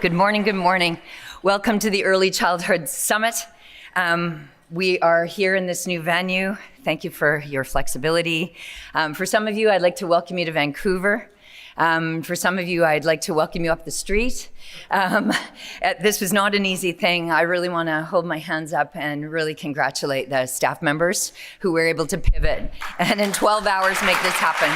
Good morning, good morning. Welcome to the Early Childhood Summit. We are here in this new venue. Thank you for your flexibility. For some of you, I'd like to welcome you to Vancouver. For some of you, I'd like to welcome you up the street. This was not an easy thing. I really want to hold my hands up and really congratulate the staff members who were able to pivot and in 12 hours make this happen.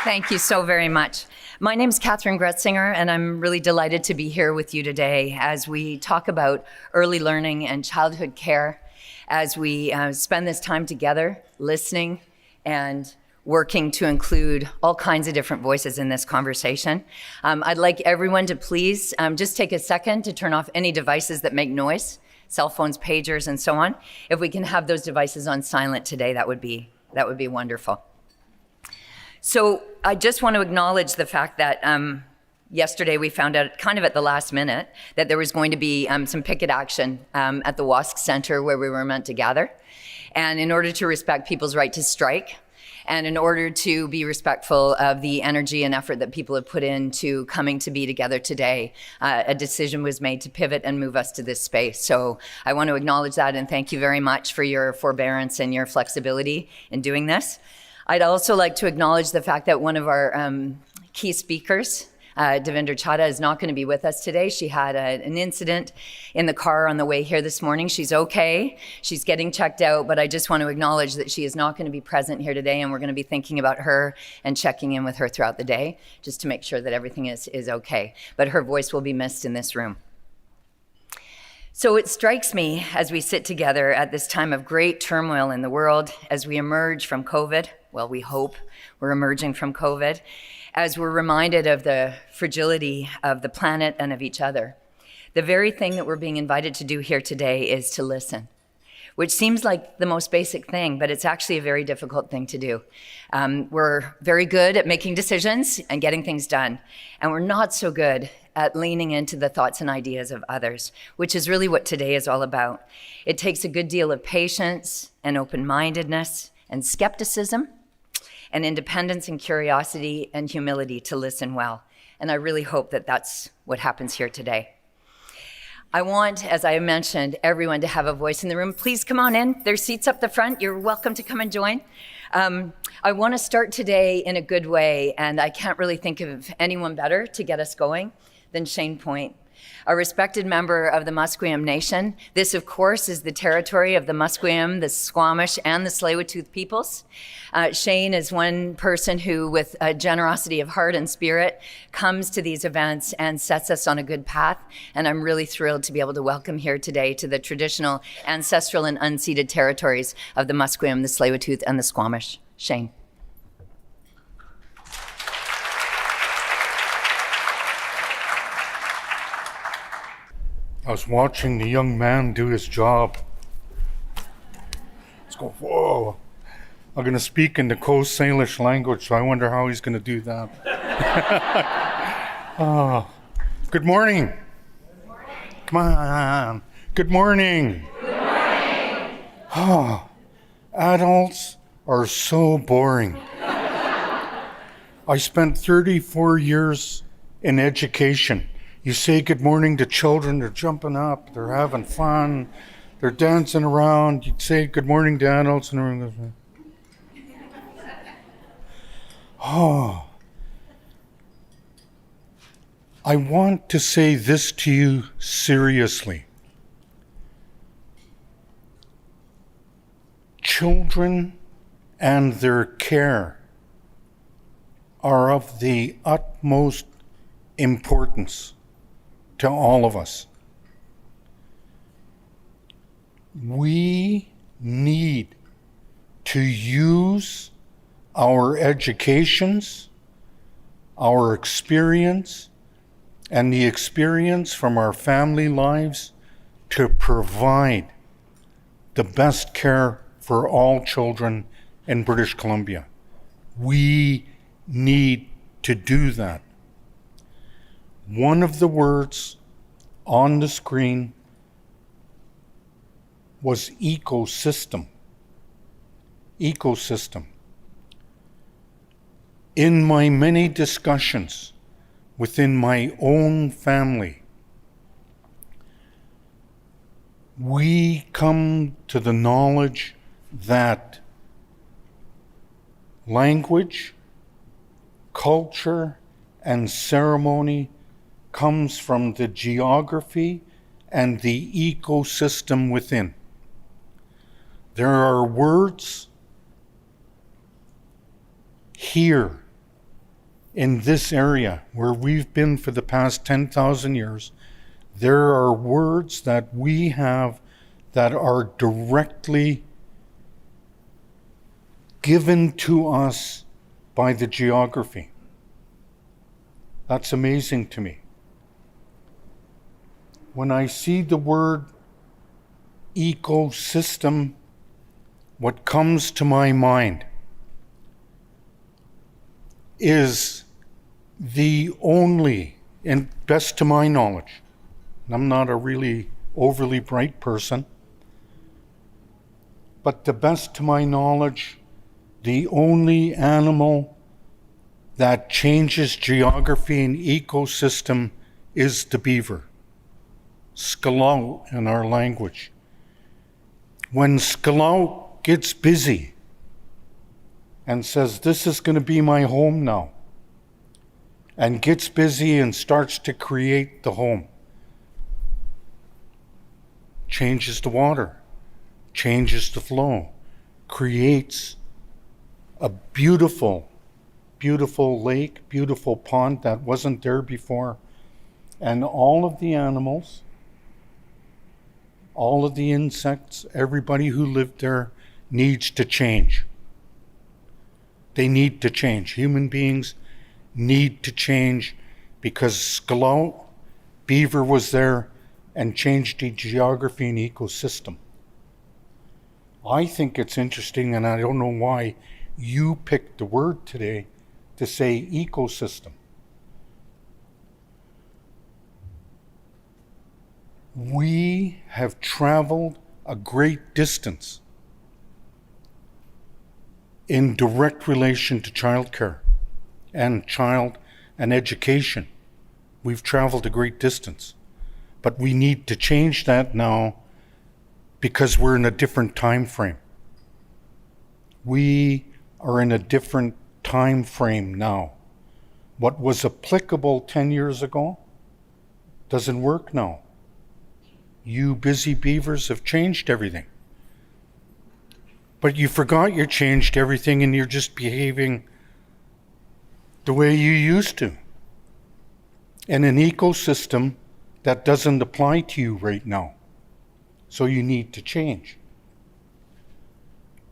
Thank you so very much. My name is Catherine Gretzinger, and I'm really delighted to be here with you today as we talk about early learning and childhood care, as we spend this time together listening and working to include all kinds of different voices in this conversation. I'd like everyone to please just take a second to turn off any devices that make noise, cell phones, pagers, and so on. If we can have those devices on silent today, that would be wonderful. So I just want to acknowledge the fact that yesterday we found out kind of at the last minute that there was going to be some picket action at the WASC Center where we were meant to gather. And in order to respect people's right to strike, and in order to be respectful of the energy and effort that people have put into coming to be together today, a decision was made to pivot and move us to this space. So I want to acknowledge that and thank you very much for your forbearance and your flexibility in doing this. I'd also like to acknowledge the fact that one of our key speakers, Devinder Chadha, is not going to be with us today. She had an incident in the car on the way here this morning. She's okay. She's getting checked out, but I just want to acknowledge that she is not going to be present here today, and we're going to be thinking about her and checking in with her throughout the day just to make sure that everything is okay. But her voice will be missed in this room. So it strikes me as we sit together at this time of great turmoil in the world, as we emerge from COVID, well, we hope we're emerging from COVID, as we're reminded of the fragility of the planet and of each other. The very thing that we're being invited to do here today is to listen, which seems like the most basic thing, but it's actually a very difficult thing to do. We're very good at making decisions and getting things done, and we're not so good at leaning into the thoughts and ideas of others, which is really what today is all about. It takes a good deal of patience and open-mindedness and skepticism and independence and curiosity and humility to listen well. And I really hope that that's what happens here today. I want, as I mentioned, everyone to have a voice in the room. Please come on in. There's seats up the front. You're welcome to come and join. I want to start today in a good way, and I can't really think of anyone better to get us going than Shane Point, a respected member of the Musqueam Nation. This, of course, is the territory of the Musqueam, the Squamish, and the Tsleil-Waututh peoples. Shane is one person who, with a generosity of heart and spirit, comes to these events and sets us on a good path. And I'm really thrilled to be able to welcome here today to the traditional, ancestral, and unceded territories of the Musqueam, the Tsleil-Waututh, and the Squamish. Shane. I was watching the young man do his job. Let's go, whoa. I'm going to speak in the Coast Salish language, so I wonder how he's going to do that. Oh, good morning. Good morning. Come on. Good morning. Good morning. Oh, adults are so boring. I spent 34 years in education. You say good morning to children, they're jumping up, they're having fun, they're dancing around. You say good morning to adults and everyone goes, oh. I want to say this to you seriously. Children and their care are of the utmost importance to all of us. We need to use our educations, our experience, and the experience from our family lives to provide the best care for all children in British Columbia. We need to do that. One of the words on the screen was ecosystem. Ecosystem. In my many discussions within my own family, we come to the knowledge that language, culture, and ceremony comes from the geography and the ecosystem within. There are words here in this area where we've been for the past 10,000 years. There are words that we have that are directly given to us by the geography. That's amazing to me. When I see the word ecosystem, what comes to my mind is the only, and best to my knowledge, and I'm not a really overly bright person, but the best to my knowledge, the only animal that changes geography and ecosystem is the beaver. Skalaw in our language. When Skalaw gets busy and says, this is going to be my home now, and gets busy and starts to create the home, changes the water, changes the flow, creates a beautiful, beautiful lake, beautiful pond that wasn't there before. And all of the animals, all of the insects, everybody who lived there needs to change. They need to change. Human beings need to change because Skalaw, beaver was there and changed the geography and ecosystem. I think it's interesting, and I don't know why you picked the word today to say ecosystem. We have traveled a great distance in direct relation to childcare and child and education. We've traveled a great distance, but we need to change that now because we're in a different time frame. We are in a different time frame now. What was applicable 10 years ago doesn't work now. You busy beavers have changed everything. But you forgot you changed everything and you're just behaving the way you used to. In an ecosystem that doesn't apply to you right now. So you need to change.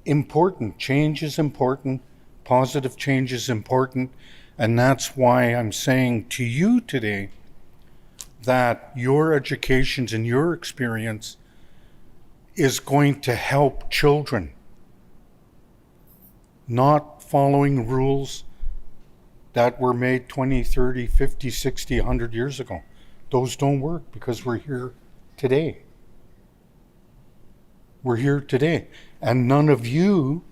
Important. Change is important. Positive change is important. And that's why I'm saying to you today that your educations and your experience is going to help children. Not following rules that were made 20, 30, 50, 60, 100 years ago. Those don't work because we're here today. We're here today. And none of you,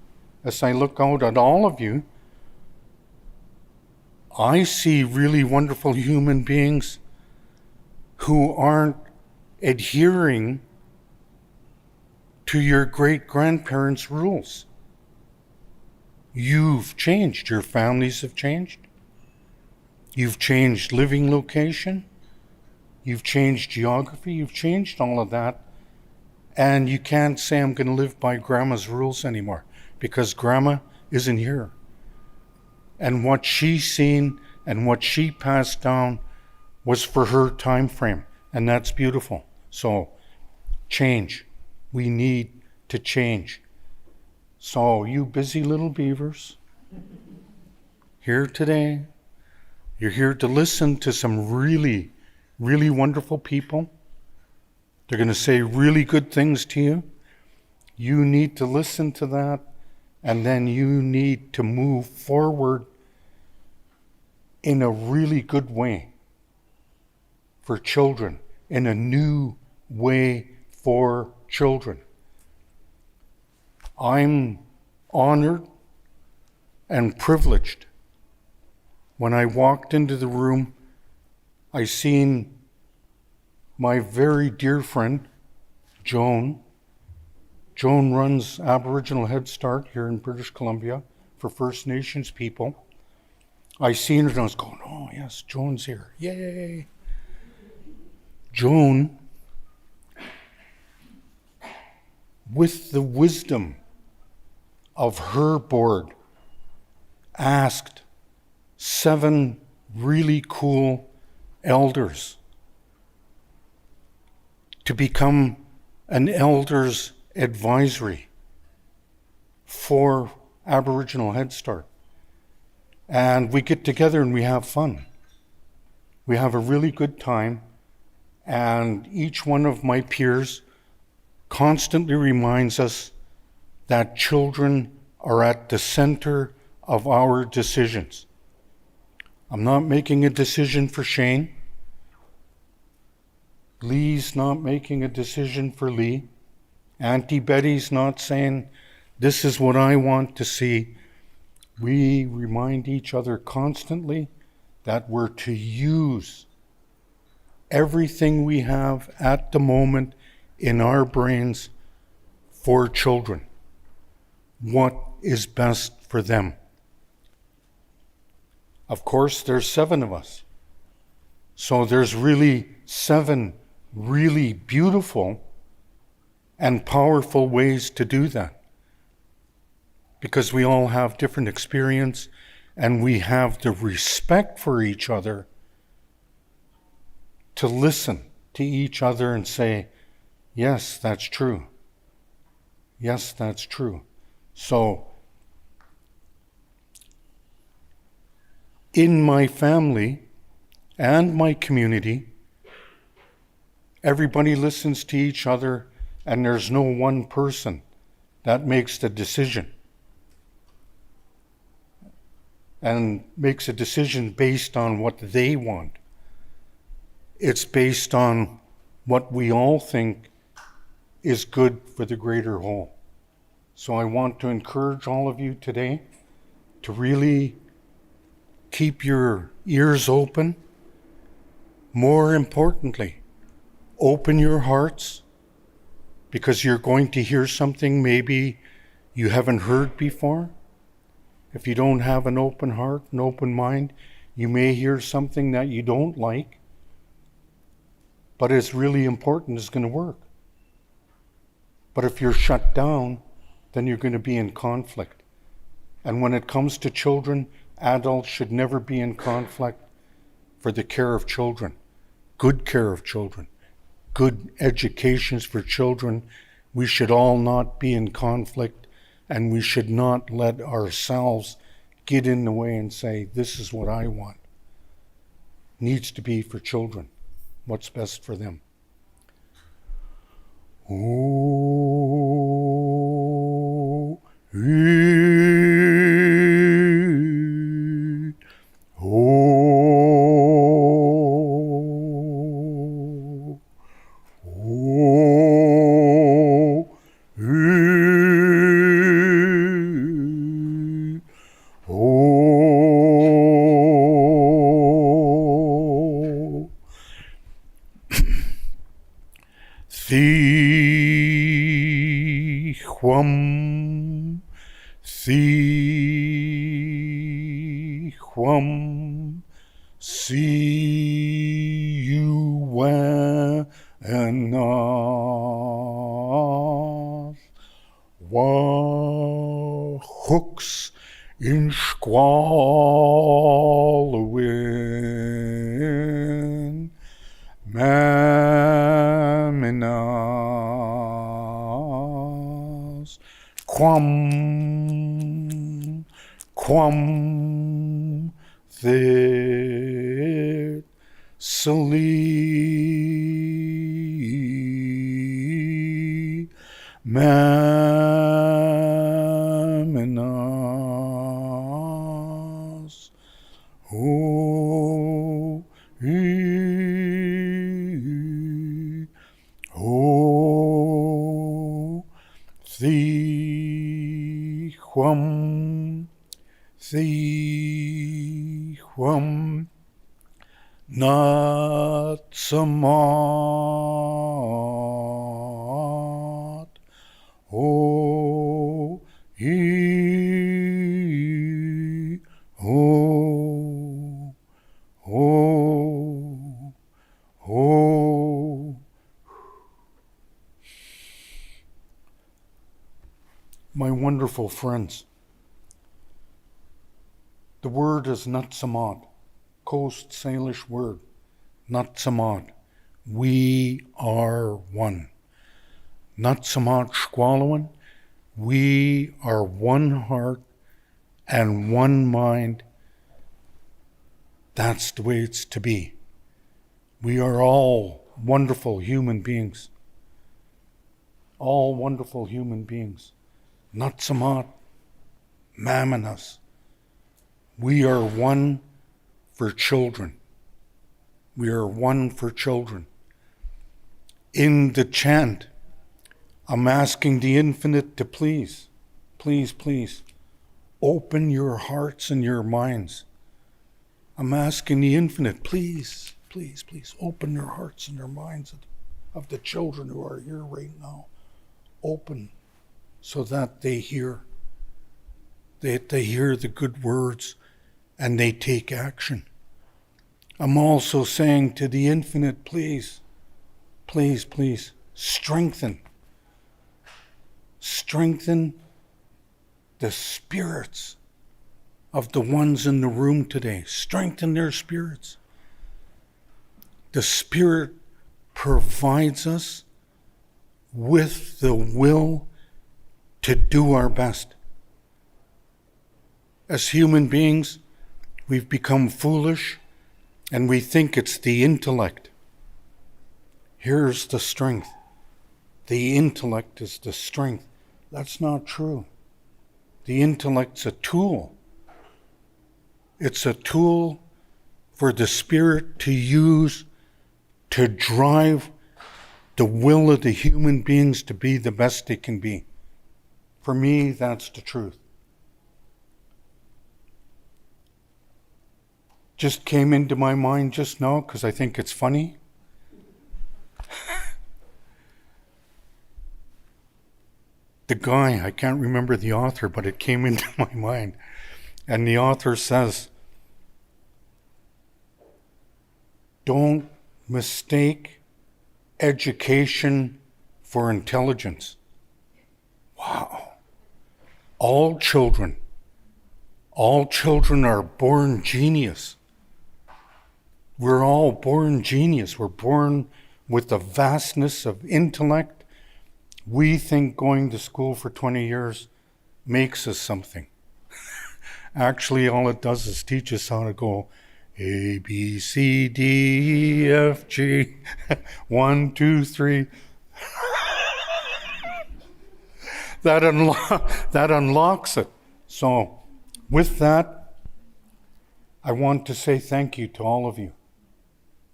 as I look out at all of you, I see really wonderful human beings who aren't adhering to your great-grandparents' rules. You've changed. Your families have changed. You've changed living location. You've changed geography. You've changed all of that. And you can't say I'm going to live by Grandma's rules anymore because Grandma isn't here. And what she's seen and what she passed down was for her time frame. And that's beautiful. So change. We need to change. So you busy little beavers, here today, you're here to listen to some really, really wonderful people. They're going to say really good things to you. You need to listen to that, and then you need to move forward in a really good way for children, in a new way for children. I'm honored and privileged When I walked into the room, I seen my very dear friend, Joan. Joan runs Aboriginal Head Start here in British Columbia for First Nations people. I seen her and I was going, oh yes, Joan's here, yay. Joan, with the wisdom of her board, asked 7 really cool elders to become an elders advisory for Aboriginal Head Start. And we get together and we have fun. We have a really good time, and each one of my peers constantly reminds us that children are at the center of our decisions. I'm not making a decision for Shane. Lee's not making a decision for Lee. Auntie Betty's not saying, this is what I want to see. We remind each other constantly that we're to use everything we have at the moment in our brains for children. What is best for them? Of course, there's 7 of us. So there's really 7 really beautiful and powerful ways to do that. Because we all have different experience and we have the respect for each other to listen to each other and say, yes, that's true. Yes, that's true. So, in my family and my community, everybody listens to each other and there's no one person that makes the decision and makes a decision based on what they want. It's based on what we all think is good for the greater whole. So I want to encourage all of you today to really keep your ears open. More importantly, open your hearts, because you're going to hear something maybe you haven't heard before. If you don't have an open heart, an open mind, you may hear something that you don't like, but it's really important, it's going to work. But if you're shut down, then you're going to be in conflict. And when it comes to children, adults should never be in conflict for the care of children, good care of children, good educations for children. We should all not be in conflict, and we should not let ourselves get in the way and say, this is what I want. Needs to be for children. What's best for them. Oh, see you when wa hooks in squallowing maminas quam thit sali maminas oh oh the Thehuam Natsamat O ye O O O. My wonderful friends, the word is Natsamat, Coast Salish word, Natsamat. We are one. Natsamat Shqualawan, we are one heart and one mind. That's the way it's to be. We are all wonderful human beings. All wonderful human beings. Natsamat Mamanas. We are one for children. We are one for children. In the chant, I'm asking the infinite to please, please, please, open your hearts and your minds. I'm asking the infinite, please, please, please, open your hearts and your minds of the children who are here right now. Open so that they hear. They hear the good words and they take action. I'm also saying to the infinite, please, please, please, strengthen the spirits of the ones in the room today. Strengthen their spirits. The Spirit provides us with the will to do our best. As human beings, we've become foolish and we think it's the intellect. Here's the strength. The intellect is the strength. That's not true. The intellect's a tool. It's a tool for the Spirit to use to drive the will of the human beings to be the best they can be. For me, that's the truth. Just came into my mind just now because I think it's funny. The guy, I can't remember the author, but it came into my mind. And the author says, don't mistake education for intelligence. Wow. All children are born genius. We're all born genius. We're born with the vastness of intellect. We think going to school for 20 years makes us something. Actually, all it does is teach us how to go A, B, C, D, E, F, G, 1, 2, 3. That unlocks it. So with that, I want to say thank you to all of you.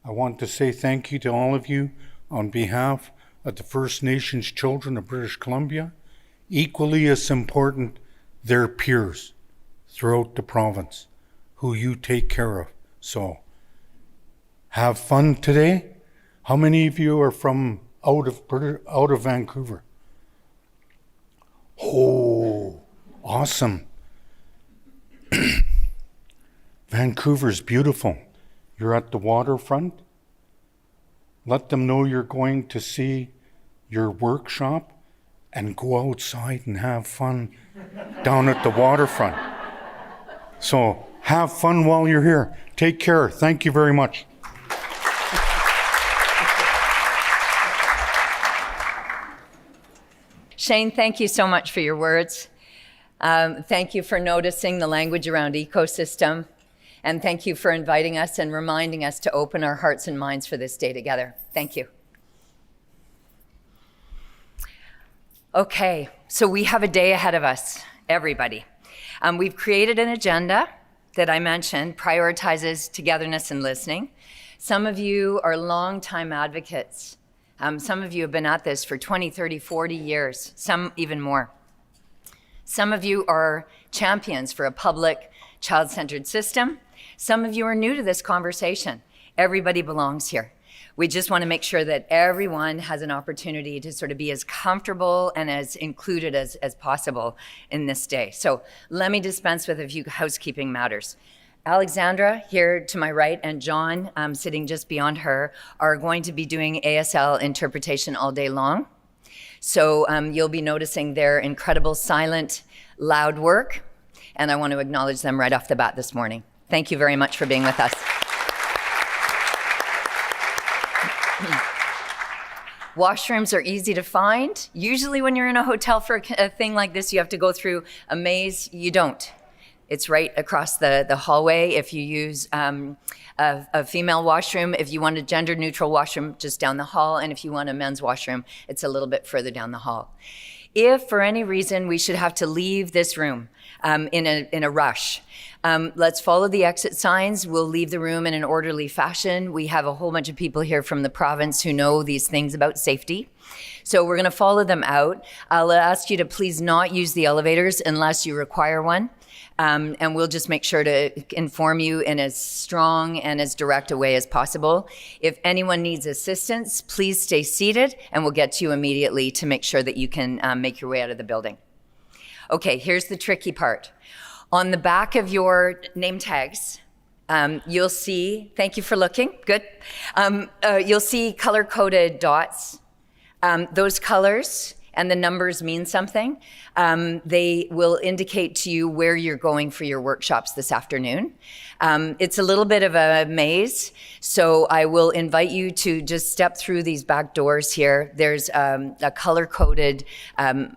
I want to say thank you to all of you on behalf of the First Nations children of British Columbia, equally as important, their peers throughout the province, who you take care of. So, have fun today. How many of you are from out of Vancouver? Oh, awesome. Vancouver's beautiful. You're at the waterfront. Let them know you're going to see your workshop and go outside and have fun down at the waterfront. So have fun while you're here. Take care. Thank you very much. Shane, thank you so much for your words. Thank you for noticing the language around ecosystem. And thank you for inviting us and reminding us to open our hearts and minds for this day together. Thank you. Okay, so we have a day ahead of us, everybody. We've created an agenda that I mentioned, prioritizes togetherness and listening. Some of you are longtime advocates. Some of you have been at this for 20, 30, 40 years, some even more. Some of you are champions for a public child-centered system. Some of you are new to this conversation. Everybody belongs here. We just want to make sure that everyone has an opportunity to sort of be as comfortable and as included as possible in this day. So let me dispense with a few housekeeping matters. Alexandra, here to my right, and John, sitting just beyond her, are going to be doing ASL interpretation all day long. So you'll be noticing their incredible silent, loud work, and I want to acknowledge them right off the bat this morning. Thank you very much for being with us. Washrooms are easy to find. Usually when you're in a hotel for a thing like this, you have to go through a maze. You don't. It's right across the hallway. If you use a female washroom, if you want a gender-neutral washroom, just down the hall. And if you want a men's washroom, it's a little bit further down the hall. If for any reason we should have to leave this room in a rush, let's follow the exit signs. We'll leave the room in an orderly fashion. We have a whole bunch of people here from the province who know these things about safety. So we're going to follow them out. I'll ask you to please not use the elevators unless you require one. And we'll just make sure to inform you in as strong and as direct a way as possible. If anyone needs assistance, please stay seated and we'll get to you immediately to make sure that you can make your way out of the building. Okay, here's the tricky part. On the back of your name tags, you'll see, thank you for looking, good. You'll see color-coded dots. Those colors and the numbers mean something. They will indicate to you where you're going for your workshops this afternoon. It's a little bit of a maze, so I will invite you to just step through these back doors here. There's a color-coded,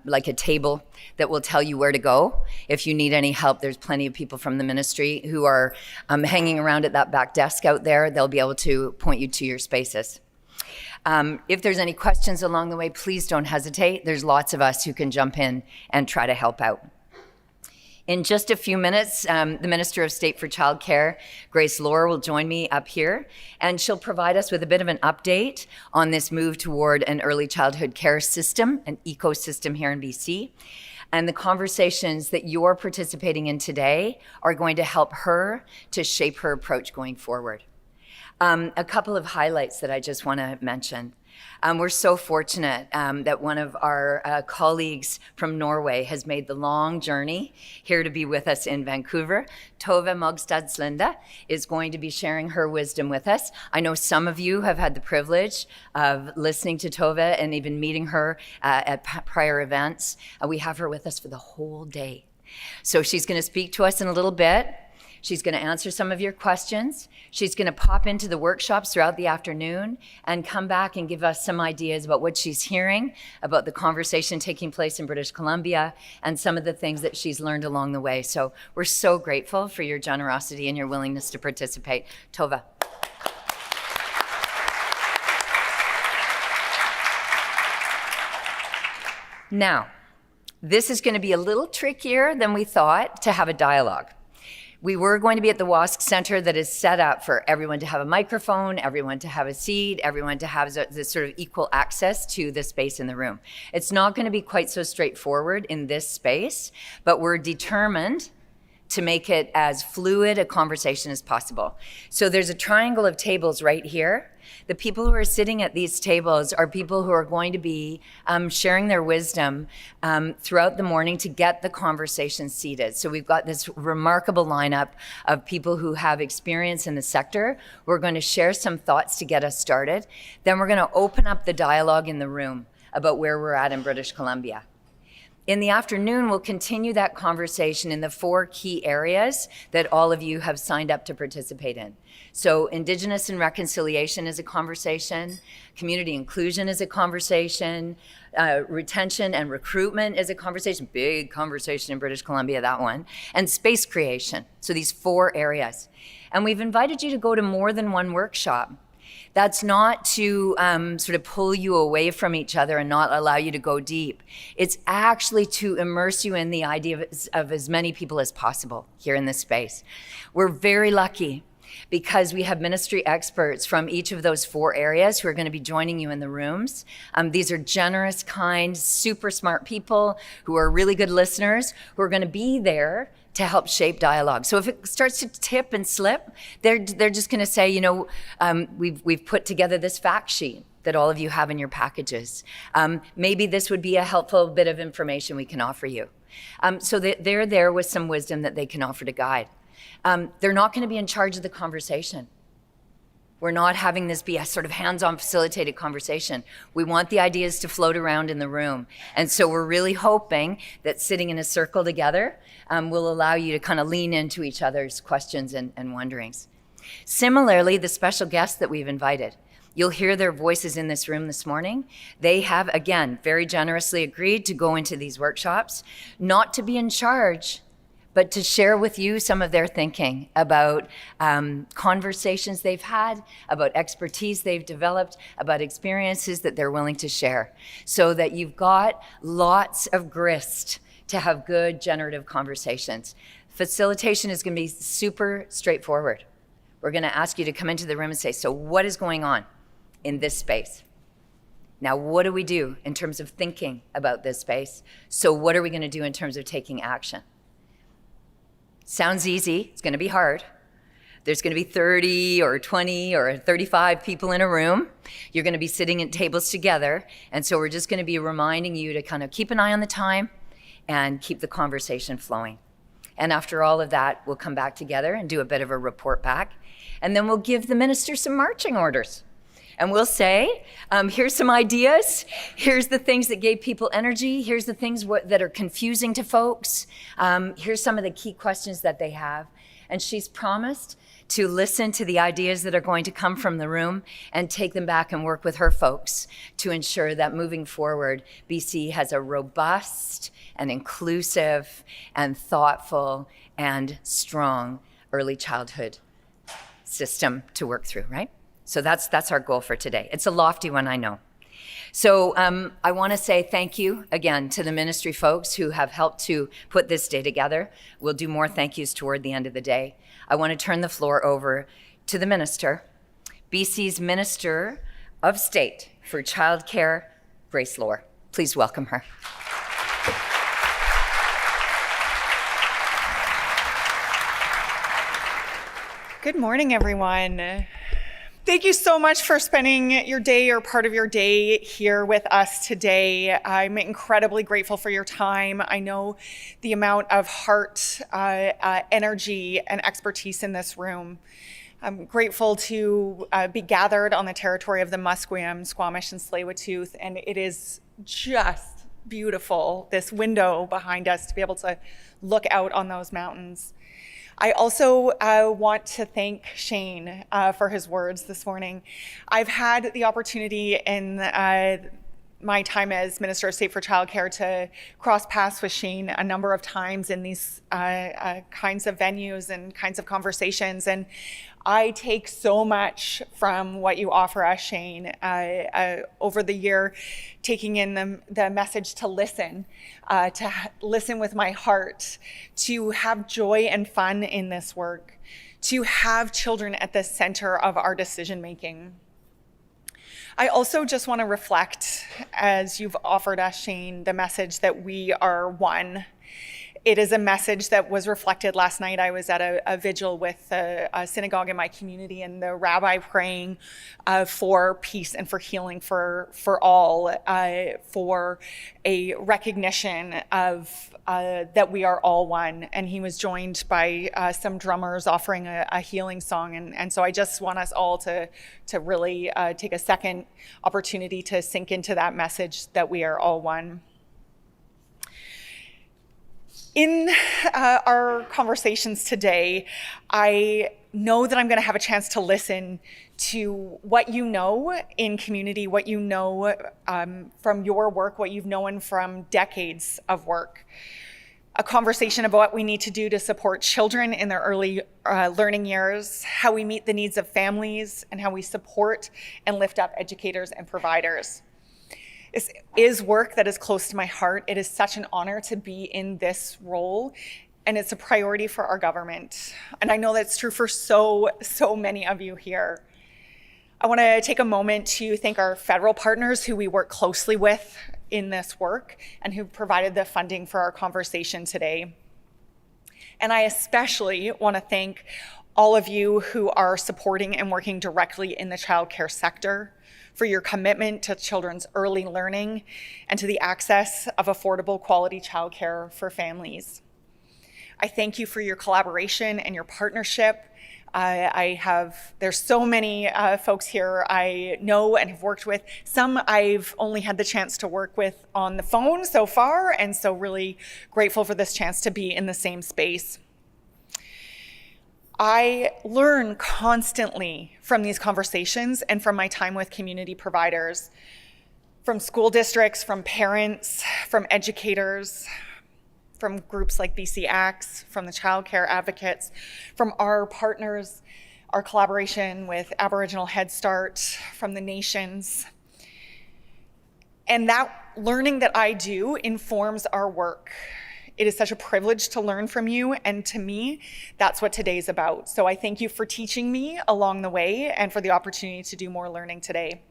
like a table that will tell you where to go. If you need any help, there's plenty of people from the ministry who are hanging around at that back desk out there. They'll be able to point you to your spaces. If there's any questions along the way, please don't hesitate. There's lots of us who can jump in and try to help out. In just a few minutes, the Minister of State for Childcare, Grace Lohr, will join me up here, and she'll provide us with a bit of an update on this move toward an early childhood care system, an ecosystem here in BC. And the conversations that you're participating in today are going to help her to shape her approach going forward. A couple of highlights that I just want to mention. We're so fortunate that one of our colleagues from Norway has made the long journey here to be with us in Vancouver. Tove Mogstad-Slinde is going to be sharing her wisdom with us. I know some of you have had the privilege of listening to Tove and even meeting her at prior events. We have her with us for the whole day. So she's going to speak to us in a little bit. She's going to answer some of your questions. She's going to pop into the workshops throughout the afternoon and come back and give us some ideas about what she's hearing, about the conversation taking place in British Columbia, and some of the things that she's learned along the way. So we're so grateful for your generosity and your willingness to participate. Tove. Now, this is going to be a little trickier than we thought to have a dialogue. We were going to be at the WASC Center that is set up for everyone to have a microphone, everyone to have a seat, everyone to have this sort of equal access to the space in the room. It's not going to be quite so straightforward in this space, but we're determined to make it as fluid a conversation as possible. So there's a triangle of tables right here. The people who are sitting at these tables are people who are going to be sharing their wisdom throughout the morning to get the conversation seated. So we've got this remarkable lineup of people who have experience in the sector. We're going to share some thoughts to get us started. Then we're going to open up the dialogue in the room about where we're at in British Columbia. In the afternoon, we'll continue that conversation in the 4 key areas that all of you have signed up to participate in. So Indigenous and reconciliation is a conversation, community inclusion is a conversation, retention and recruitment is a conversation, big conversation in British Columbia, that one, and space creation. So these 4 areas. And we've invited you to go to more than one workshop. That's not to sort of pull you away from each other and not allow you to go deep. It's actually to immerse you in the idea of as many people as possible here in this space. We're very lucky because we have ministry experts from each of those 4 areas who are going to be joining you in the rooms. These are generous, kind, super smart people who are really good listeners who are going to be there to help shape dialogue. So if it starts to tip and slip, they're just going to say, we've put together this fact sheet that all of you have in your packages. Maybe this would be a helpful bit of information we can offer you. So they're there with some wisdom that they can offer to guide. They're not going to be in charge of the conversation. We're not having this be a sort of hands-on facilitated conversation. We want the ideas to float around in the room. And so we're really hoping that sitting in a circle together will allow you to kind of lean into each other's questions and wonderings. Similarly, the special guests that we've invited, you'll hear their voices in this room this morning. They have, again, very generously agreed to go into these workshops, not to be in charge, but to share with you some of their thinking about conversations they've had, about expertise they've developed, about experiences that they're willing to share, so that you've got lots of grist to have good, generative conversations. Facilitation is going to be super straightforward. We're going to ask you to come into the room and say, so what is going on in this space? Now, what do we do in terms of thinking about this space? So what are we going to do in terms of taking action? Sounds easy. It's going to be hard. There's going to be 30 or 20 or 35 people in a room. You're going to be sitting at tables together. And so we're just going to be reminding you to kind of keep an eye on the time and keep the conversation flowing. And after all of that, we'll come back together and do a bit of a report back. And then we'll give the minister some marching orders. And we'll say, here's some ideas. Here's the things that gave people energy. Here's the things that are confusing to folks. Here's some of the key questions that they have. And she's promised to listen to the ideas that are going to come from the room and take them back and work with her folks to ensure that moving forward, BC has a robust and inclusive and thoughtful and strong early childhood system to work through, right? So that's our goal for today. It's a lofty one, I know. So I want to say thank you again to the ministry folks who have helped to put this day together. We'll do more thank yous toward the end of the day. I want to turn the floor over to the minister, BC's Minister of State for Childcare, Grace Lohr. Please welcome her. Good morning, everyone. Thank you so much for spending your day or part of your day here with us today. I'm incredibly grateful for your time. I know the amount of heart, energy, and expertise in this room. I'm grateful to be gathered on the territory of the Musqueam, Squamish, and Tsleil-Waututh, and it is just beautiful, this window behind us, to be able to look out on those mountains. I also want to thank Shane for his words this morning. I've had the opportunity in my time as Minister of State for Childcare to cross paths with Shane a number of times in these kinds of venues and kinds of conversations. And I take so much from what you offer us, Shane, over the year, taking in the message to listen with my heart, to have joy and fun in this work, to have children at the center of our decision making. I also just want to reflect, as you've offered us, Shane, the message that we are one. It is a message that was reflected last night. I was at a vigil with a synagogue in my community, and the rabbi praying for peace and for healing for all, for a recognition of that we are all one. And he was joined by some drummers offering a healing song. And so I just want us all to really take a second opportunity to sink into that message that we are all one. In our conversations today, I know that I'm going to have a chance to listen to what you know in community, what you know from your work, what you've known from decades of work. A conversation about what we need to do to support children in their early learning years, how we meet the needs of families, and how we support and lift up educators and providers. This is work that is close to my heart. It is such an honor to be in this role and it's a priority for our government. And I know that's true for so many of you here. I want to take a moment to thank our federal partners who we work closely with in this work and who provided the funding for our conversation today. And I especially want to thank all of you who are supporting and working directly in the childcare sector for your commitment to children's early learning and to the access of affordable quality childcare for families. I thank you for your collaboration and your partnership. There's so many folks here I know and have worked with. Some I've only had the chance to work with on the phone so far, and so really grateful for this chance to be in the same space. I learn constantly from these conversations and from my time with community providers, from school districts, from parents, from educators, from groups like BC Acts, from the childcare advocates, from our partners, our collaboration with Aboriginal Head Start, from the nations. And that learning that I do informs our work. It is such a privilege to learn from you, and to me, that's what today's about. So I thank you for teaching me along the way and for the opportunity to do more learning today.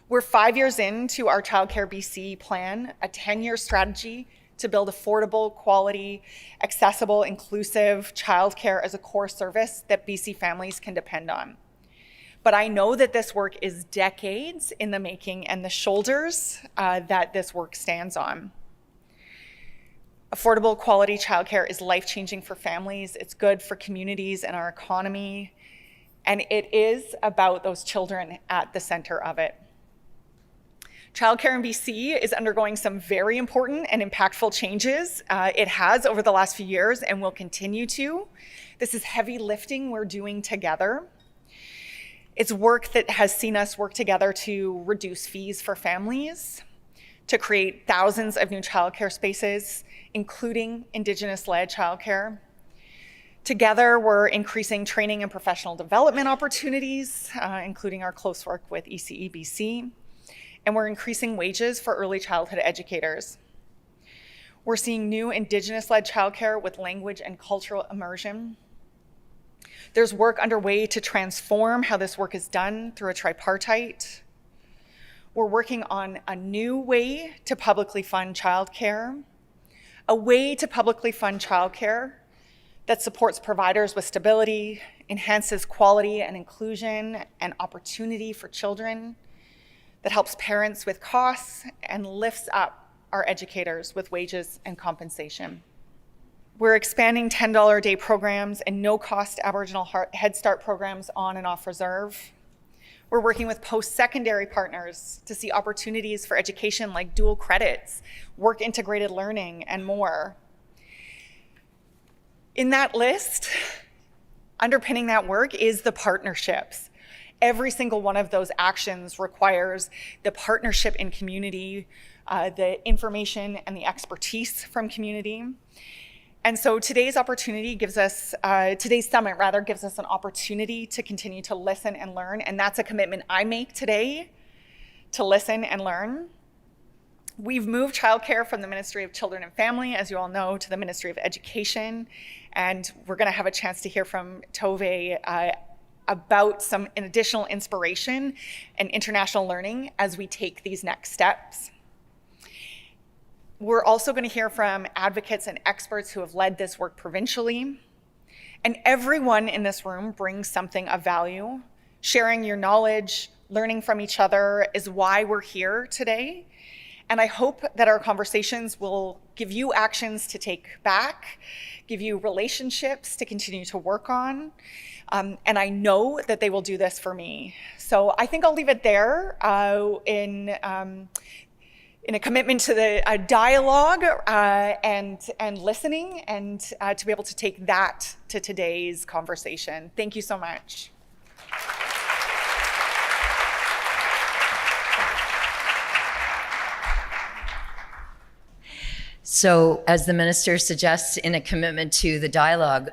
We're 5 years into our Childcare BC plan, a 10-year strategy to build affordable, quality, accessible, inclusive childcare as a core service that BC families can depend on. But I know that this work is decades in the making and the shoulders that this work stands on. Affordable quality childcare is life-changing for families, it's good for communities and our economy, and it is about those children at the center of it. Childcare in BC is undergoing some very important and impactful changes. It has over the last few years and will continue to. This is heavy lifting we're doing together. It's work that has seen us work together to reduce fees for families, to create thousands of new childcare spaces, including Indigenous-led childcare. Together, we're increasing training and professional development opportunities, including our close work with ECEBC, and we're increasing wages for early childhood educators. We're seeing new Indigenous-led childcare with language and cultural immersion. There's work underway to transform how this work is done through a tripartite. We're working on a new way to publicly fund childcare, a way to publicly fund childcare that supports providers with stability, enhances quality and inclusion and opportunity for children, that helps parents with costs and lifts up our educators with wages and compensation. We're expanding $10 a day programs and no-cost Aboriginal Head Start programs on and off reserve. We're working with post-secondary partners to see opportunities for education like dual credits, work-integrated learning, and more. In that list, underpinning that work is the partnerships. Every single one of those actions requires the partnership in community, the information and the expertise from community. And so today's summit gives us an opportunity to continue to listen and learn. And that's a commitment I make today, to listen and learn. We've moved childcare from the Ministry of Children and Family, as you all know, to the Ministry of Education. And we're gonna have a chance to hear from Tove about some additional inspiration and international learning as we take these next steps. We're also going to hear from advocates and experts who have led this work provincially. And everyone in this room brings something of value. Sharing your knowledge, learning from each other is why we're here today. And I hope that our conversations will give you actions to take back, give you relationships to continue to work on. And I know that they will do this for me. So I think I'll leave it there in a commitment to the dialogue and listening, and to be able to take that to today's conversation. Thank you so much. So, as the minister suggests, in a commitment to the dialogue,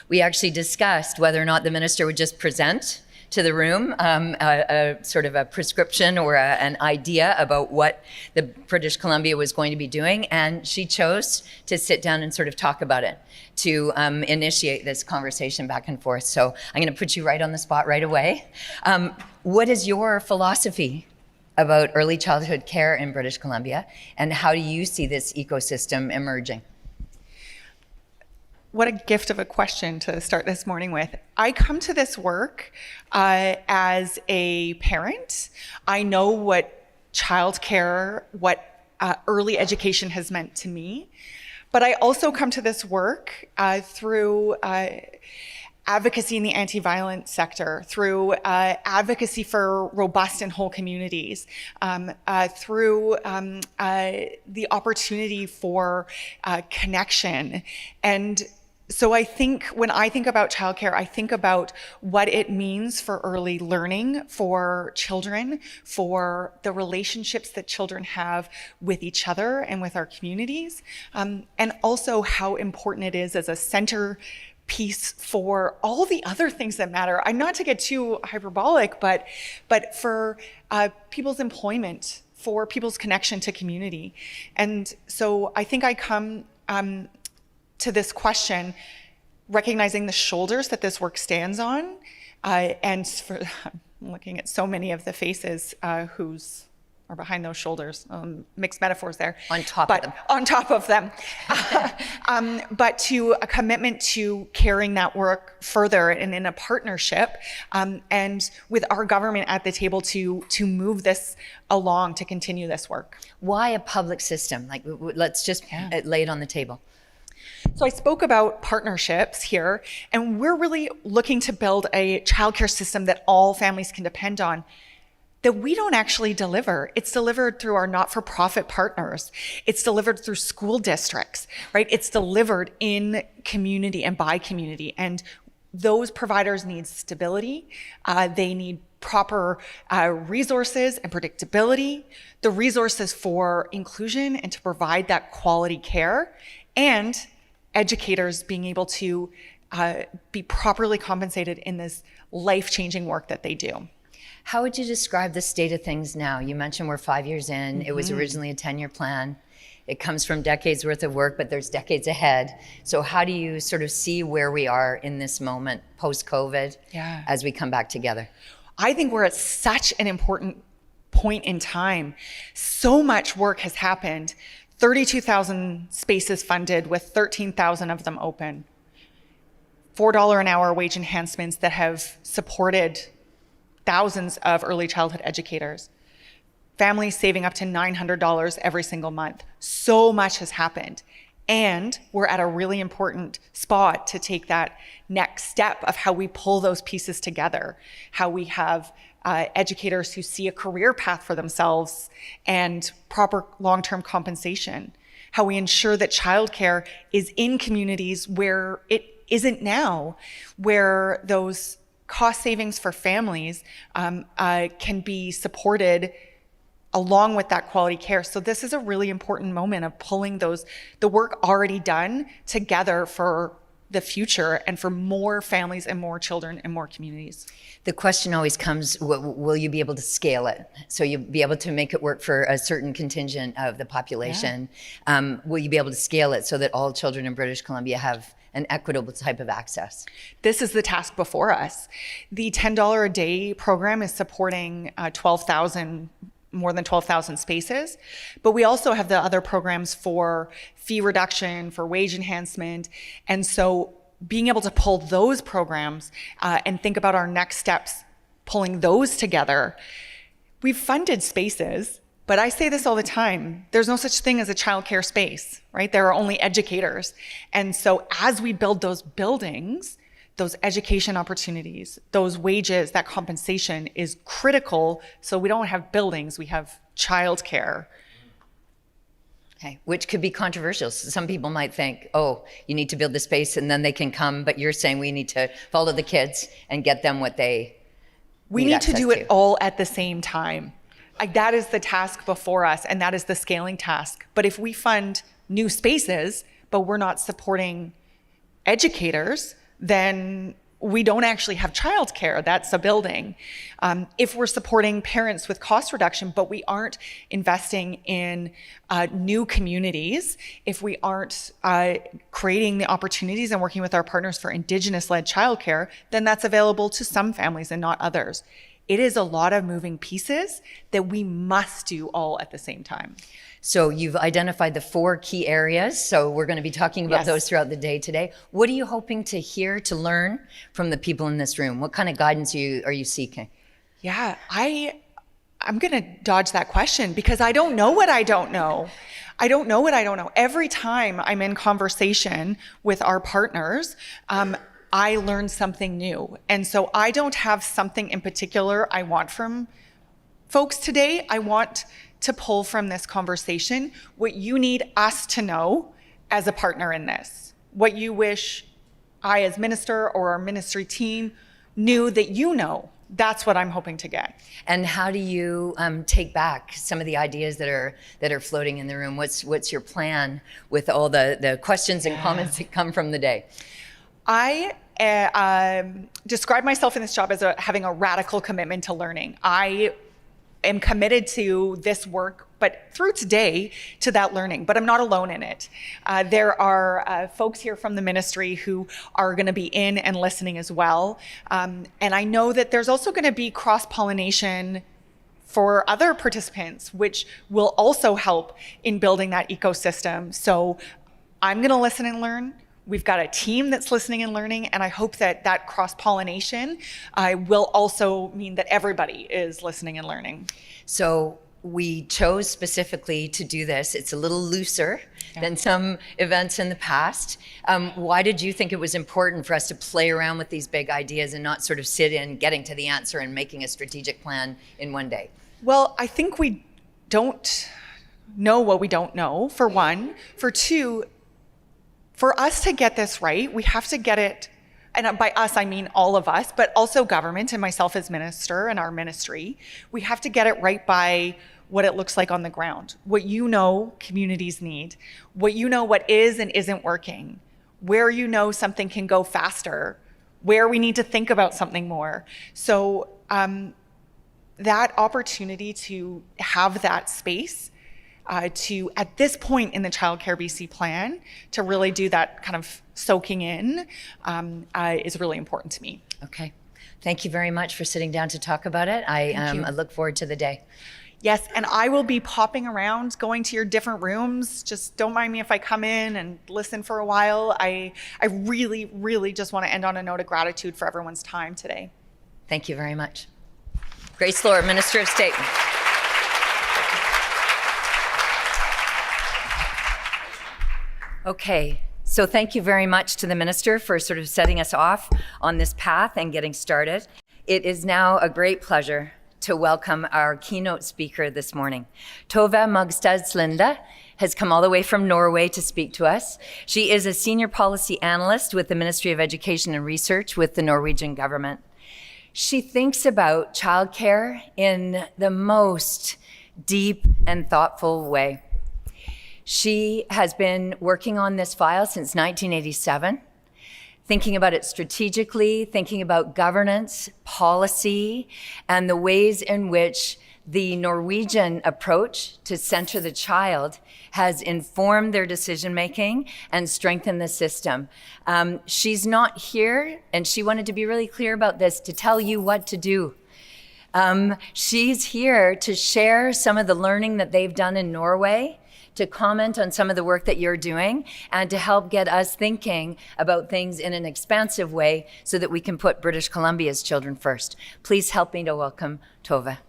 we actually discussed whether or not the minister would just present to the room, a sort of a prescription or an idea about what the British Columbia was going to be doing, and she chose to sit down and sort of talk about it, to initiate this conversation back and forth. So I'm going to put you right on the spot right away. What is your philosophy about early childhood care in British Columbia, and how do you see this ecosystem emerging? What a gift of a question to start this morning with. I come to this work as a parent. I know what childcare, what early education has meant to me, but I also come to this work through advocacy in the anti-violence sector, through advocacy for robust and whole communities, through the opportunity for connection. And so I think when I think about childcare, I think about what it means for early learning for children, for the relationships that children have with each other and with our communities, and also how important it is as a center piece for all the other things that matter. I'm not to get too hyperbolic, but for people's employment, for people's connection to community. And so I think I come to this question recognizing the shoulders that this work stands on, and for I'm looking at so many of the faces whose are behind those shoulders, mixed metaphors there. On top of them. On top of them. But to a commitment to carrying that work further and in a partnership, and with our government at the table to move this along, to continue this work. Why a public system? Like, let's just lay it on the table. So I spoke about partnerships here, and we're really looking to build a childcare system that all families can depend on, that we don't actually deliver. It's delivered through our not-for-profit partners. It's delivered through school districts, right? It's delivered in community and by community. And those providers need stability. They need proper resources and predictability, the resources for inclusion and to provide that quality care, and educators being able to be properly compensated in this life-changing work that they do. How would you describe the state of things now? You mentioned we're 5 years in. It was originally a 10-year plan. It comes from decades worth of work, but there's decades ahead. So how do you sort of see where we are in this moment, post-COVID, as we come back together? I think we're at such an important point in time. So much work has happened. 32,000 spaces funded with 13,000 of them open. $4 an hour wage enhancements that have supported thousands of early childhood educators. Families saving up to $900 every single month. So much has happened. And we're at a really important spot to take that next step of how we pull those pieces together, how we have educators who see a career path for themselves and proper long-term compensation, how we ensure that childcare is in communities where it isn't now, where those cost savings for families can be supported along with that quality care. So this is a really important moment of pulling the work already done together for the future and for more families and more children and more communities. The question always comes, will you be able to scale it? So you'll be able to make it work for a certain contingent of the population. Will you be able to scale it so that all children in British Columbia have an equitable type of access? This is the task before us. The $10 a day program is supporting more than 12,000 spaces. But we also have the other programs for fee reduction, for wage enhancement. And so being able to pull those programs and think about our next steps, pulling those together. We've funded spaces, but I say this all the time, there's no such thing as a childcare space, right? There are only educators. And so as we build those buildings, those education opportunities, those wages, that compensation is critical. So we don't have buildings, we have childcare. Okay, which could be controversial. So some people might think, oh, you need to build the space and then they can come, but you're saying we need to follow the kids and get them what they need to do it all at the same time. Like, that is the task before us, and that is the scaling task. But if we fund new spaces, but we're not supporting educators, then we don't actually have childcare. That's a building. If we're supporting parents with cost reduction, but we aren't investing in new communities, if we aren't creating the opportunities and working with our partners for Indigenous-led childcare, then that's available to some families and not others. It is a lot of moving pieces that we must do all at the same time. So you've identified the 4 key areas. So we're going to be talking about those throughout the day today. What are you hoping to hear, to learn from the people in this room? What kind of guidance are you seeking? Yeah, I'm going to dodge that question because I don't know what I don't know. I don't know what I don't know. Every time I'm in conversation with our partners, I learn something new. And so I don't have something in particular I want from folks today. I want to pull from this conversation what you need us to know as a partner in this, what you wish I as minister or our ministry team knew that you know. That's what I'm hoping to get. And how do you take back some of the ideas that are floating in the room? What's your plan with all the questions and comments that come from the day? I describe myself in this job as having a radical commitment to learning. I am committed to this work, but through today, to that learning. But I'm not alone in it. There are folks here from the ministry who are going to be in and listening as well. And I know that there's also going to be cross-pollination for other participants, which will also help in building that ecosystem. So I'm going to listen and learn. We've got a team that's listening and learning, and I hope that that cross-pollination will also mean that everybody is listening and learning. So we chose specifically to do this. It's a little looser than some events in the past. Why did you think it was important for us to play around with these big ideas and not sort of sit in getting to the answer and making a strategic plan in one day? Well, I think we don't know what we don't know, for one. For two, for us to get this right, we have to get it, and by us, I mean all of us, but also government and myself as minister and our ministry. We have to get it right by what it looks like on the ground, what you know communities need, what you know what is and isn't working, where you know something can go faster, where we need to think about something more. So that opportunity to have that space to, at this point in the Child Care BC plan, to really do that kind of soaking in is really important to me. Okay. Thank you very much for sitting down to talk about it. I look forward to the day. Yes, and I will be popping around, going to your different rooms. Just don't mind me if I come in and listen for a while. I really, really just want to end on a note of gratitude for everyone's time today. Thank you very much. Grace Lord, Minister of State. Okay, so thank you very much to the Minister for sort of setting us off on this path and getting started. It is now a great pleasure to welcome our keynote speaker this morning. Tove Mogstadslinde has come all the way from Norway to speak to us. She is a senior policy analyst with the Ministry of Education and Research with the Norwegian government. She thinks about childcare in the most deep and thoughtful way. She has been working on this file since 1987, thinking about it strategically, thinking about governance, policy, and the ways in which the Norwegian approach to center the child has informed their decision-making and strengthened the system. She's not here, and she wanted to be really clear about this, to tell you what to do. She's here to share some of the learning that they've done in Norway, to comment on some of the work that you're doing, and to help get us thinking about things in an expansive way so that we can put British Columbia's children first. Please help me to welcome Tove.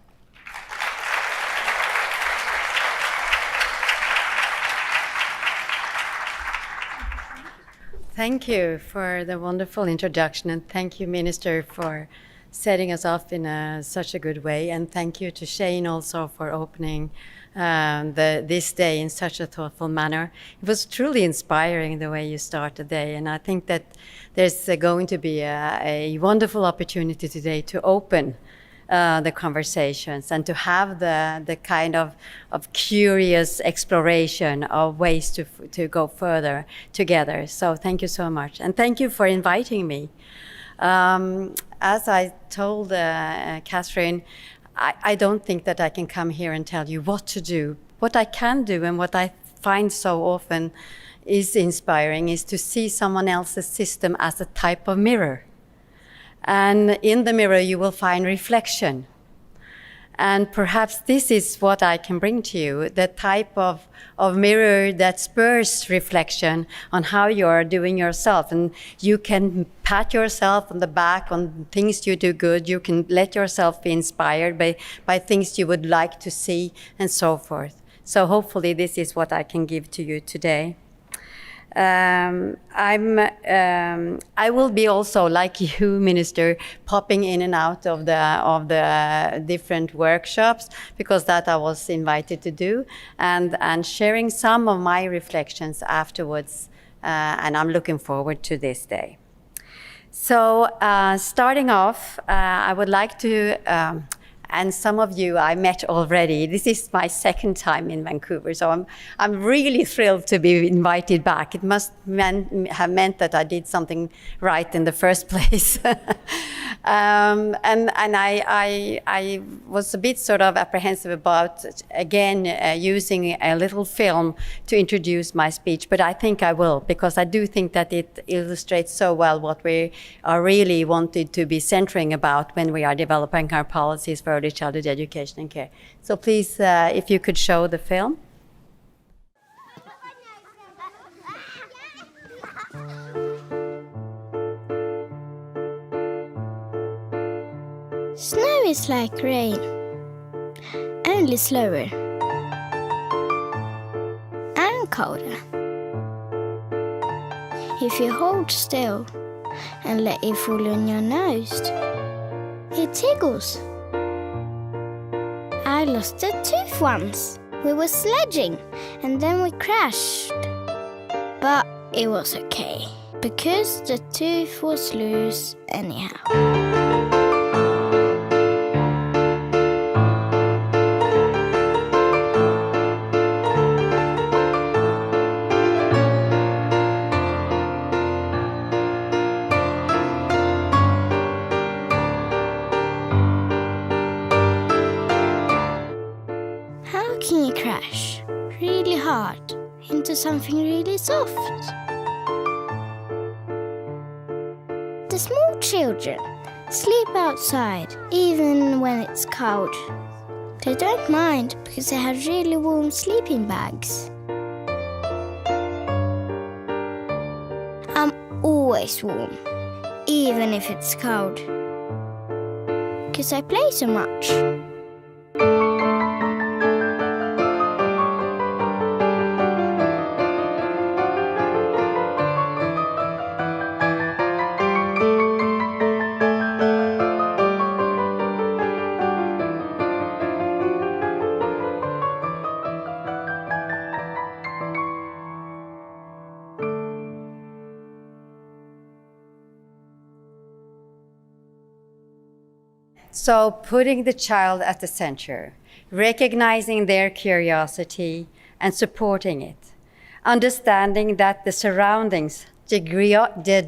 Thank you for the wonderful introduction, and thank you, Minister, for setting us off in such a good way. And thank you to Shane also for opening this day in such a thoughtful manner. It was truly inspiring the way you start the day, and I think that there's going to be a wonderful opportunity today to open the conversations and to have the kind of curious exploration of ways to go further together. So thank you so much, and thank you for inviting me. As I told Catherine, I don't think that I can come here and tell you what to do. What I can do and what I find so often is inspiring is to see someone else's system as a type of mirror. And in the mirror, you will find reflection. And perhaps this is what I can bring to you, the type of mirror that spurs reflection on how you are doing yourself. And you can pat yourself on the back on things you do good. You can let yourself be inspired by things you would like to see and so forth. So hopefully this is what I can give to you today. I will be also, like you, Minister, popping in and out of the different workshops, because that I was invited to do, and sharing some of my reflections afterwards, and I'm looking forward to this day. So starting off, I would like to and some of you I met already. This is my second time in Vancouver, so I'm really thrilled to be invited back. It must have meant that I did something right in the first place. And I was a bit sort of apprehensive about, again, using a little film to introduce my speech, but I think I will, because I do think that it illustrates so well what we are really wanted to be centering about when we are developing our policies for early childhood education and care. So please, if you could show the film. Snow is like rain, only slower and colder. If you hold still and let it fall on your nose, it tickles. I lost a tooth once. We were sledging and then we crashed. But it was okay, because the tooth was loose anyhow. Into something really soft. The small children sleep outside even when it's cold. They don't mind because they have really warm sleeping bags. I'm always warm, even if it's cold, because I play so much. So putting the child at the center, recognizing their curiosity and supporting it, understanding that the surroundings, the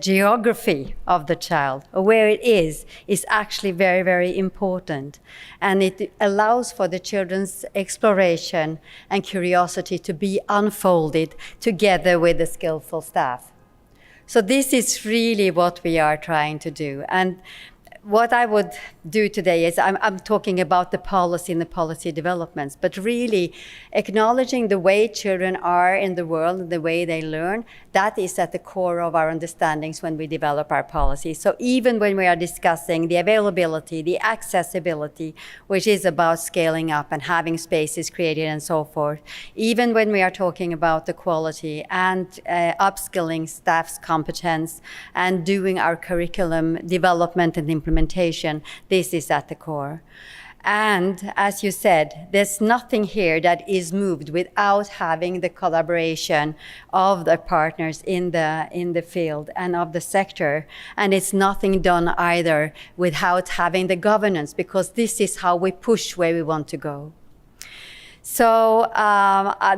geography of the child, or where it is actually very, very important. And it allows for the children's exploration and curiosity to be unfolded together with the skillful staff. So this is really what we are trying to do. And what I would do today is I'm talking about the policy and the policy developments, but really acknowledging the way children are in the world and the way they learn. That is at the core of our understandings when we develop our policy. So even when we are discussing the availability, the accessibility, which is about scaling up and having spaces created and so forth, even when we are talking about the quality and upskilling staff's competence and doing our curriculum development and implementation, this is at the core. And as you said, there's nothing here that is moved without having the collaboration of the partners in the field and of the sector. And it's nothing done either without having the governance, because this is how we push where we want to go. So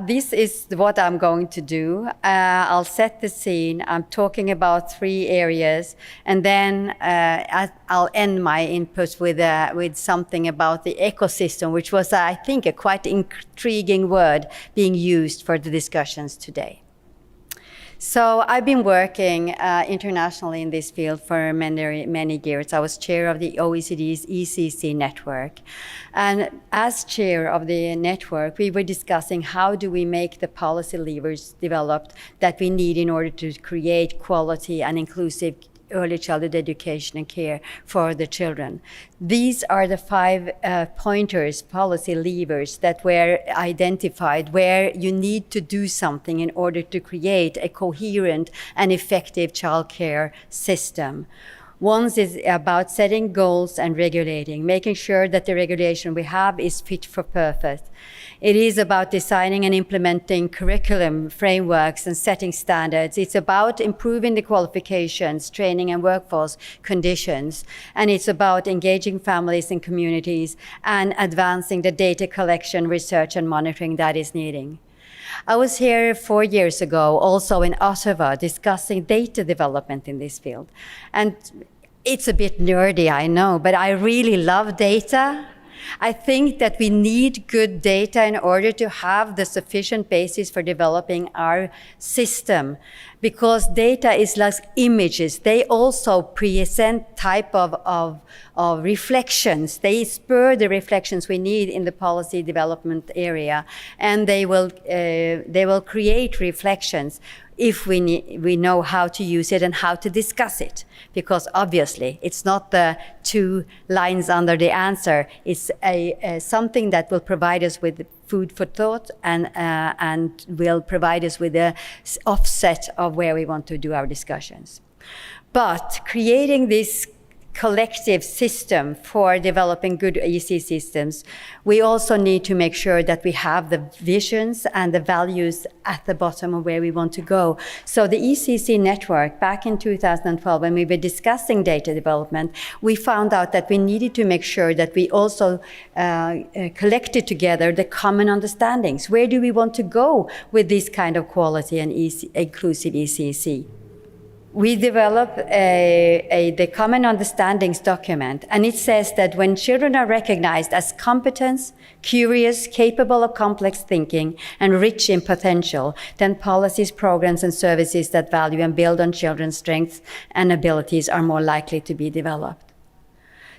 this is what I'm going to do. I'll set the scene. I'm talking about 3 areas, and then I'll end my input with something about the ecosystem, which was, I think, a quite intriguing word being used for the discussions today. So I've been working internationally in this field for many years. I was chair of the OECD's ECC network. And as chair of the network, we were discussing how do we make the policy levers developed that we need in order to create quality and inclusive early childhood education and care for the children. These are the 5 pointers, policy levers that were identified where you need to do something in order to create a coherent and effective child care system. One is about setting goals and regulating, making sure that the regulation we have is fit for purpose. It is about designing and implementing curriculum frameworks and setting standards. It's about improving the qualifications, training and workforce conditions. And it's about engaging families and communities and advancing the data collection, research and monitoring that is needed. I was here 4 years ago, also in Ottawa, discussing data development in this field. And it's a bit nerdy, I know, but I really love data. I think that we need good data in order to have the sufficient basis for developing our system, because data is like images. They also present type of reflections. They spur the reflections we need in the policy development area, and they will create reflections if we know how to use it and how to discuss it. Because obviously, it's not the 2 lines under the answer. It's something that will provide us with food for thought and will provide us with an offset of where we want to do our discussions. But creating this collective system for developing good EC systems, we also need to make sure that we have the visions and the values at the bottom of where we want to go. So the ECC network, back in 2012, when we were discussing data development, we found out that we needed to make sure that we also collected together the common understandings. Where do we want to go with this kind of quality and inclusive ECC? We developed the Common Understandings document, and it says that when children are recognized as competent, curious, capable of complex thinking, and rich in potential, then policies, programs, and services that value and build on children's strengths and abilities are more likely to be developed.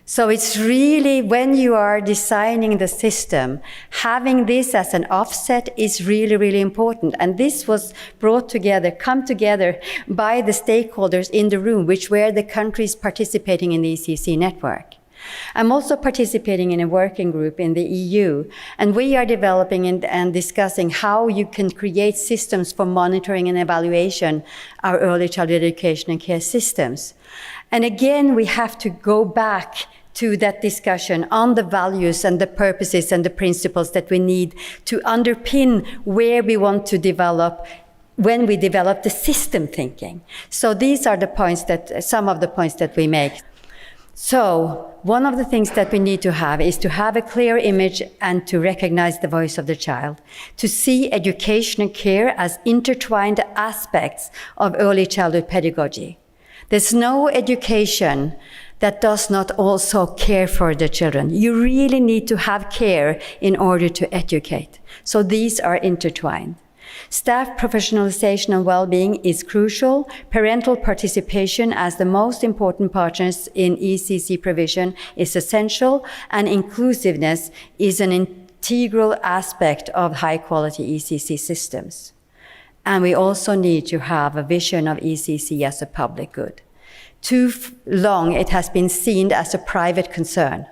So it's really, when you are designing the system, having this as an offset is really, really important. And this was come together by the stakeholders in the room, which were the countries participating in the ECC network. I'm also participating in a working group in the EU, and we are developing and discussing how you can create systems for monitoring and evaluation our early childhood education and care systems. And again, we have to go back to that discussion on the values and the purposes and the principles that we need to underpin where we want to develop when we develop the system thinking. So these are the points some of the points that we make. So one of the things that we need to have is to have a clear image and to recognize the voice of the child, to see education and care as intertwined aspects of early childhood pedagogy. There's no education that does not also care for the children. You really need to have care in order to educate. So these are intertwined. Staff professionalization and well-being is crucial. Parental participation as the most important partners in ECC provision is essential, and inclusiveness is an integral aspect of high-quality ECC systems. And we also need to have a vision of ECC as a public good. Too long, it has been seen as a private concern.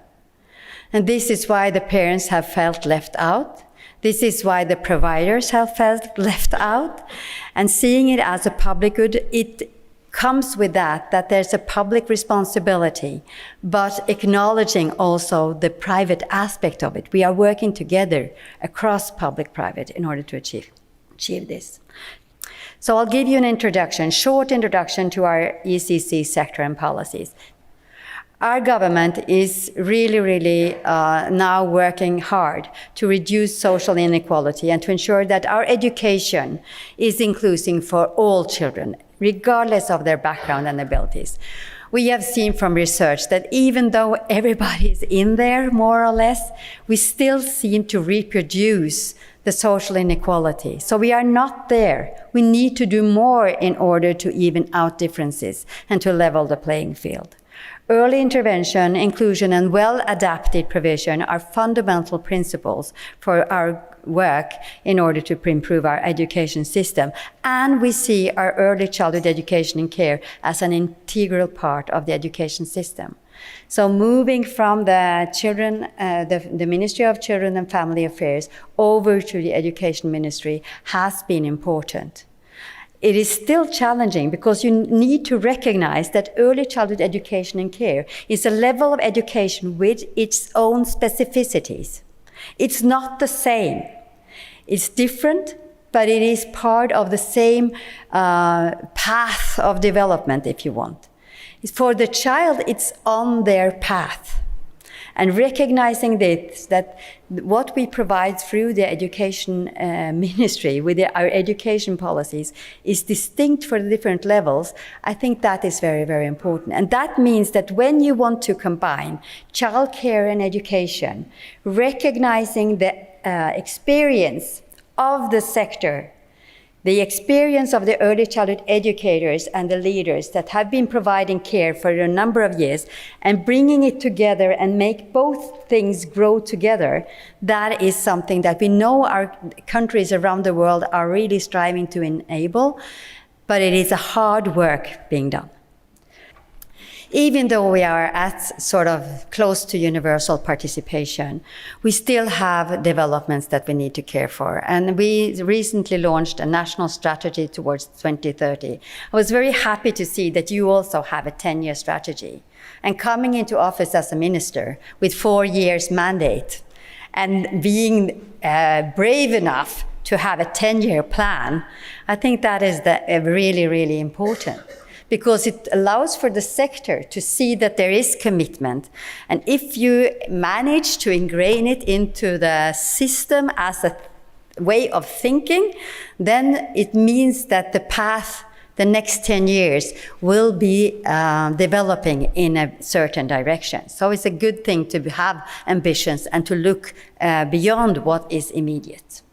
And this is why the parents have felt left out. This is why the providers have felt left out. And seeing it as a public good, it comes with that there's a public responsibility, but acknowledging also the private aspect of it. We are working together across public-private in order to achieve this. So I'll give you an introduction, short introduction to our ECC sector and policies. Our government is really now working hard to reduce social inequality and to ensure that our education is inclusive for all children, regardless of their background and abilities. We have seen from research that even though everybody is in there, more or less, we still seem to reproduce the social inequality. So we are not there. We need to do more in order to even out differences and to level the playing field. Early intervention, inclusion, and well-adapted provision are fundamental principles for our work in order to improve our education system. And we see our early childhood education and care as an integral part of the education system. So moving from the Ministry of Children and Family Affairs over to the Education Ministry has been important. It is still challenging because you need to recognize that early childhood education and care is a level of education with its own specificities. It's not the same. It's different, but it is part of the same path of development, if you want. For the child, it's on their path. And recognizing this, that what we provide through the education ministry with our education policies is distinct for the different levels, I think that is very important. And that means that when you want to combine childcare and education, recognizing the experience of the sector, the experience of the early childhood educators and the leaders that have been providing care for a number of years and bringing it together and make both things grow together, that is something that we know our countries around the world are really striving to enable, but it is a hard work being done. Even though we are at sort of close to universal participation, we still have developments that we need to care for. And we recently launched a national strategy towards 2030. I was very happy to see that you also have a 10-year strategy. And coming into office as a minister with 4 years mandate and being brave enough to have a 10-year plan, I think that is really important, because it allows for the sector to see that there is commitment. And if you manage to ingrain it into the system as a way of thinking, then it means that the path, the next 10 years, will be developing in a certain direction. So it's a good thing to have ambitions and to look beyond what is immediate.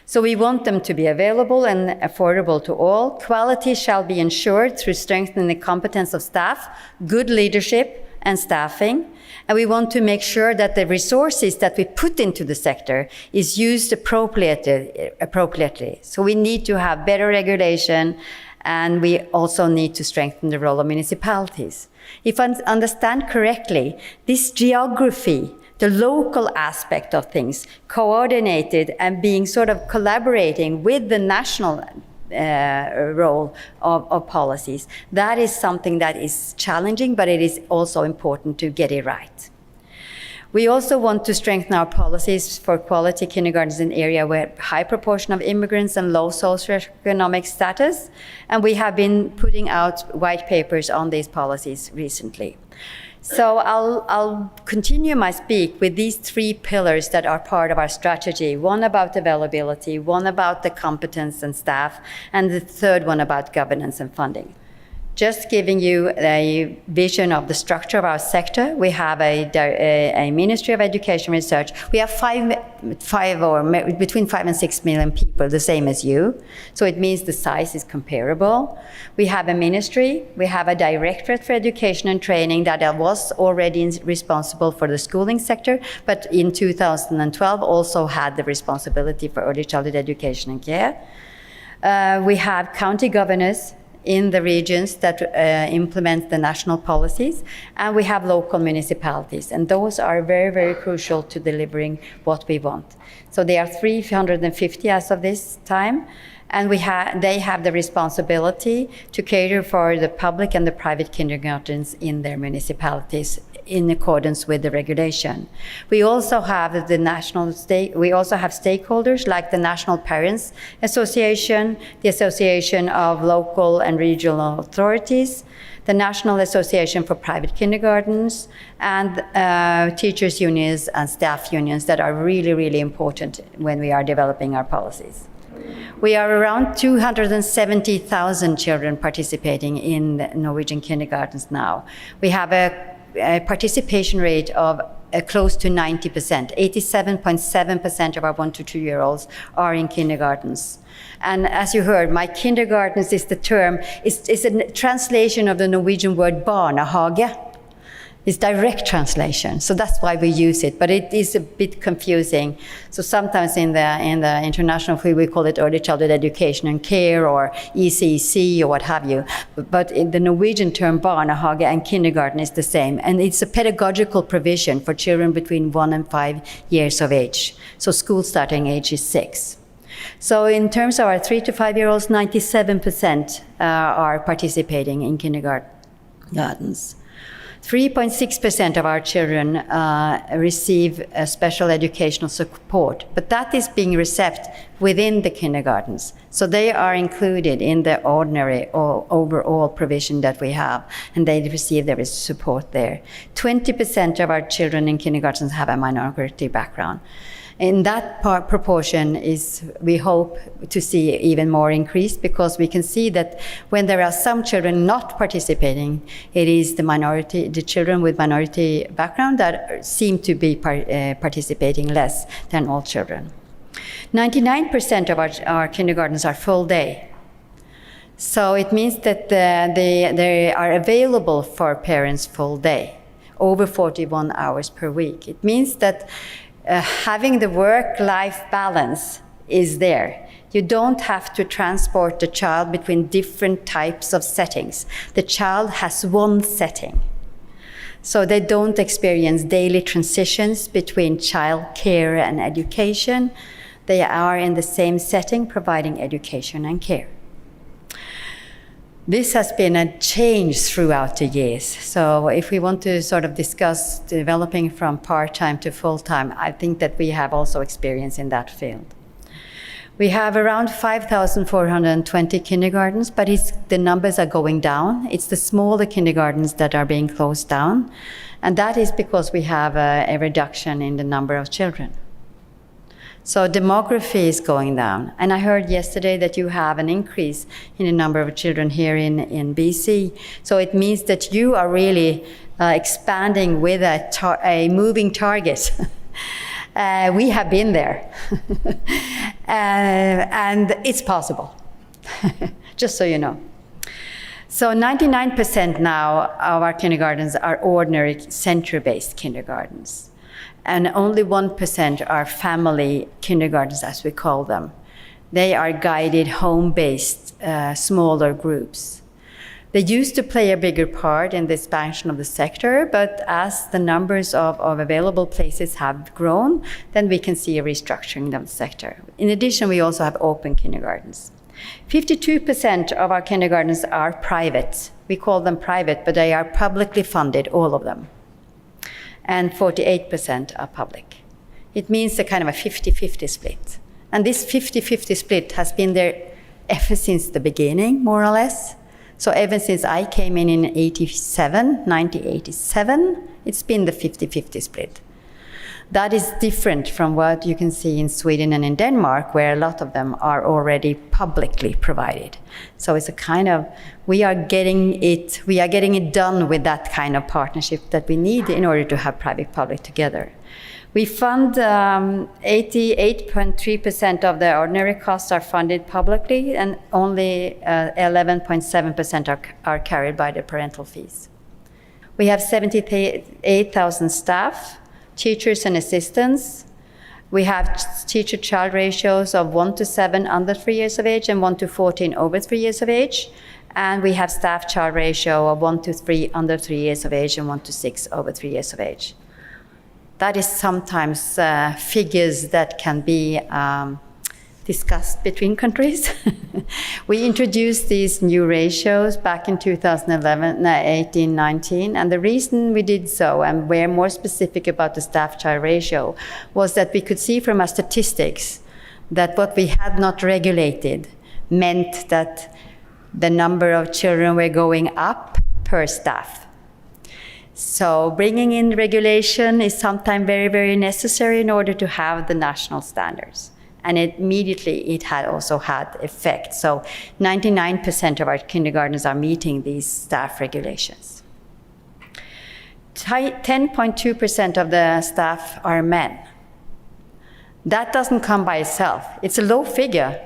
So we want them to be available and affordable to all. Quality shall be ensured through strengthening the competence of staff, good leadership and staffing. And we want to make sure that the resources that we put into the sector is used appropriately. So we need to have better regulation, and we also need to strengthen the role of municipalities. If I understand correctly, this geography, the local aspect of things, coordinated and being sort of collaborating with the national role of policies, that is something that is challenging, but it is also important to get it right. We also want to strengthen our policies for quality kindergartens in areas where high proportion of immigrants and low socioeconomic status, and we have been putting out white papers on these policies recently. So I'll continue my speak with these 3 pillars that are part of our strategy. One about availability, one about the competence and staff, and the third one about governance and funding. Just giving you a vision of the structure of our sector, we have a Ministry of Education Research. We have between 5 and 6 million people, the same as you. So it means the size is comparable. We have a ministry. We have a Directorate for Education and Training that was already responsible for the schooling sector, but in 2012 also had the responsibility for early childhood education and care. We have county governors in the regions that implement the national policies, and we have local municipalities, and those are very crucial to delivering what we want. So they are 350 as of this time, and they have the responsibility to cater for the public and the private kindergartens in their municipalities in accordance with the regulation. We also have we also have stakeholders like the National Parents Association, the Association of Local and Regional Authorities, the National Association for Private Kindergartens, and teachers' unions and staff unions that are really, really important when we are developing our policies. We are around 270,000 children participating in the Norwegian kindergartens now. We have a participation rate of close to 90%. 87.7% of our 1 to 2 year olds are in kindergartens. And as you heard, my kindergartens is the term, is a translation of the Norwegian word barnehage. It's direct translation, so that's why we use it, but it is a bit confusing. So sometimes in the international field we call it early childhood education and care, or ECC, or what have you. But in the Norwegian term barnehage and kindergarten is the same, and it's a pedagogical provision for children between 1 and 5 years of age. So school starting age is 6. So in terms of our 3 to 5 year olds, 97% are participating in kindergartens. 3.6% of our children receive special educational support, but that is being received within the kindergartens. So they are included in the ordinary or overall provision that we have, and they receive their support there. 20% of our children in kindergartens have a minority background. In that proportion is, we hope to see even more increase, because we can see that when there are some children not participating, it is the children with minority background that seem to be participating less than all children. 99% of our kindergartens are full day. So it means that they are available for parents full day, over 41 hours per week. It means that having the work-life balance is there. You don't have to transport the child between different types of settings. The child has one setting. So they don't experience daily transitions between child care and education. They are in the same setting, providing education and care. This has been a change throughout the years. So if we want to sort of discuss developing from part-time to full-time, I think that we have also experience in that field. We have around 5,420 kindergartens, but the numbers are going down. It's the smaller kindergartens that are being closed down. And that is because we have a reduction in the number of children. So demography is going down. And I heard yesterday that you have an increase in the number of children here in BC. So it means that you are really expanding with a moving target. We have been there. And it's possible, just so you know. So 99% now of our kindergartens are ordinary center-based kindergartens. And only 1% are family kindergartens, as we call them. They are guided, home-based, smaller groups. They used to play a bigger part in the expansion of the sector, but as the numbers of available places have grown, then we can see a restructuring of the sector. In addition, we also have open kindergartens. 52% of our kindergartens are private. We call them private, but they are publicly funded, all of them. And 48% are public. It means a kind of a 50-50 split. And this 50-50 split has been there ever since the beginning, more or less. So ever since I came in 1987, it's been the 50-50 split. That is different from what you can see in Sweden and in Denmark, where a lot of them are already publicly provided. So it's a kind of, we are getting it done with that kind of partnership that we need in order to have private-public together. We fund 88.3% of the ordinary costs are funded publicly, and only 11.7% are carried by the parental fees. We have 78,000 staff, teachers and assistants. We have teacher-child ratios of 1:7 under 3 years of age and 1:14 over 3 years of age. And we have staff-child ratio of 1:3 under 3 years of age and 1:6 over 3 years of age. That is sometimes figures that can be discussed between countries. We introduced these new ratios back in 2011, 18, 19, and the reason we did so, and we're more specific about the staff-child ratio, was that we could see from our statistics that what we had not regulated meant that the number of children were going up per staff. So bringing in regulation is sometimes very, very necessary in order to have the national standards. And immediately it had also had effect. So 99% of our kindergartens are meeting these staff regulations. 10.2% of the staff are men. That doesn't come by itself. It's a low figure,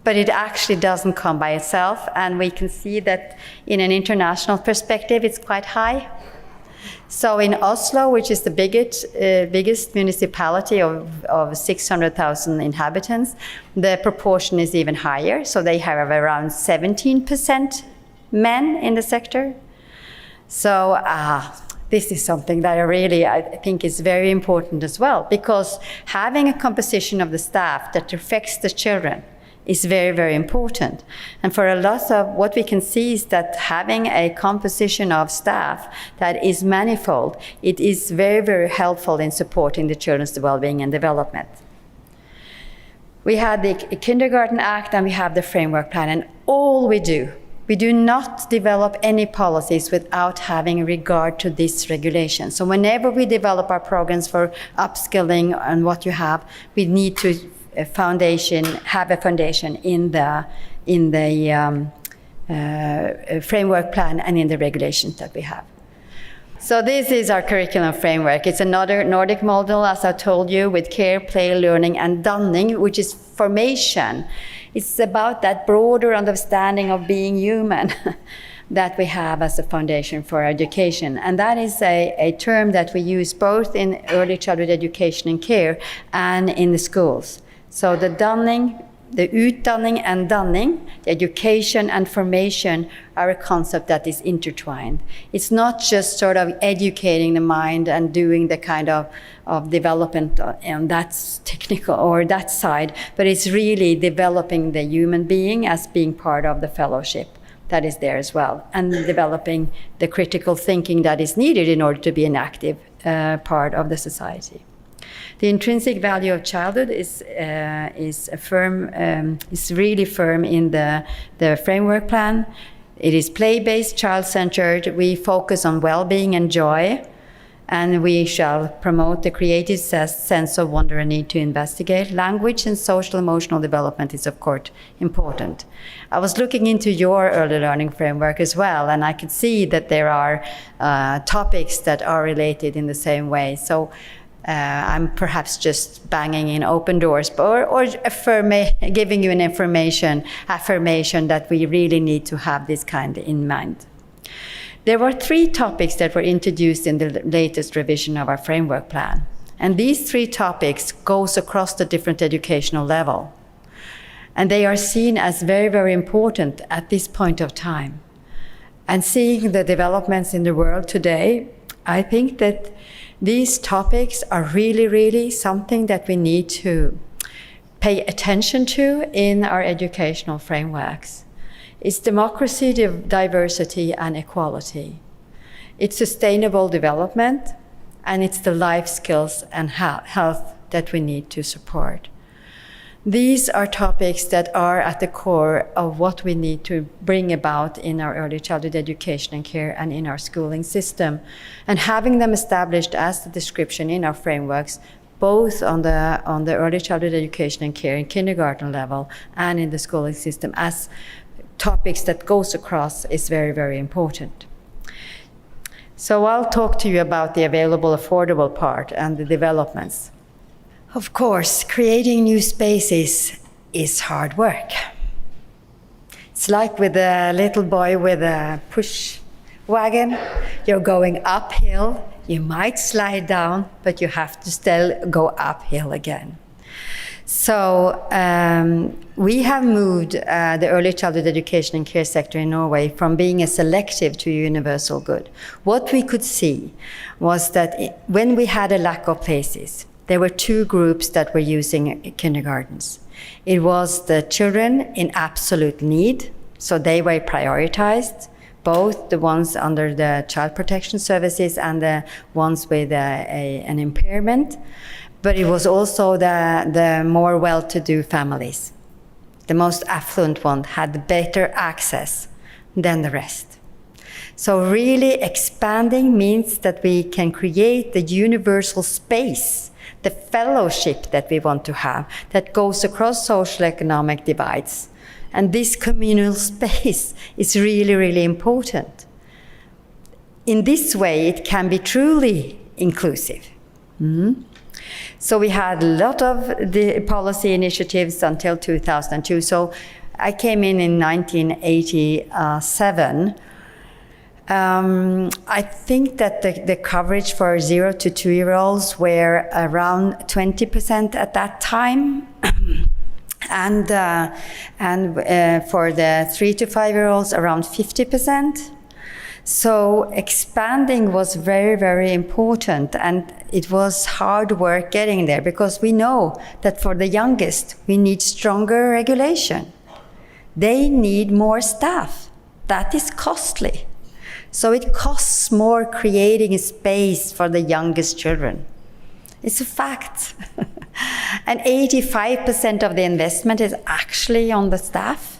but it actually doesn't come by itself. And we can see that in an international perspective, it's quite high. So in Oslo, which is the biggest municipality of 600,000 inhabitants, the proportion is even higher. So they have around 17% men in the sector. So this is something that I think is very important as well, because having a composition of the staff that reflects the children is very, very important. And for a lot of what we can see is that having a composition of staff that is manifold, it is very, very helpful in supporting the children's well-being and development. We have the Kindergarten Act and we have the Framework Plan, and all we do not develop any policies without having regard to this regulation. So whenever we develop our programs for upskilling and what you have, we need to have a foundation in the framework plan and in the regulations that we have. So this is our curriculum framework. It's another Nordic model, as I told you, with care, play, learning, and danning, which is formation. It's about that broader understanding of being human that we have as a foundation for education. And that is a term that we use both in early childhood education and care and in the schools. So the danning, the utdanning and danning, the education and formation are a concept that is intertwined. It's not just sort of educating the mind and doing the kind of development on that technical or that side, but it's really developing the human being as being part of the fellowship that is there as well, and developing the critical thinking that is needed in order to be an active part of the society. The intrinsic value of childhood is really firm in the framework plan. It is play-based, child-centered. We focus on well-being and joy, and we shall promote the creative sense of wonder and need to investigate. Language and social emotional development is, of course, important. I was looking into your early learning framework as well, and I could see that there are topics that are related in the same way. So I'm perhaps just banging in open doors, or giving you an affirmation that we really need to have this kind in mind. There were 3 topics that were introduced in the latest revision of our framework plan. And these 3 topics goes across the different educational level. And they are seen as very, very important at this point of time. And seeing the developments in the world today, I think that these topics are really, really something that we need to pay attention to in our educational frameworks. It's democracy, diversity, and equality. It's sustainable development, and it's the life skills and health that we need to support. These are topics that are at the core of what we need to bring about in our early childhood education and care and in our schooling system. And having them established as the description in our frameworks, both on the early childhood education and care in kindergarten level and in the schooling system as topics that goes across, is very, very important. So I'll talk to you about the available affordable part and the developments. Of course, creating new spaces is hard work. It's like with a little boy with a push wagon. You're going uphill, you might slide down, but you have to still go uphill again. So we have moved the early childhood education and care sector in Norway from being a selective to a universal good. What we could see was that when we had a lack of places, there were 2 groups that were using kindergartens. It was the children in absolute need, so they were prioritized, both the ones under the Child Protection Services and the ones with an impairment. But it was also the more well-to-do families. The most affluent one had better access than the rest. So really expanding means that we can create the universal space, the fellowship that we want to have, that goes across social economic divides. And this communal space is really, really important. In this way, it can be truly inclusive. So we had a lot of the policy initiatives until 2002. So I came in 1987. I think that the coverage for 0 to 2-year-olds were around 20% at that time. and for the 3 to 5-year-olds, around 50%. So expanding was very, very important, and it was hard work getting there, because we know that for the youngest, we need stronger regulation. They need more staff. That is costly. So it costs more creating a space for the youngest children. It's a fact. And 85% of the investment is actually on the staff.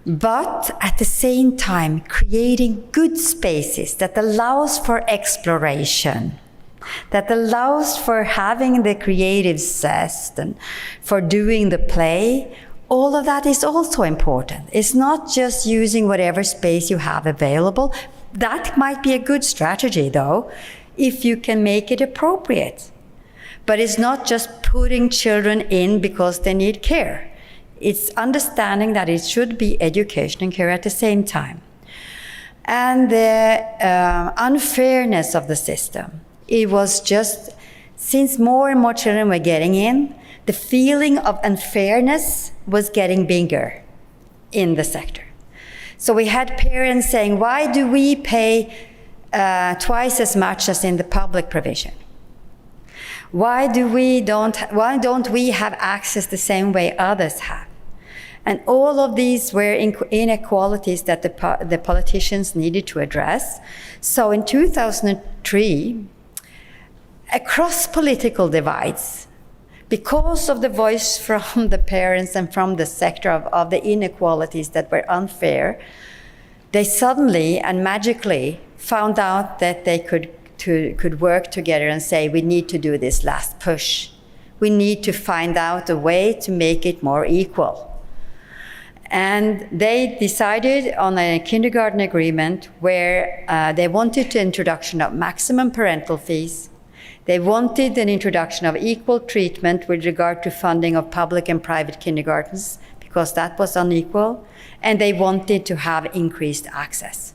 But at the same time, creating good spaces that allows for exploration, that allows for having the creative zest and for doing the play, all of that is also important. It's not just using whatever space you have available. That might be a good strategy, though, if you can make it appropriate. But it's not just putting children in because they need care. It's understanding that it should be education and care at the same time. And the unfairness of the system. It was just, since more and more children were getting in, the feeling of unfairness was getting bigger in the sector. So we had parents saying, why do we pay twice as much as in the public provision? Why don't we have access the same way others have? And all of these were inequalities that the politicians needed to address. So in 2003, across political divides, because of the voice from the parents and from the sector of the inequalities that were unfair, they suddenly and magically found out that they could work together and say, we need to do this last push. We need to find out a way to make it more equal. And they decided on a kindergarten agreement where they wanted the introduction of maximum parental fees. They wanted an introduction of equal treatment with regard to funding of public and private kindergartens, because that was unequal. And they wanted to have increased access.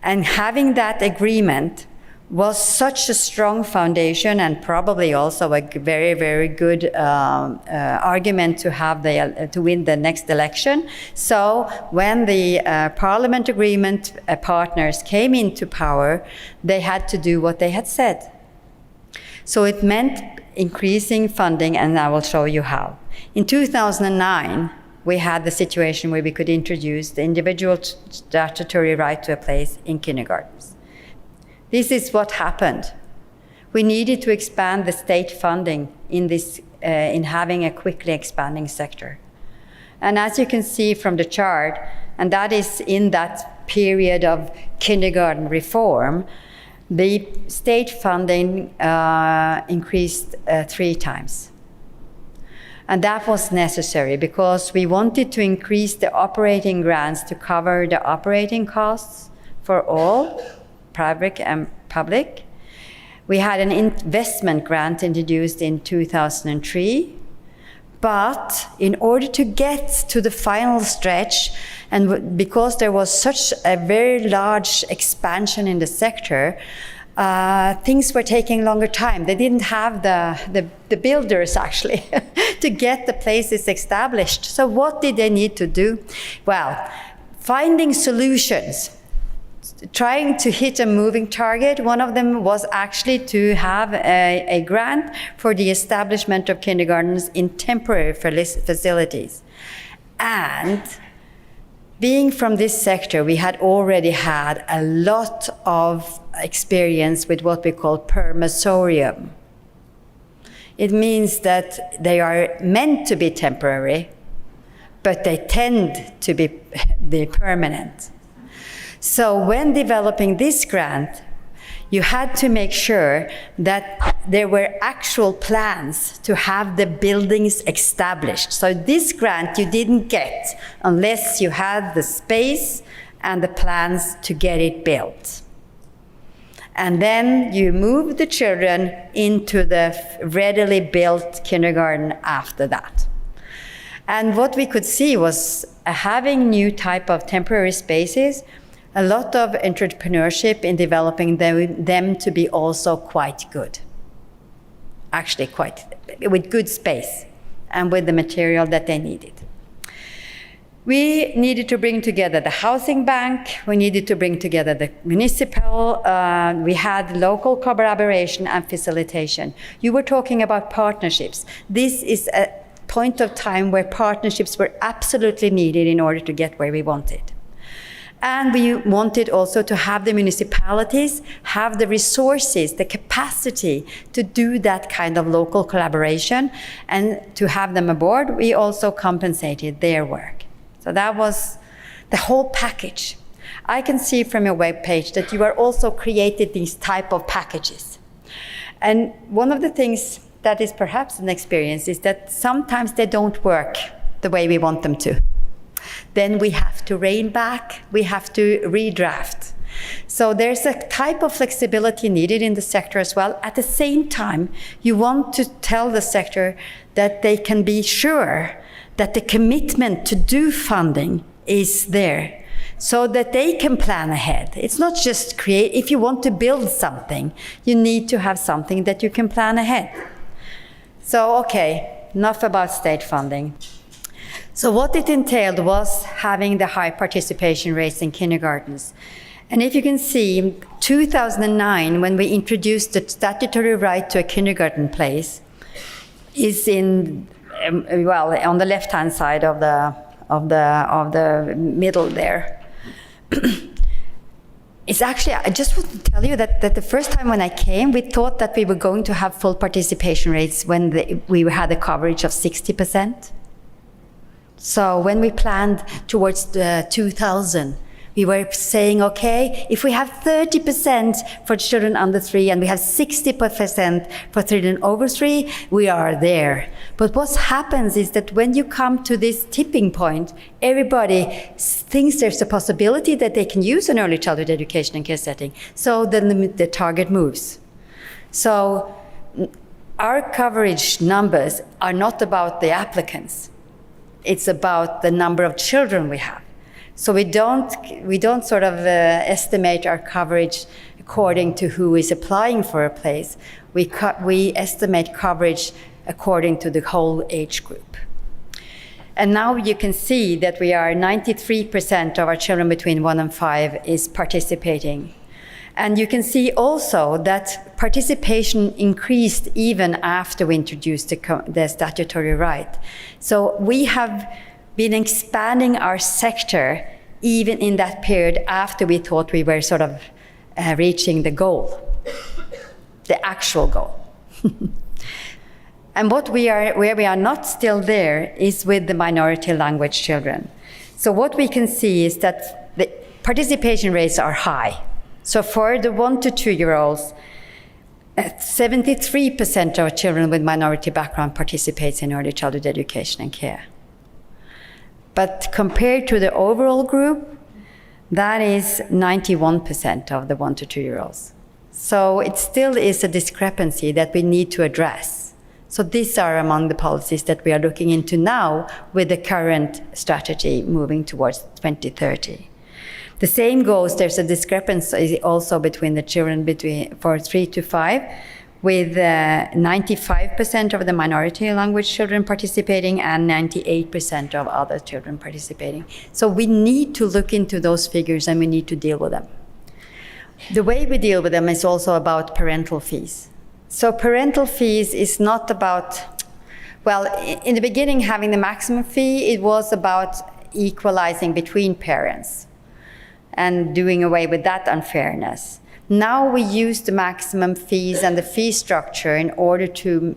And having that agreement was such a strong foundation, and probably also a very, very good argument to have to win the next election. So when the parliament agreement partners came into power, they had to do what they had said. So it meant increasing funding, and I will show you how. In 2009, we had the situation where we could introduce the individual statutory right to a place in kindergartens. This is what happened. We needed to expand the state funding in having a quickly expanding sector. And as you can see from the chart, and that is in that period of kindergarten reform, the state funding increased 3 times. And that was necessary because we wanted to increase the operating grants to cover the operating costs for all, private and public. We had an investment grant introduced in 2003, but in order to get to the final stretch, and because there was such a very large expansion in the sector, things were taking longer time. They didn't have the builders actually to get the places established. So what did they need to do? Well, finding solutions trying to hit a moving target. One of them was actually to have a grant for the establishment of kindergartens in temporary facilities. And being from this sector, we had already had a lot of experience with what we call permasorium. It means that they are meant to be temporary, but they tend to be permanent. So when developing this grant, you had to make sure that there were actual plans to have the buildings established. So this grant you didn't get unless you had the space and the plans to get it built. And then you move the children into the readily built kindergarten after that. And what we could see was having new type of temporary spaces, a lot of entrepreneurship in developing them to be also quite good. Actually quite, with good space and with the material that they needed. We needed to bring together the housing bank, we needed to bring together the municipal, we had local collaboration and facilitation. You were talking about partnerships. This is a point of time where partnerships were absolutely needed in order to get where we wanted. And we wanted also to have the municipalities have the resources, the capacity to do that kind of local collaboration, and to have them aboard, we also compensated their work. So that was the whole package. I can see from your webpage that you are also created these type of packages. And one of the things that is perhaps an experience is that sometimes they don't work the way we want them to. Then we have to rein back, we have to redraft. So there's a type of flexibility needed in the sector as well. At the same time, you want to tell the sector that they can be sure that the commitment to do funding is there, so that they can plan ahead. It's not just create, if you want to build something, you need to have something that you can plan ahead. So, okay, enough about state funding. So what it entailed was having the high participation rates in kindergartens. And if you can see, 2009, when we introduced the statutory right to a kindergarten place, is in, well, on the left-hand side of the middle there. It's actually, I just want to tell you that the first time when I came, we thought that we were going to have full participation rates when we had a coverage of 60%. So when we planned towards the 2000, we were saying, okay, if we have 30% for children under 3 and we have 60% for children over 3, we are there. But what happens is that when you come to this tipping point, everybody thinks there's a possibility that they can use an early childhood education and care setting. So then the target moves. So our coverage numbers are not about the applicants. It's about the number of children we have. So we don't sort of estimate our coverage according to who is applying for a place. We estimate coverage according to the whole age group. And now you can see that we are 93% of our children between 1 and 5 is participating. And you can see also that participation increased even after we introduced the statutory right. So we have been expanding our sector even in that period after we thought we were sort of reaching the goal, the actual goal. And where we are not still there is with the minority language children. So what we can see is that the participation rates are high. So for the 1 to 2-year-olds, 73% of children with minority background participates in early childhood education and care. But compared to the overall group, that is 91% of the 1 to 2-year-olds. So it still is a discrepancy that we need to address. So these are among the policies that we are looking into now with the current strategy moving towards 2030. The same goes, there's a discrepancy also between the children for 3 to 5, with 95% of the minority language children participating and 98% of other children participating. So we need to look into those figures and we need to deal with them. The way we deal with them is also about parental fees. So parental fees is not about, well, in the beginning having the maximum fee, it was about equalizing between parents and doing away with that unfairness. Now we use the maximum fees and the fee structure in order to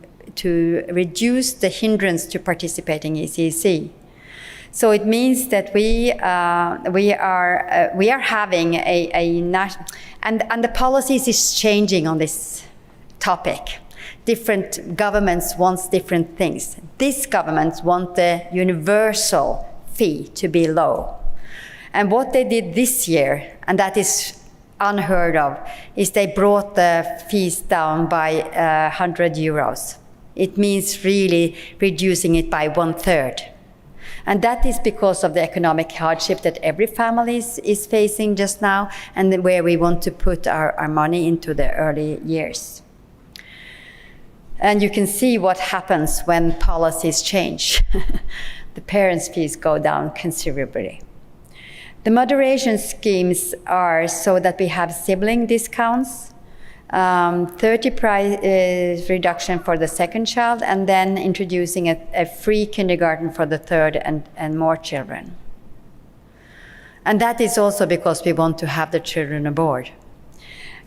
reduce the hindrance to participating in ECEC. So it means that we are having and the policies is changing on this topic. Different governments want different things. This government wants the universal fee to be low. And what they did this year, and that is unheard of, is they brought the fees down by 100 euros. It means really reducing it by 1/3. And that is because of the economic hardship that every family is facing just now, and where we want to put our money into the early years. And you can see what happens when policies change. The parents' fees go down considerably. The moderation schemes are so that we have sibling discounts, 30 price reduction for the second child, and then introducing a free kindergarten for the third and more children. And that is also because we want to have the children aboard.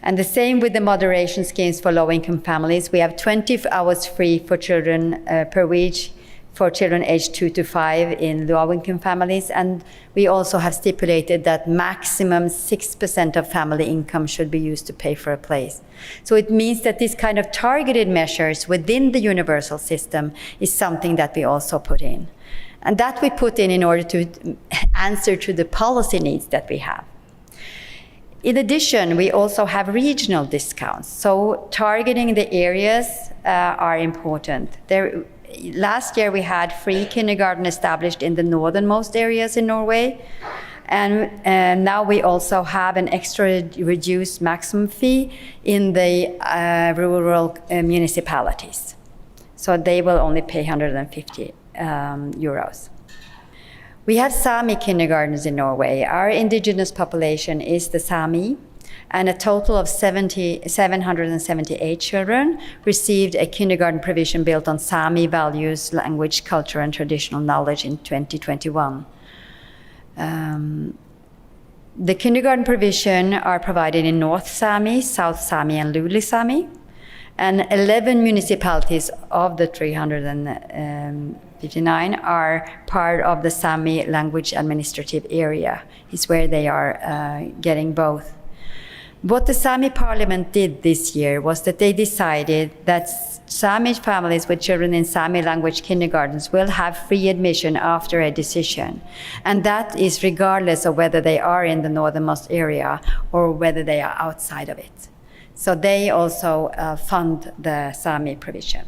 And the same with the moderation schemes for low-income families. We have 20 hours free for children per week for children aged 2 to 5 in low-income families. And we also have stipulated that maximum 6% of family income should be used to pay for a place. So it means that these kind of targeted measures within the universal system is something that we also put in. And that we put in order to answer to the policy needs that we have. In addition, we also have regional discounts. So targeting the areas are important. Last year we had free kindergarten established in the northernmost areas in Norway. And now we also have an extra reduced maximum fee in the rural municipalities. So they will only pay 150 euros. We have Sami kindergartens in Norway. Our indigenous population is the Sami, and a total of 778 children received a kindergarten provision built on Sami values, language, culture, and traditional knowledge in 2021. The kindergarten provision are provided in North Sami, South Sami, and Luli Sami. And 11 municipalities of the 359 are part of the Sami language administrative area. It's where they are getting both. What the Sami parliament did this year was that they decided that Sami families with children in Sami language kindergartens will have free admission after a decision. And that is regardless of whether they are in the northernmost area or whether they are outside of it. So they also fund the Sami provision.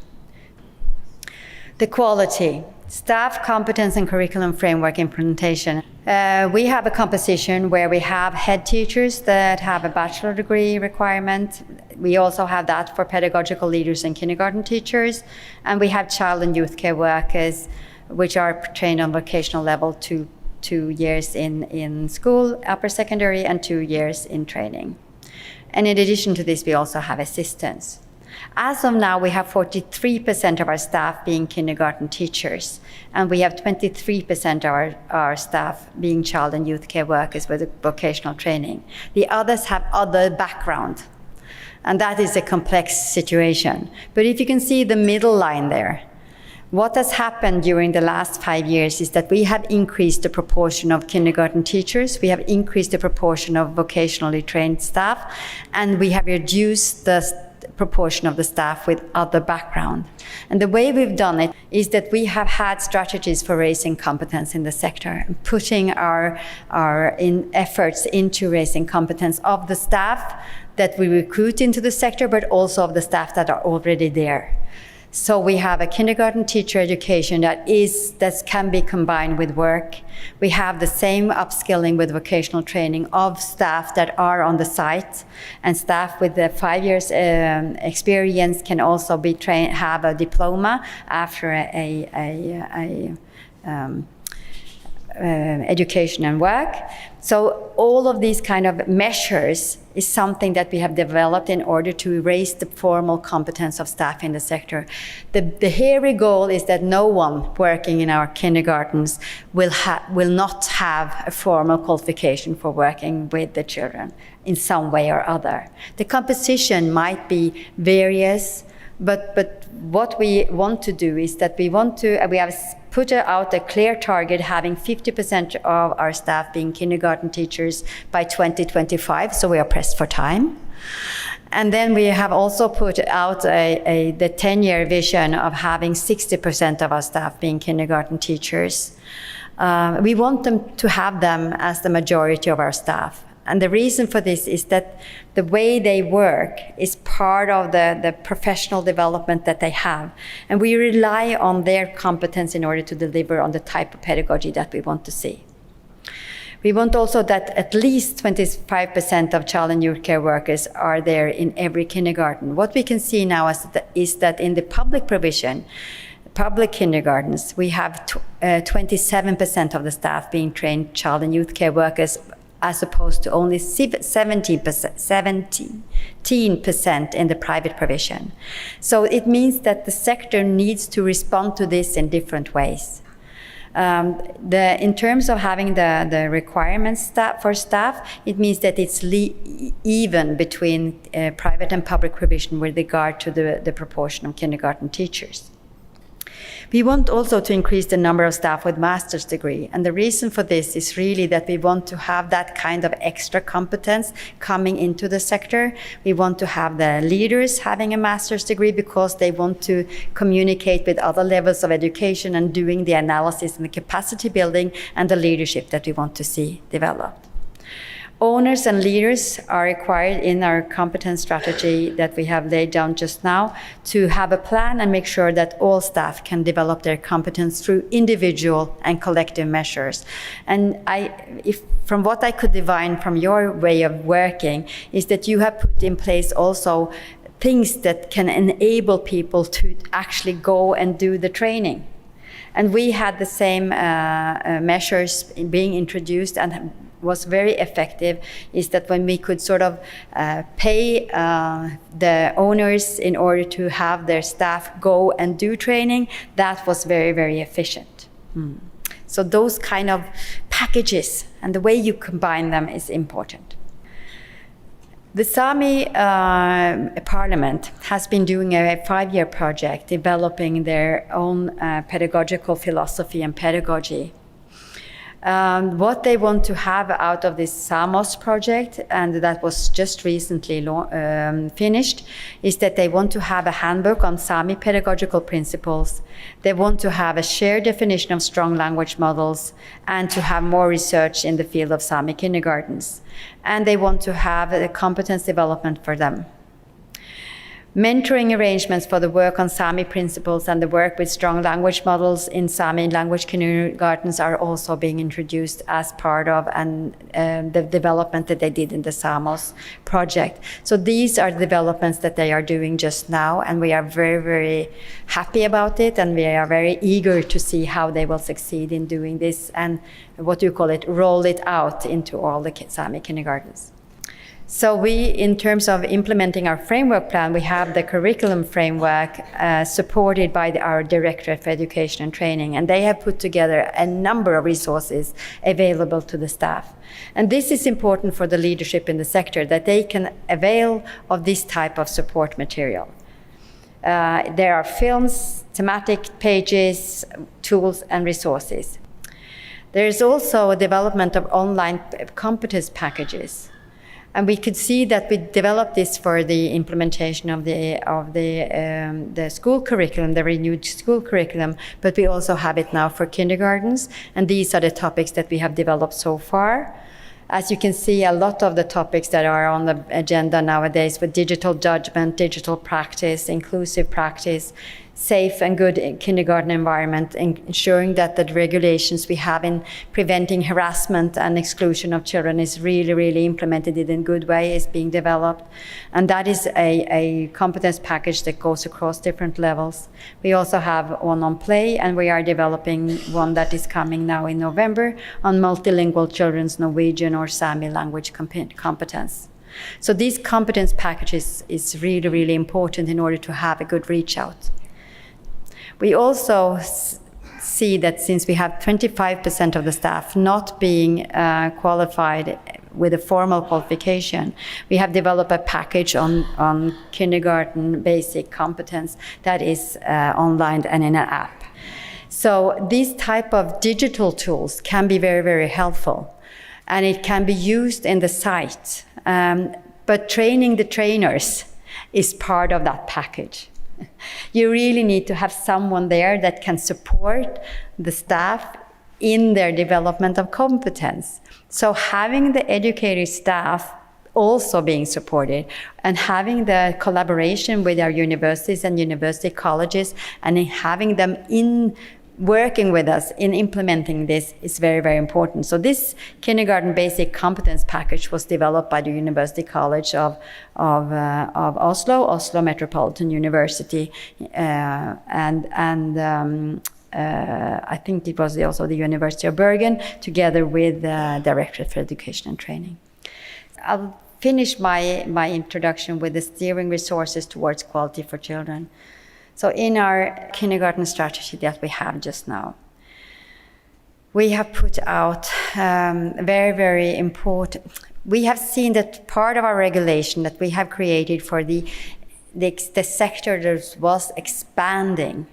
The quality, staff competence and curriculum framework implementation. We have a composition where we have head teachers that have a bachelor degree requirement. We also have that for pedagogical leaders and kindergarten teachers. And we have child and youth care workers, which are trained on vocational level 2 years in school, upper secondary, and 2 years in training. And in addition to this, we also have assistants. As of now, we have 43% of our staff being kindergarten teachers, and we have 23% of our staff being child and youth care workers with vocational training. The others have other background, and that is a complex situation. But if you can see the middle line there, what has happened during the last 5 years is that we have increased the proportion of kindergarten teachers, we have increased the proportion of vocationally trained staff, and we have reduced the proportion of the staff with other background. And the way we've done it is that we have had strategies for raising competence in the sector, and putting our efforts into raising competence of the staff that we recruit into the sector, but also of the staff that are already there. So we have a kindergarten teacher education that can be combined with work. We have the same upskilling with vocational training of staff that are on the site, and staff with the 5 years experience can also be have a diploma after education and work. So all of these kind of measures is something that we have developed in order to raise the formal competence of staff in the sector. The hairy goal is that no one working in our kindergartens will not have a formal qualification for working with the children in some way or other. The composition might be various, but what we want to do is that we have put out a clear target having 50% of our staff being kindergarten teachers by 2025, so we are pressed for time. And then we have also put out the 10-year vision of having 60% of our staff being kindergarten teachers. We want them to have them as the majority of our staff. And the reason for this is that the way they work is part of the professional development that they have. And we rely on their competence in order to deliver on the type of pedagogy that we want to see. We want also that at least 25% of child and youth care workers are there in every kindergarten. What we can see now is that in the public provision, public kindergartens, we have 27% of the staff being trained child and youth care workers, as opposed to only 17% in the private provision. So it means that the sector needs to respond to this in different ways. In terms of having the requirements for staff, it means that it's even between private and public provision with regard to the proportion of kindergarten teachers. We want also to increase the number of staff with master's degree. And the reason for this is really that we want to have that kind of extra competence coming into the sector. We want to have the leaders having a master's degree because they want to communicate with other levels of education and doing the analysis and the capacity building and the leadership that we want to see developed. Owners and leaders are required in our competence strategy that we have laid down just now to have a plan and make sure that all staff can develop their competence through individual and collective measures. And from what I could divine from your way of working is that you have put in place also things that can enable people to actually go and do the training. And we had the same measures being introduced and was very effective is that when we could sort of pay the owners in order to have their staff go and do training, that was very, very efficient. So those kind of packages and the way you combine them is important. The Sami Parliament has been doing a 5-year project developing their own pedagogical philosophy and pedagogy. What they want to have out of this Samos project, and that was just recently finished, is that they want to have a handbook on Sami pedagogical principles. They want to have a shared definition of strong language models and to have more research in the field of Sami kindergartens. And they want to have a competence development for them. Mentoring arrangements for the work on Sami principles and the work with strong language models in Sami language kindergartens are also being introduced as part of the development that they did in the Samos project. So these are the developments that they are doing just now, and we are very, very happy about it, and we are very eager to see how they will succeed in doing this and roll it out into all the Sami kindergartens. So we, in terms of implementing our framework plan, we have the curriculum framework supported by our Directorate for Education and Training, and they have put together a number of resources available to the staff. And this is important for the leadership in the sector, that they can avail of this type of support material. There are films, thematic pages, tools, and resources. There is also a development of online competence packages. And we could see that we developed this for the implementation of the school curriculum, the renewed school curriculum, but we also have it now for kindergartens. And these are the topics that we have developed so far. As you can see, a lot of the topics that are on the agenda nowadays with digital judgment, digital practice, inclusive practice, safe and good kindergarten environment, ensuring that the regulations we have in preventing harassment and exclusion of children is really, really implemented in a good way, is being developed. And that is a competence package that goes across different levels. We also have one on play, and we are developing one that is coming now in November on multilingual children's Norwegian or Sami language competence. So these competence packages is really, really important in order to have a good reach out. We also see that since we have 25% of the staff not being qualified with a formal qualification, we have developed a package on kindergarten basic competence that is online and in an app. So these type of digital tools can be very, very helpful, and it can be used in the site. But training the trainers is part of that package. You really need to have someone there that can support the staff in their development of competence. So having the educated staff also being supported and having the collaboration with our universities and university colleges and having them in working with us in implementing this is very, very important. So this kindergarten basic competence package was developed by the University College of Oslo Metropolitan University, and I think it was also the University of Bergen, together with the Directorate for Education and Training. I'll finish my introduction with the steering resources towards quality for children. So in our kindergarten strategy that we have just now, we have put out very, very important. We have seen that part of our regulation that we have created for the sector that was expanding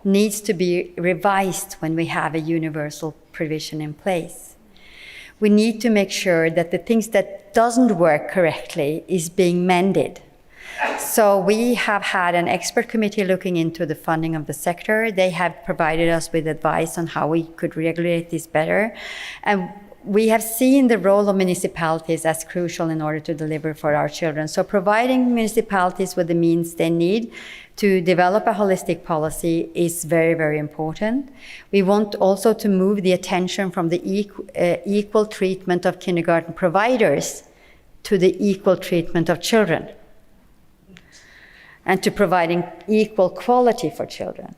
needs to be revised when we have a universal provision in place. We need to make sure that the things that doesn't work correctly is being mended. So we have had an expert committee looking into the funding of the sector. They have provided us with advice on how we could regulate this better. And we have seen the role of municipalities as crucial in order to deliver for our children. So providing municipalities with the means they need to develop a holistic policy is very, very important. We want also to move the attention from the equal treatment of kindergarten providers to the equal treatment of children, and to providing equal quality for children.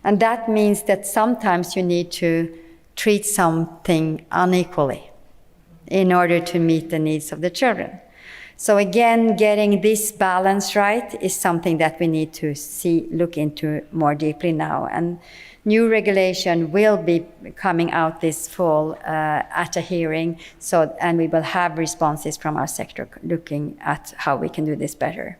And that means that sometimes you need to treat something unequally in order to meet the needs of the children. So again, getting this balance right is something that we need to look into more deeply now. And new regulation will be coming out this fall at a hearing, and we will have responses from our sector looking at how we can do this better.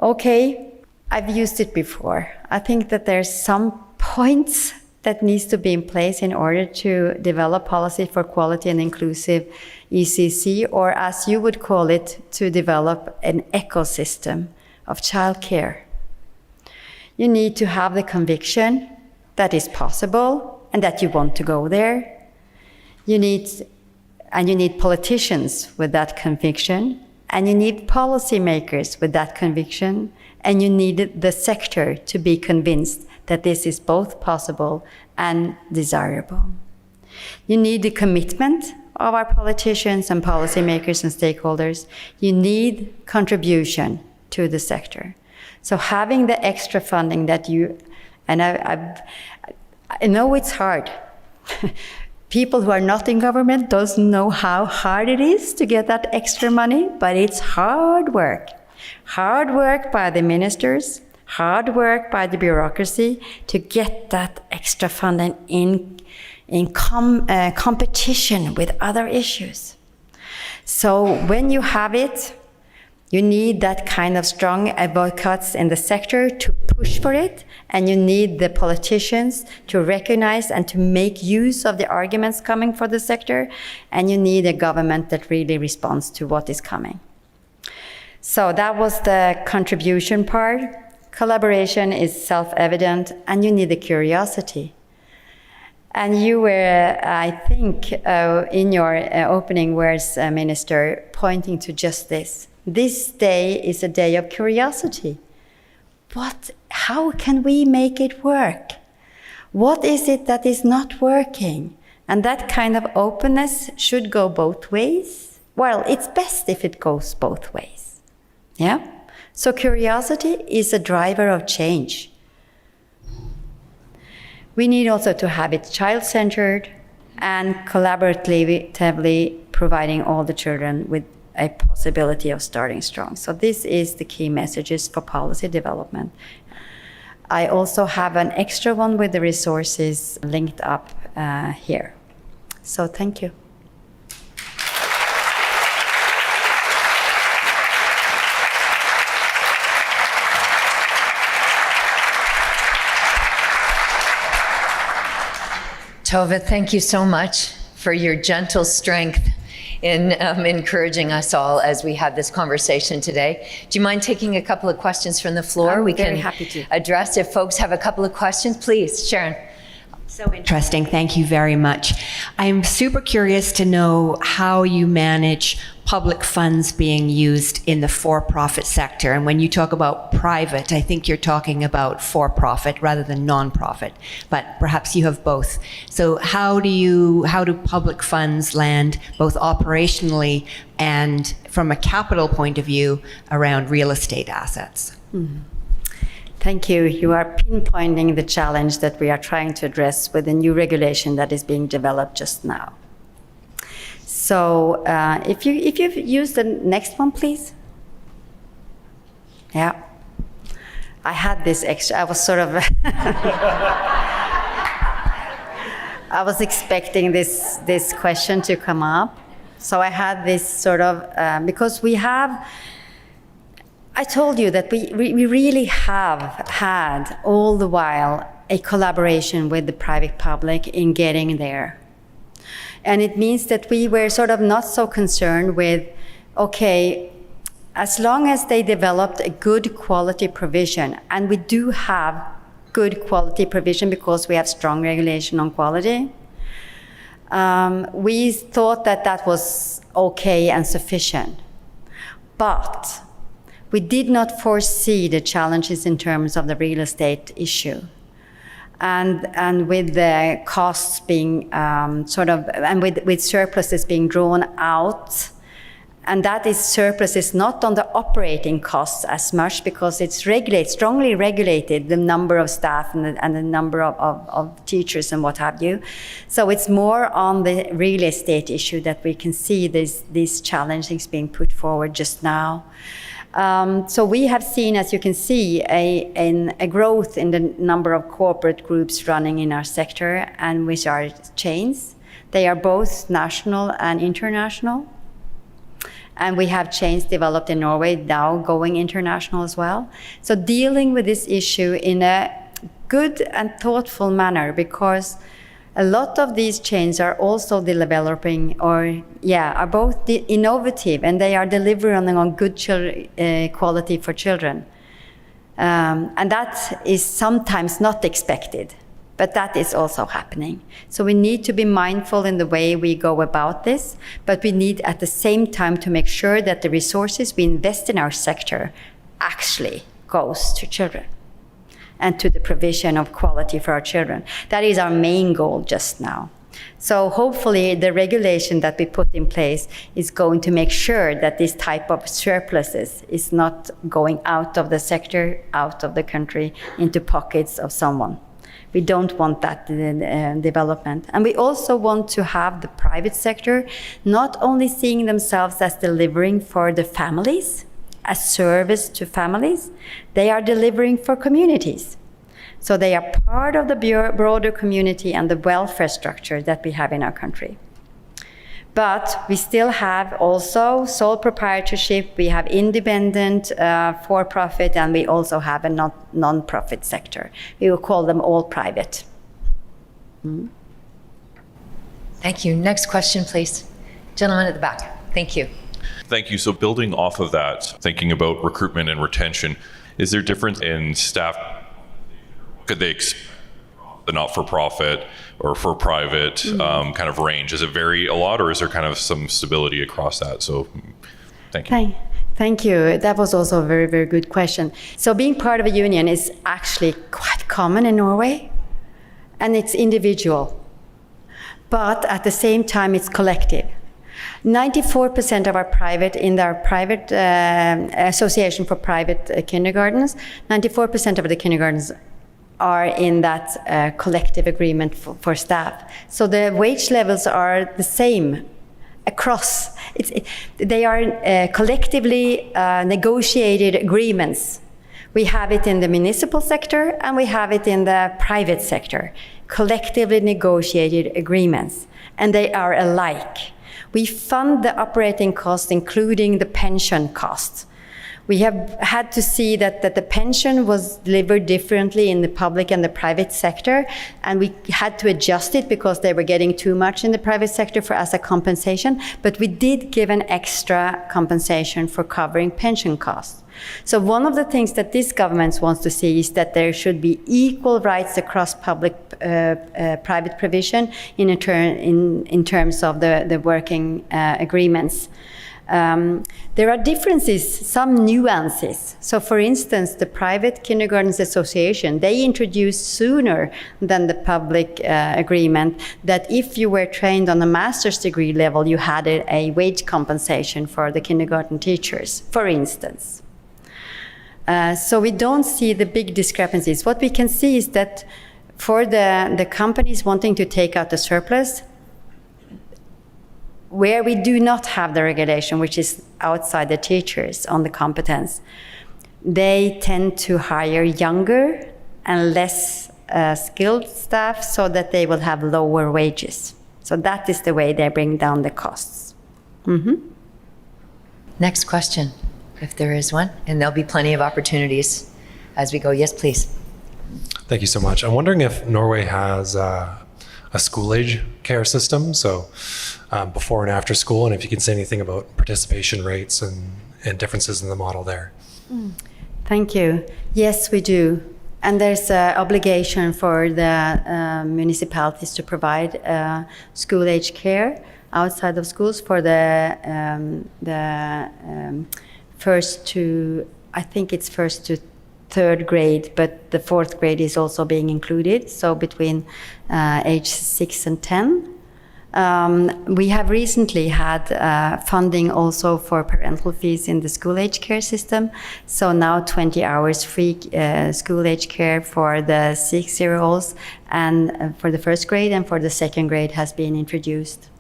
Okay, I've used it before. I think that there's some points that needs to be in place in order to develop policy for quality and inclusive ECC, or as you would call it, to develop an ecosystem of childcare. You need to have the conviction that is possible and that you want to go there. You need politicians with that conviction. And you need policymakers with that conviction, and you need the sector to be convinced that this is both possible and desirable. You need the commitment of our politicians and policymakers and stakeholders. You need contribution to the sector. So having the extra funding that I know it's hard. People who are not in government doesn't know how hard it is to get that extra money, but it's hard work. Hard work by the ministers, hard work by the bureaucracy to get that extra funding in competition with other issues. So when you have it, you need that kind of strong advocates in the sector to push for it, and you need the politicians to recognize and to make use of the arguments coming for the sector, and you need a government that really responds to what is coming. So that was the contribution part. Collaboration is self-evident, and you need the curiosity. And you were, I think, in your opening words, Minister, pointing to just this. This day is a day of curiosity. how can we make it work? What is it that is not working? And that kind of openness should go both ways. Well, it's best if it goes both ways. Yeah? So curiosity is a driver of change. We need also to have it child-centered and collaboratively providing all the children with a possibility of starting strong. So this is the key messages for policy development. I also have an extra one with the resources linked up here. So thank you. Tove, thank you so much for your gentle strength in encouraging us all as we have this conversation today. Do you mind taking a couple of questions from the floor? I'm we very can happy to. address if folks have a couple of questions. Please, Sharon. So interesting. Thank you very much. I'm super curious to know how you manage public funds being used in the for-profit sector. And when you talk about private, I think you're talking about for-profit rather than non-profit, but perhaps you have both. So how do public funds land both operationally and from a capital point of view around real estate assets? Mm-hmm. Thank you. You are pinpointing the challenge that we are trying to address with the new regulation that is being developed just now. So if you use the next one, please. Yeah. I had this extra, I was sort of, I was expecting this question to come up. So I had this sort of, because we have, I told you that we really have had all the while a collaboration with the private public in getting there. And it means that we were sort of not so concerned with, okay, as long as they developed a good quality provision, and we do have good quality provision because we have strong regulation on quality, we thought that that was okay and sufficient. But we did not foresee the challenges in terms of the real estate issue. And with the costs being and with surpluses being drawn out, and that is surpluses not on the operating costs as much because it's strongly regulated, the number of staff and the number of teachers and what have you. So it's more on the real estate issue that we can see these challenges being put forward just now. So we have seen, as you can see, a growth in the number of corporate groups running in our sector, and which are chains. They are both national and international. And we have chains developed in Norway now going international as well. So dealing with this issue in a good and thoughtful manner, because a lot of these chains are also developing are both innovative, and they are delivering on good quality for children. And that is sometimes not expected, but that is also happening. So we need to be mindful in the way we go about this, but we need at the same time to make sure that the resources we invest in our sector actually goes to children and to the provision of quality for our children. That is our main goal just now. So hopefully the regulation that we put in place is going to make sure that this type of surpluses is not going out of the sector, out of the country, into pockets of someone. We don't want that development. And we also want to have the private sector not only seeing themselves as delivering for the families, a service to families, they are delivering for communities. So they are part of the broader community and the welfare structure that we have in our country. But we still have also sole proprietorship, we have independent for-profit, and we also have a non-profit sector. We will call them all private. Thank you. Next question, please. Gentleman at the back. Thank you. Thank you. So building off of that, thinking about recruitment and retention, is there difference in staff? Could they expect the not-for-profit or for private kind of range? Does it vary a lot, or is there kind of some stability across that? So thank you. Thank you. That was also a very, very good question. So being part of a union is actually quite common in Norway, and it's individual. But at the same time, it's collective. 94% of our private association for private kindergartens, 94% of the kindergartens are in that collective agreement for staff. So the wage levels are the same across. They are collectively negotiated agreements. We have it in the municipal sector and we have it in the private sector. Collectively negotiated agreements, and they are alike. We fund the operating costs, including the pension costs. We have had to see that the pension was delivered differently in the public and the private sector, and we had to adjust it because they were getting too much in the private sector as a compensation, but we did give an extra compensation for covering pension costs. So one of the things that this government wants to see is that there should be equal rights across public private provision in terms of the working agreements. There are differences, some nuances. So for instance, the Private Kindergartens Association, they introduced sooner than the public agreement that if you were trained on a master's degree level, you had a wage compensation for the kindergarten teachers, for instance. So we don't see the big discrepancies. What we can see is that for the companies wanting to take out the surplus, where we do not have the regulation, which is outside the teachers on the competence, they tend to hire younger and less skilled staff so that they will have lower wages. So that is the way they bring down the costs. Mm-hmm. Next question, if there is one, and there'll be plenty of opportunities as we go. Yes, please. Thank you so much. I'm wondering if Norway has a school-age care system, so before and after school, and if you can say anything about participation rates and differences in the model there. Thank you. Yes, we do. And there's an obligation for the municipalities to provide school-age care outside of schools for the first to, I think it's first to third grade, but the fourth grade is also being included, so between age 6 and 10. We have recently had funding also for parental fees in the school-age care system. So now 20 hours free school-age care for the 6-year-olds and for the first grade and for the second grade has been introduced.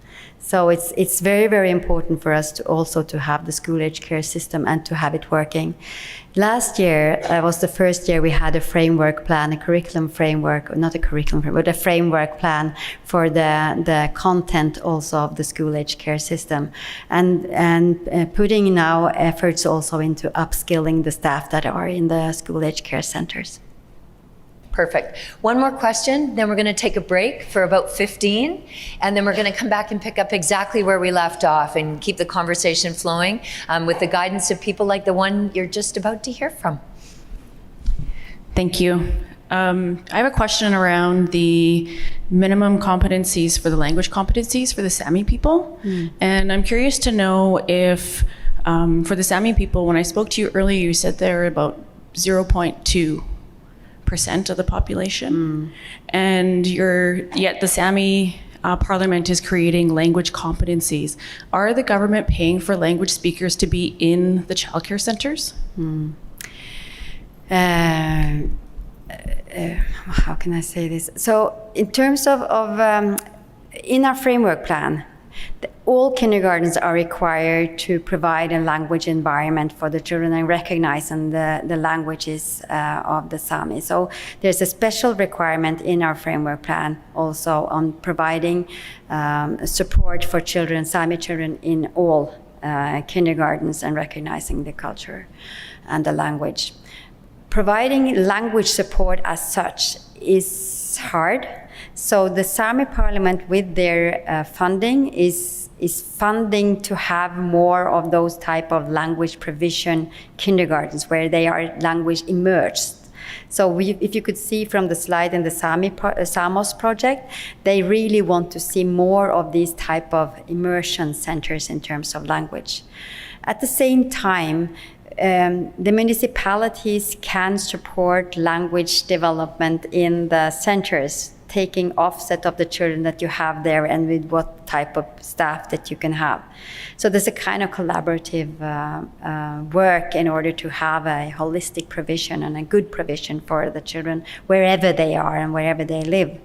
So it's very, very important for us to also to have the school-age care system and to have it working. Last year was the first year we had a framework plan, a curriculum framework, not a curriculum framework, but a framework plan for the content also of the school-age care system, and putting now efforts also into upskilling the staff that are in the school-age care centers. Perfect. One more question, then we're going to take a break for about 15, and then we're going to come back and pick up exactly where we left off and keep the conversation flowing with the guidance of people like the one you're just about to hear from. Thank you. I have a question around the minimum competencies for the language competencies for the Sami people. And I'm curious to know if, for the Sami people, when I spoke to you earlier, you said they're about 0.2% of the population, and yet the Sami Parliament is creating language competencies. Are the government paying for language speakers to be in the childcare centers? How can I say this? So in terms of in our framework plan, all kindergartens are required to provide a language environment for the children and recognize the languages of the Sami. So there's a special requirement in our framework plan also on providing support for children, Sami children in all kindergartens and recognizing the culture and the language. Providing language support as such is hard. So the Sami Parliament with their funding is funding to have more of those type of language provision kindergartens where they are language immersed. So if you could see from the slide in the Samos project, they really want to see more of these type of immersion centers in terms of language. At the same time, the municipalities can support language development in the centers, taking offset of the children that you have there and with what type of staff that you can have. So there's a kind of collaborative work in order to have a holistic provision and a good provision for the children wherever they are and wherever they live.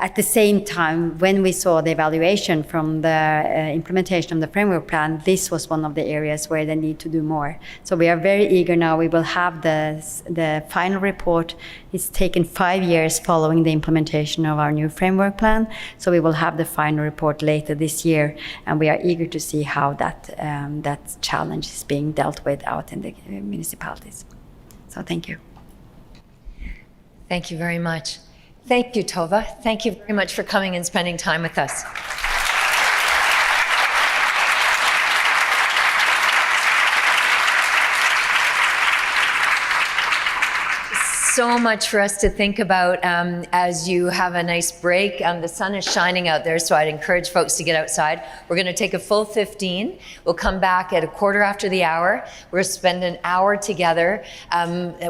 At the same time, when we saw the evaluation from the implementation of the framework plan, this was one of the areas where they need to do more. So we are very eager now. We will have the final report. It's taken 5 years following the implementation of our new framework plan. So we will have the final report later this year, and we are eager to see how that challenge is being dealt with out in the municipalities. So thank you. Thank you very much. Thank you, Tova. Thank you very much for coming and spending time with us. So much for us to think about as you have a nice break. The sun is shining out there, so I'd encourage folks to get outside. We're going to take a full 15. We'll come back at 1:15. We're going to spend an hour together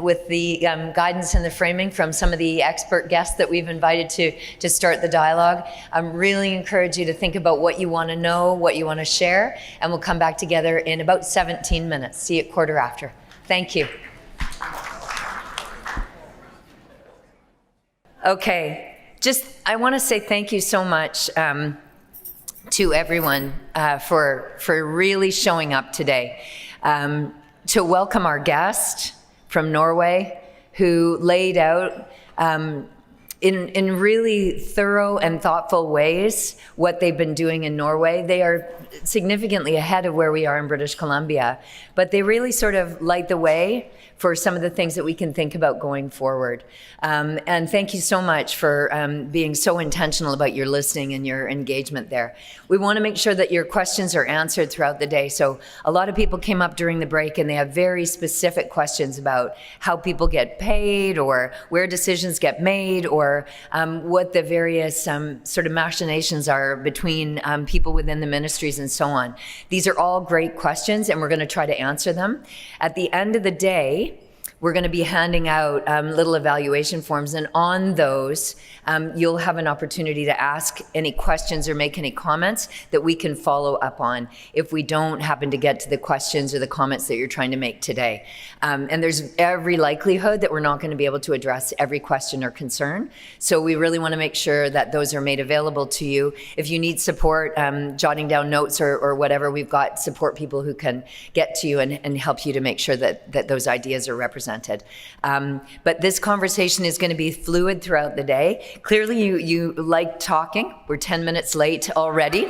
with the guidance and the framing from some of the expert guests that we've invited to start the dialogue. I really encourage you to think about what you want to know, what you want to share, and we'll come back together in about 17 minutes. See you at 1:15. Thank you. Okay, I want to say thank you so much to everyone for really showing up today. To welcome our guest from Norway, who laid out in really thorough and thoughtful ways what they've been doing in Norway. They are significantly ahead of where we are in British Columbia, but they really sort of light the way for some of the things that we can think about going forward. And thank you so much for being so intentional about your listening and your engagement there. We want to make sure that your questions are answered throughout the day. So a lot of people came up during the break and they have very specific questions about how people get paid or where decisions get made or what the various sort of machinations are between people within the ministries and so on. These are all great questions and we're going to try to answer them. At the end of the day, we're going to be handing out little evaluation forms, and on those, you'll have an opportunity to ask any questions or make any comments that we can follow up on if we don't happen to get to the questions or the comments that you're trying to make today. And there's every likelihood that we're not going to be able to address every question or concern. So we really want to make sure that those are made available to you. If you need support, jotting down notes or whatever, we've got support people who can get to you and help you to make sure that those ideas are represented. But this conversation is going to be fluid throughout the day. Clearly, you like talking. We're 10 minutes late already.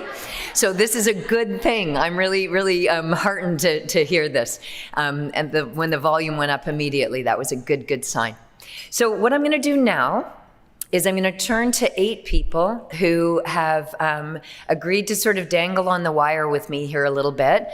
So this is a good thing. I'm really heartened to hear this. And when the volume went up immediately, that was a good sign. So what I'm going to do now is I'm going to turn to 8 people who have agreed to sort of dangle on the wire with me here a little bit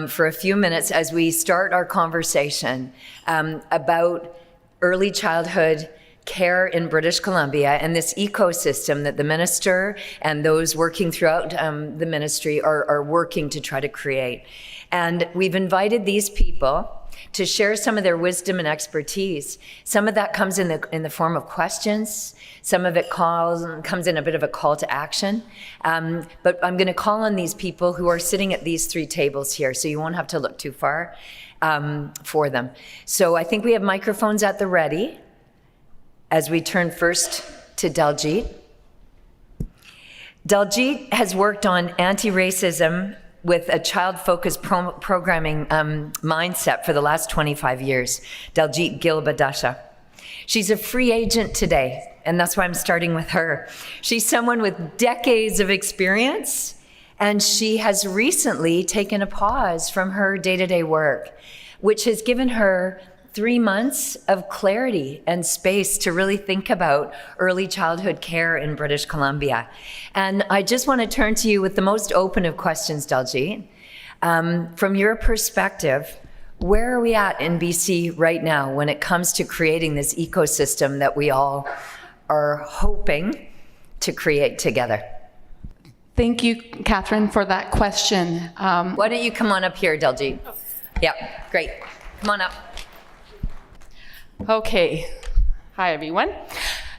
for a few minutes as we start our conversation about early childhood care in British Columbia and this ecosystem that the minister and those working throughout the ministry are working to try to create. And we've invited these people to share some of their wisdom and expertise. Some of that comes in the form of questions. Some of it comes in a bit of a call to action. But I'm going to call on these people who are sitting at these 3 tables here, so you won't have to look too far for them. So I think we have microphones at the ready as we turn first to Daljit. Daljit has worked on anti-racism with a child-focused programming mindset for the last 25 years. Daljit Gill-Badacha. She's a free agent today, and that's why I'm starting with her. She's someone with decades of experience, and she has recently taken a pause from her day-to-day work, which has given her 3 months of clarity and space to really think about early childhood care in British Columbia. And I just want to turn to you with the most open of questions, Daljit. From your perspective, Where are we at in BC right now when it comes to creating this ecosystem that we all are hoping to create together? Thank you, Catherine, for that question. Why don't you come on up here, Daljeet? Yeah, great. Come on up. Okay. Hi, everyone.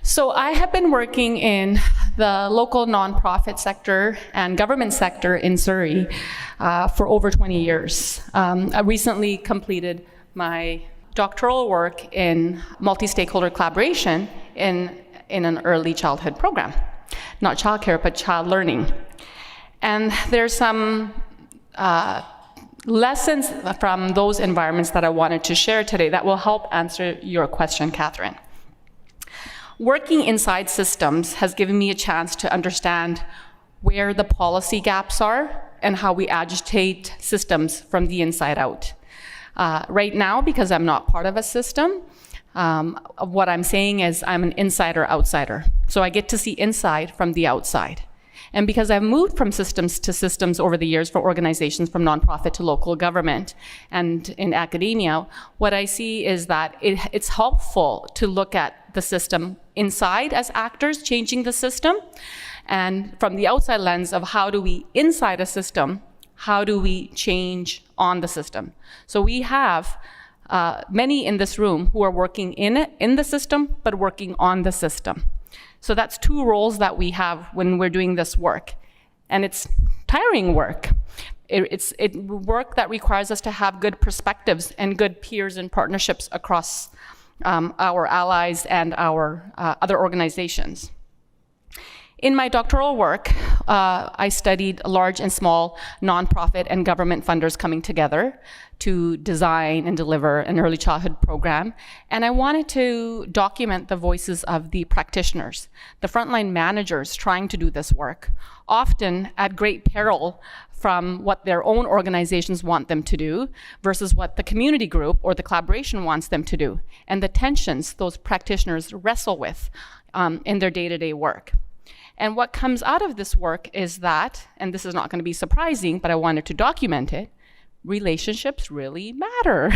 So I have been working in the local nonprofit sector and government sector in Surrey for over 20 years. I recently completed my doctoral work in multi-stakeholder collaboration in an early childhood program. Not childcare, but child learning. And there's some lessons from those environments that I wanted to share today that will help answer your question, Catherine. Working inside systems has given me a chance to understand where the policy gaps are and how we agitate systems from the inside out. Right now, because I'm not part of a system, what I'm saying is I'm an insider-outsider. So I get to see inside from the outside. And because I've moved from systems to systems over the years for organizations from nonprofit to local government and in academia, what I see is that it's helpful to look at the system inside as actors changing the system, and from the outside lens of how do we, inside a system, how do we change on the system. So we have many in this room who are working in the system, but working on the system. So that's two roles that we have when we're doing this work. And it's tiring work. It's work that requires us to have good perspectives and good peers and partnerships across our allies and our other organizations. In my doctoral work, I studied large and small nonprofit and government funders coming together to design and deliver an early childhood program. And I wanted to document the voices of the practitioners, the frontline managers trying to do this work, often at great peril from what their own organizations want them to do versus what the community group or the collaboration wants them to do, and the tensions those practitioners wrestle with in their day-to-day work. And what comes out of this work is that, and this is not going to be surprising, but I wanted to document it, relationships really matter.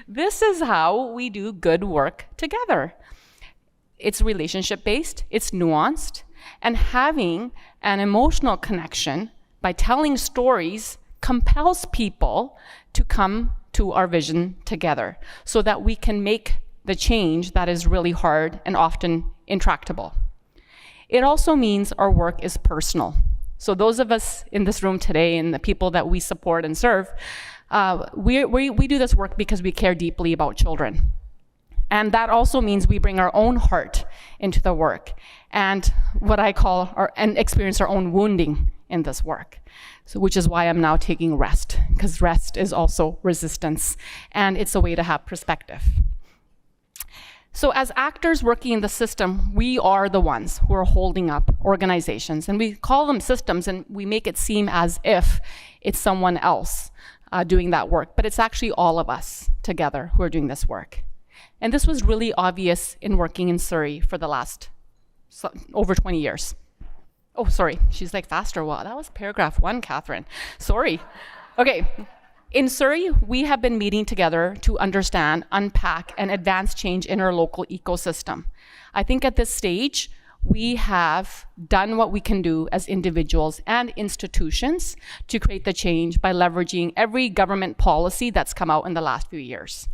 This is how we do good work together. It's relationship-based, it's nuanced, and having an emotional connection by telling stories compels people to come to our vision together so that we can make the change that is really hard and often intractable. It also means our work is personal. So those of us in this room today and the people that we support and serve, we do this work because we care deeply about children. And that also means we bring our own heart into the work and what I call and experience our own wounding in this work. So, which is why I'm now taking rest, because rest is also resistance, and it's a way to have perspective. So as actors working in the system, we are the ones who are holding up organizations, and we call them systems, and we make it seem as if it's someone else doing that work, but it's actually all of us together who are doing this work. And this was really obvious in working in Surrey for the last over 20 years. Oh, sorry, she's like faster. Wow, that was paragraph 1, Catherine. Sorry. Okay. In Surrey, we have been meeting together to understand, unpack, and advance change in our local ecosystem. I think at this stage, we have done what we can do as individuals and institutions to create the change by leveraging every government policy that's come out in the last few years.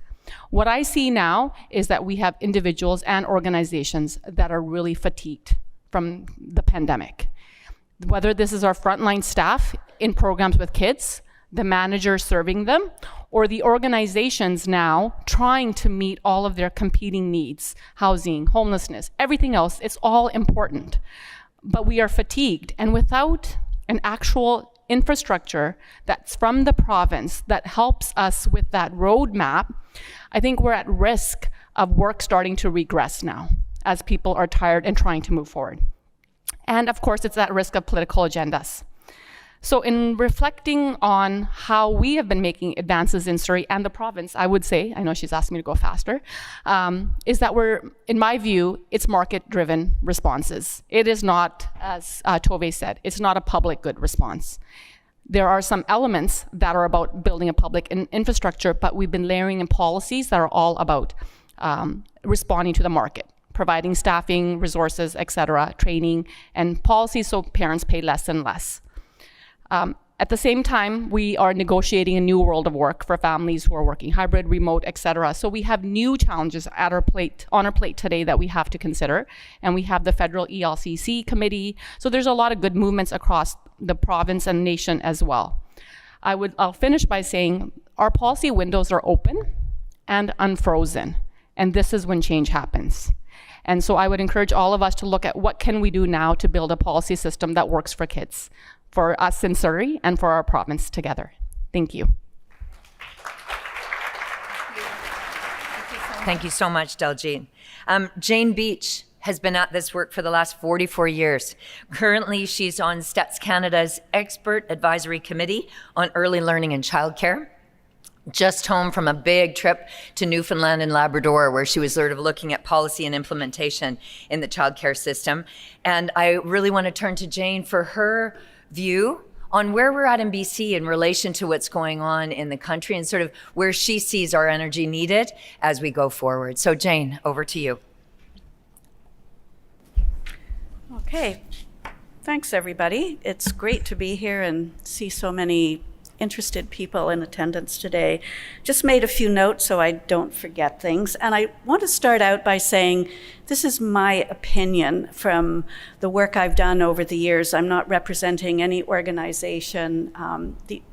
What I see now is that we have individuals and organizations that are really fatigued from the pandemic. Whether this is our frontline staff in programs with kids, the managers serving them, or the organizations now trying to meet all of their competing needs, housing, homelessness, everything else, it's all important. But we are fatigued, and without an actual infrastructure that's from the province that helps us with that roadmap, I think we're at risk of work starting to regress now as people are tired and trying to move forward. And of course, it's at risk of political agendas. So in reflecting on how we have been making advances in Surrey and the province, I would say, I know she's asking me to go faster, is that in my view, it's market-driven responses. It is not, as Tove said, it's not a public good response. There are some elements that are about building a public infrastructure, but we've been layering in policies that are all about responding to the market, providing staffing, resources, et cetera, training, and policies so parents pay less and less. At the same time, we are negotiating a new world of work for families who are working hybrid, remote, et cetera. So we have new challenges on our plate today that we have to consider. And we have the federal ELCC committee. So there's a lot of good movements across the province and nation as well. I'll finish by saying our policy windows are open and unfrozen. And this is when change happens. And so I would encourage all of us to look at what can we do now to build a policy system that works for kids, for us in Surrey and for our province together. Thank you. Thank you so much, Daljeet. Jane Beach has been at this work for the last 44 years. Currently, she's on STETS Canada's Expert Advisory Committee on Early Learning and Childcare. Just home from a big trip to Newfoundland and Labrador, where she was sort of looking at policy and implementation in the childcare system. And I really want to turn to Jane for her view on where we're at in BC in relation to what's going on in the country and sort of where she sees our energy needed as we go forward. So Jane, over to you. Okay, thanks everybody. It's great to be here and see so many interested people in attendance today. Just made a few notes so I don't forget things. And I want to start out by saying this is my opinion from the work I've done over the years. I'm not representing any organization.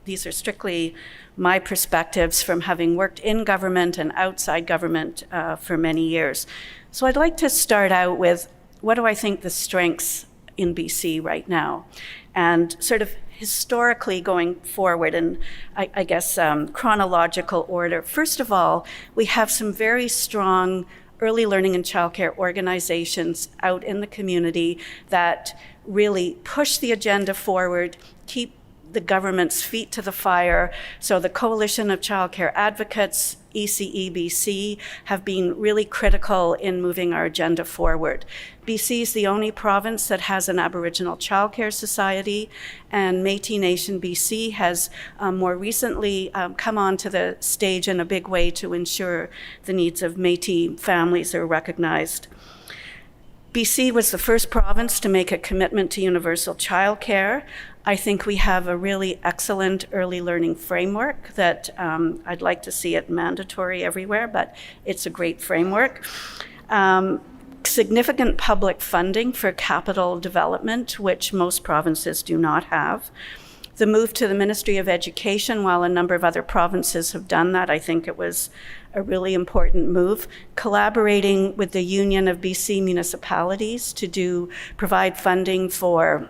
These are strictly my perspectives from having worked in government and outside government for many years. So I'd like to start out with what do I think the strengths in BC right now? And sort of historically going forward, and I guess chronological order. First of all, we have some very strong early learning and childcare organizations out in the community that really push the agenda forward, keep the government's feet to the fire. So the Coalition of Childcare Advocates, ECEBC, have been really critical in moving our agenda forward. BC is the only province that has an Aboriginal Childcare Society, and Métis Nation BC has more recently come onto the stage in a big way to ensure the needs of Métis families are recognized. BC was the first province to make a commitment to universal childcare. I think we have a really excellent early learning framework that I'd like to see it mandatory everywhere, but it's a great framework. Significant public funding for capital development, which most provinces do not have. The move to the Ministry of Education, while a number of other provinces have done that, I think it was a really important move. Collaborating with the Union of BC Municipalities to provide funding for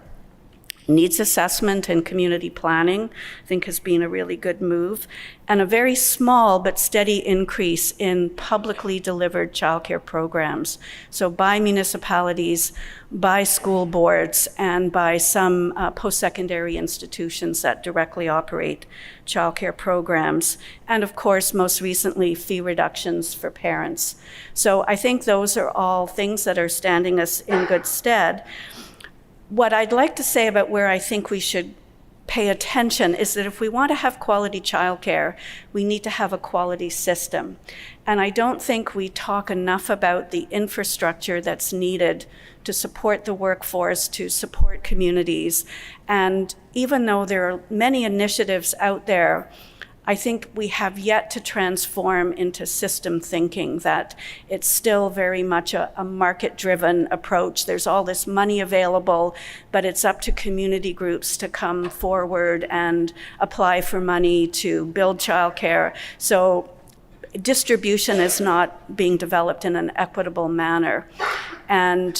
needs assessment and community planning, I think has been a really good move. And a very small but steady increase in publicly delivered childcare programs. So by municipalities, by school boards, and by some post-secondary institutions that directly operate childcare programs. And of course, most recently, fee reductions for parents. So I think those are all things that are standing us in good stead. What I'd like to say about where I think we should pay attention is that if we want to have quality childcare, we need to have a quality system. And I don't think we talk enough about the infrastructure that's needed to support the workforce, to support communities. And even though there are many initiatives out there, I think we have yet to transform into system thinking, that it's still very much a market-driven approach. There's all this money available, but it's up to community groups to come forward and apply for money to build childcare. So distribution is not being developed in an equitable manner. And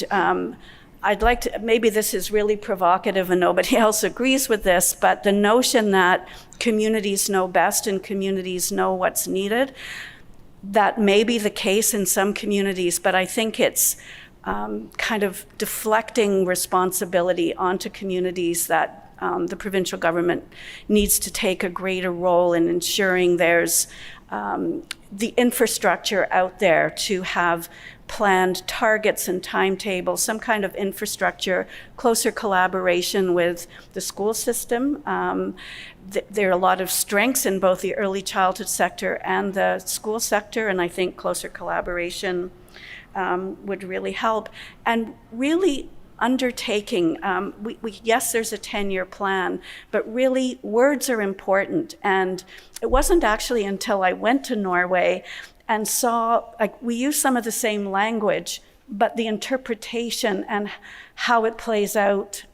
I'd like to, maybe this is really provocative and nobody else agrees with this, but the notion that communities know best and communities know what's needed, that may be the case in some communities, but I think it's kind of deflecting responsibility onto communities that the provincial government needs to take a greater role in ensuring there's the infrastructure out there to have planned targets and timetables, some kind of infrastructure, closer collaboration with the school system. There are a lot of strengths in both the early childhood sector and the school sector, and I think closer collaboration would really help. And really undertaking, yes, there's a 10-year plan, but really words are important. And it wasn't actually until I went to Norway and saw, like, we use some of the same language, but the interpretation and how it plays out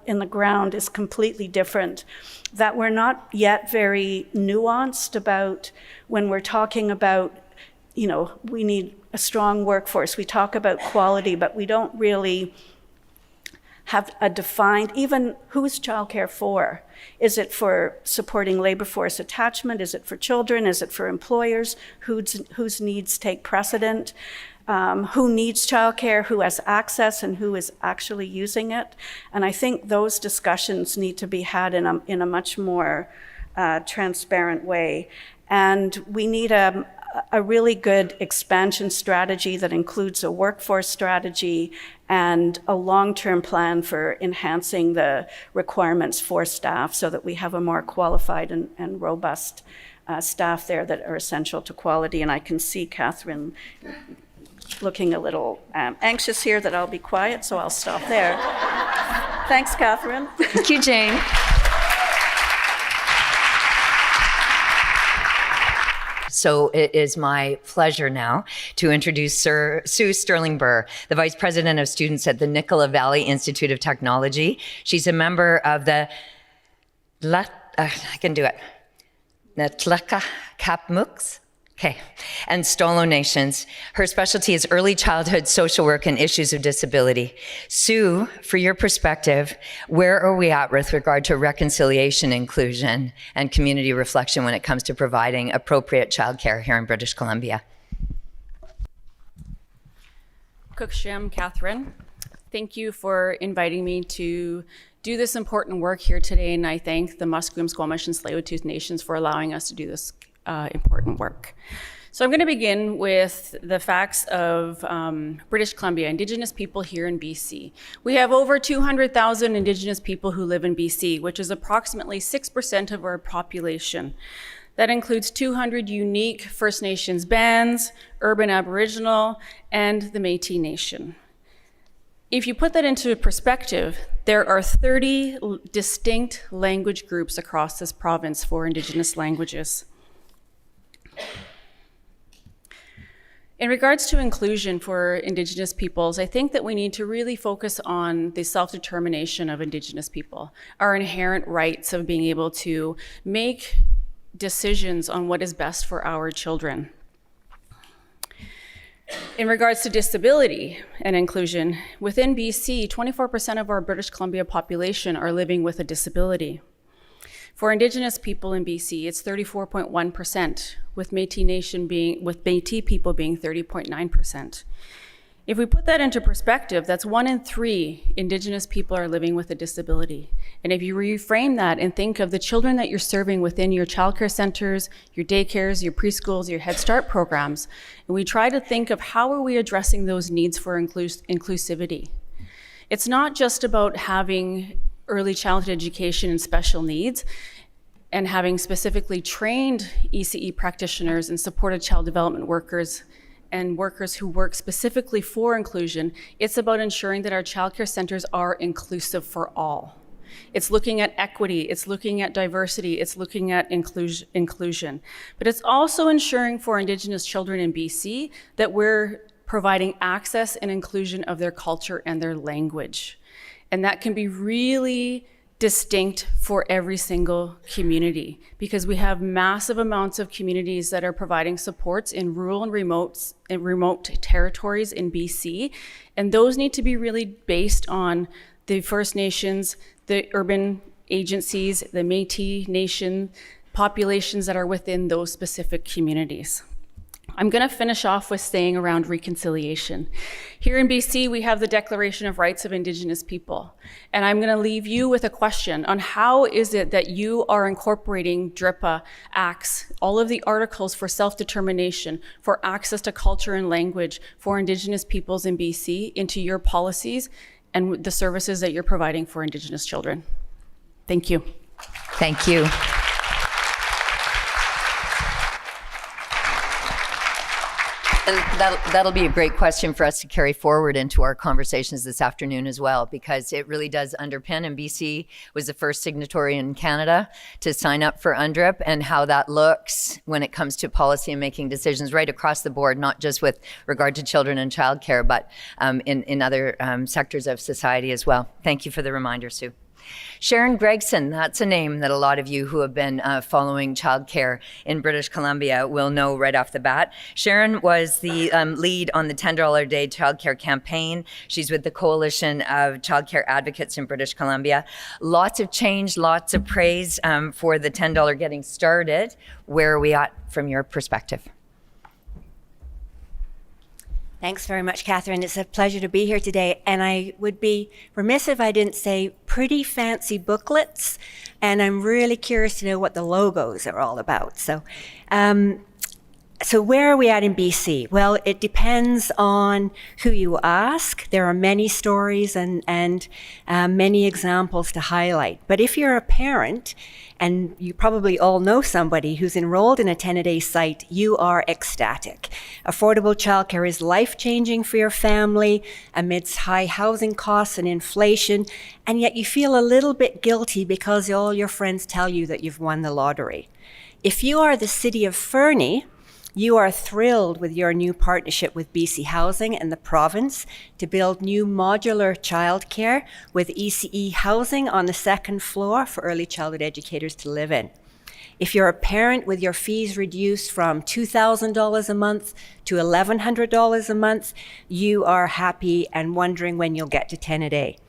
in the ground is completely different. That we're not yet very nuanced about when we're talking about, we need a strong workforce. We talk about quality, but we don't really have a defined, even who's childcare for? Is it for supporting labor force attachment? Is it for children? Is it for employers? Whose needs take precedent? Who needs childcare? Who has access? And who is actually using it? And I think those discussions need to be had in a much more transparent way. And we need a really good expansion strategy that includes a workforce strategy and a long-term plan for enhancing the requirements for staff so that we have a more qualified and robust staff there that are essential to quality. And I can see Catherine looking a little anxious here that I'll be quiet, so I'll stop there. Thanks, Catherine. Thank you, Jane. So it is my pleasure now to introduce Sue Sterling-Burr, the Vice President of Students at the Nicola Valley Institute of Technology. She's a member of the Netleka Kapmuks. Okay, and Stolo Nations. Her specialty is early childhood social work and issues of disability. Sue, for your perspective, where are we at with regard to reconciliation, inclusion, and community reflection when it comes to providing appropriate childcare here in British Columbia? Kuksham, Catherine. Thank you for inviting me to do this important work here today, and I thank the Musqueam, Squamish, and Tsleil-Waututh Nations for allowing us to do this important work. So I'm going to begin with the facts of British Columbia, Indigenous people here in BC. We have over 200,000 Indigenous people who live in BC, which is approximately 6% of our population. That includes 200 unique First Nations bands, urban Aboriginal, and the Métis Nation. If you put that into perspective, there are 30 distinct language groups across this province for Indigenous languages. In regards to inclusion for Indigenous peoples, I think that we need to really focus on the self-determination of Indigenous people, our inherent rights of being able to make decisions on what is best for our children. In regards to disability and inclusion, within BC, 24% of our British Columbia population are living with a disability. For Indigenous people in BC, it's 34.1%, with Métis people being 30.9%. If we put that into perspective, that's 1 in 3 Indigenous people are living with a disability. And if you reframe that and think of the children that you're serving within your childcare centers, your daycares, your preschools, your Head Start programs, and we try to think of how are we addressing those needs for inclusivity. It's not just about having early childhood education and special needs and having specifically trained ECE practitioners and supported child development workers and workers who work specifically for inclusion. It's about ensuring that our childcare centers are inclusive for all. It's looking at equity, it's looking at diversity, it's looking at inclusion. But it's also ensuring for Indigenous children in BC that we're providing access and inclusion of their culture and their language. And that can be really distinct for every single community because we have massive amounts of communities that are providing supports in rural and remote territories in BC. And those need to be really based on the First Nations, the urban agencies, the Métis Nation populations that are within those specific communities. I'm going to finish off with saying around reconciliation. Here in BC, we have the Declaration of Rights of Indigenous People. And I'm going to leave you with a question on how is it that you are incorporating DRIPA acts, all of the articles for self-determination, for access to culture and language for Indigenous peoples in BC into your policies and the services that you're providing for Indigenous children. Thank you. Thank you. And that'll be a great question for us to carry forward into our conversations this afternoon as well, because it really does underpin, and BC was the first signatory in Canada to sign up for UNDRIP, and how that looks when it comes to policy and making decisions right across the board, not just with regard to children and childcare, but in other sectors of society as well. Thank you for the reminder, Sue. Sharon Gregson, that's a name that a lot of you who have been following childcare in British Columbia will know right off the bat. Sharon was the lead on the $10 a day childcare campaign. She's with the Coalition of Childcare Advocates in British Columbia. Lots of change, lots of praise for the $10 getting started. Where are we at from your perspective? Thanks very much, Catherine. It's a pleasure to be here today. And I would be remiss if I didn't say pretty fancy booklets. And I'm really curious to know what the logos are all about. So where are we at in BC? Well, it depends on who you ask. There are many stories and many examples to highlight. But if you're a parent, and you probably all know somebody who's enrolled in a 10-a-day site, you are ecstatic. Affordable childcare is life-changing for your family amidst high housing costs and inflation, and yet you feel a little bit guilty because all your friends tell you that you've won the lottery. If you are the city of Fernie, you are thrilled with your new partnership with BC Housing and the province to build new modular childcare with ECE housing on the second floor for early childhood educators to live in. If you're a parent with your fees reduced from $2,000 a month to $1,100 a month, you are happy and wondering when you'll get to 10 a day.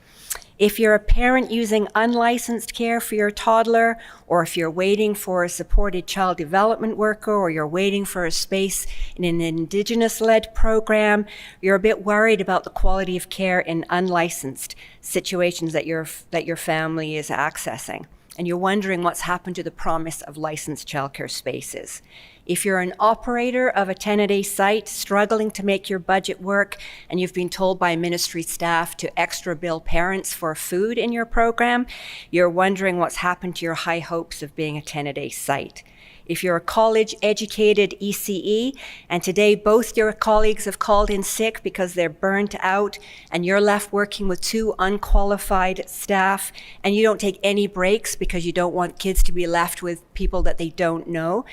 If you're a parent using unlicensed care for your toddler, or if you're waiting for a supported child development worker, or you're waiting for a space in an Indigenous-led program, you're a bit worried about the quality of care in unlicensed situations that your family is accessing. And you're wondering what's happened to the promise of licensed childcare spaces. If you're an operator of a 10-a-day site struggling to make your budget work, and you've been told by ministry staff to extra bill parents for food in your program, you're wondering what's happened to your high hopes of being a 10-a-day site. If you're a college-educated ECE, and today both your colleagues have called in sick because they're burnt out, and you're left working with 2 unqualified staff, and you don't take any breaks because you don't want kids to be left with people that they don't know,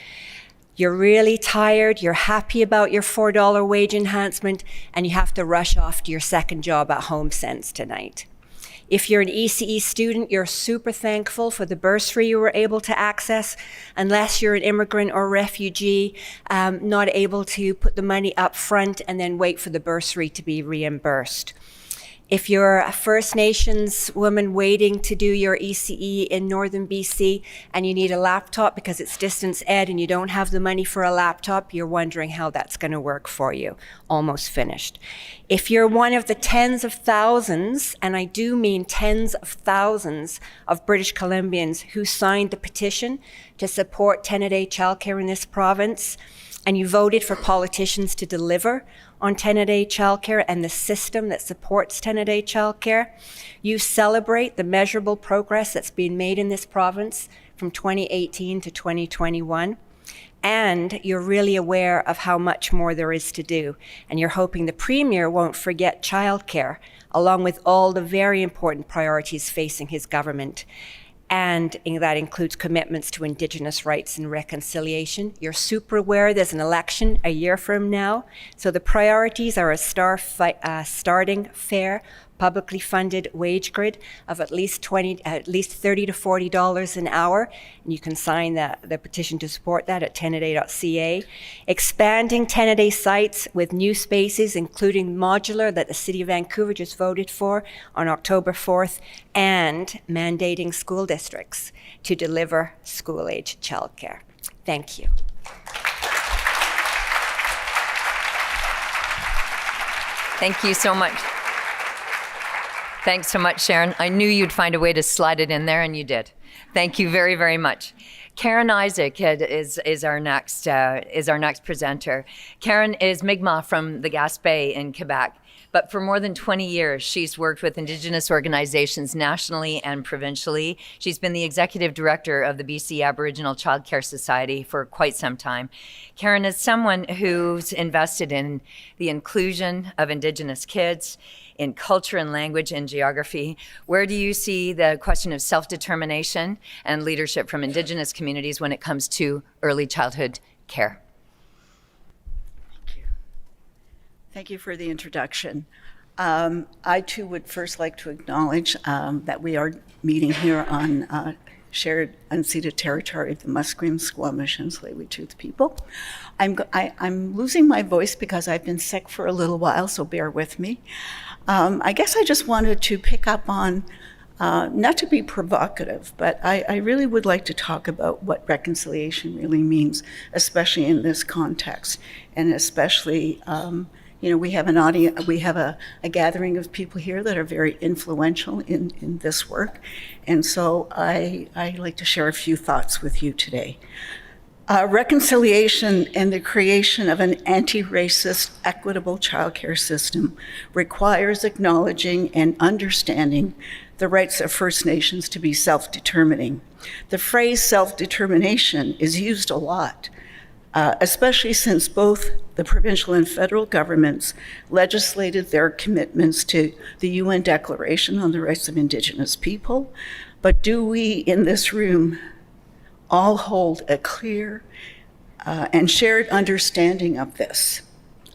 you're really tired, you're happy about your $4 wage enhancement, and you have to rush off to your second job at HomeSense tonight. If you're an ECE student, you're super thankful for the bursary you were able to access, unless you're an immigrant or refugee, not able to put the money up front and then wait for the bursary to be reimbursed. If you're a First Nations woman waiting to do your ECE in Northern BC and you need a laptop because it's distance ed and you don't have the money for a laptop, you're wondering how that's going to work for you. Almost finished. If you're one of the tens of thousands, and I do mean tens of thousands of British Columbians who signed the petition to support 10-a-day childcare in this province, and you voted for politicians to deliver on 10-a-day childcare and the system that supports 10-a-day childcare, you celebrate the measurable progress that's been made in this province from 2018 to 2021, and you're really aware of how much more there is to do. And you're hoping the Premier won't forget childcare, along with all the very important priorities facing his government. And that includes commitments to Indigenous rights and reconciliation. You're super aware there's an election a year from now. So the priorities are a starting fair, publicly funded wage grid of at least $30 to $40 an hour. And you can sign the petition to support that at 10aday.ca. Expanding 10-a-day sites with new spaces, including modular that the City of Vancouver just voted for on October 4th, and mandating school districts to deliver school-age childcare. Thank you. Thank you so much. Thanks so much, Sharon. I knew you'd find a way to slide it in there, and you did. Thank you very, very much. Karen Isaac is our next presenter. Karen is Mi'kmaq from the Gaspé in Quebec. But for more than 20 years, she's worked with Indigenous organizations nationally and provincially. She's been the executive director of the BC Aboriginal Child Care Society for quite some time. Karen is someone who's invested in the inclusion of Indigenous kids, in culture and language and geography. Where do you see the question of self-determination and leadership from Indigenous communities when it comes to early childhood care? Thank you for the introduction. I too would first like to acknowledge that we are meeting here on shared unceded territory of the Musqueam, Squamish, and Tsleil-Waututh people. I'm losing my voice because I've been sick for a little while, so bear with me. I guess I just wanted to pick up on, not to be provocative, but I really would like to talk about what reconciliation really means, especially in this context, and especially we have an audience, we have a gathering of people here that are very influential in this work. And so I like to share a few thoughts with you today. Reconciliation and the creation of an anti-racist, equitable childcare system requires acknowledging and understanding the rights of First Nations to be self-determining. The phrase self-determination is used a lot, especially since both the provincial and federal governments legislated their commitments to the UN Declaration on the Rights of Indigenous People. But do we in this room all hold a clear and shared understanding of this?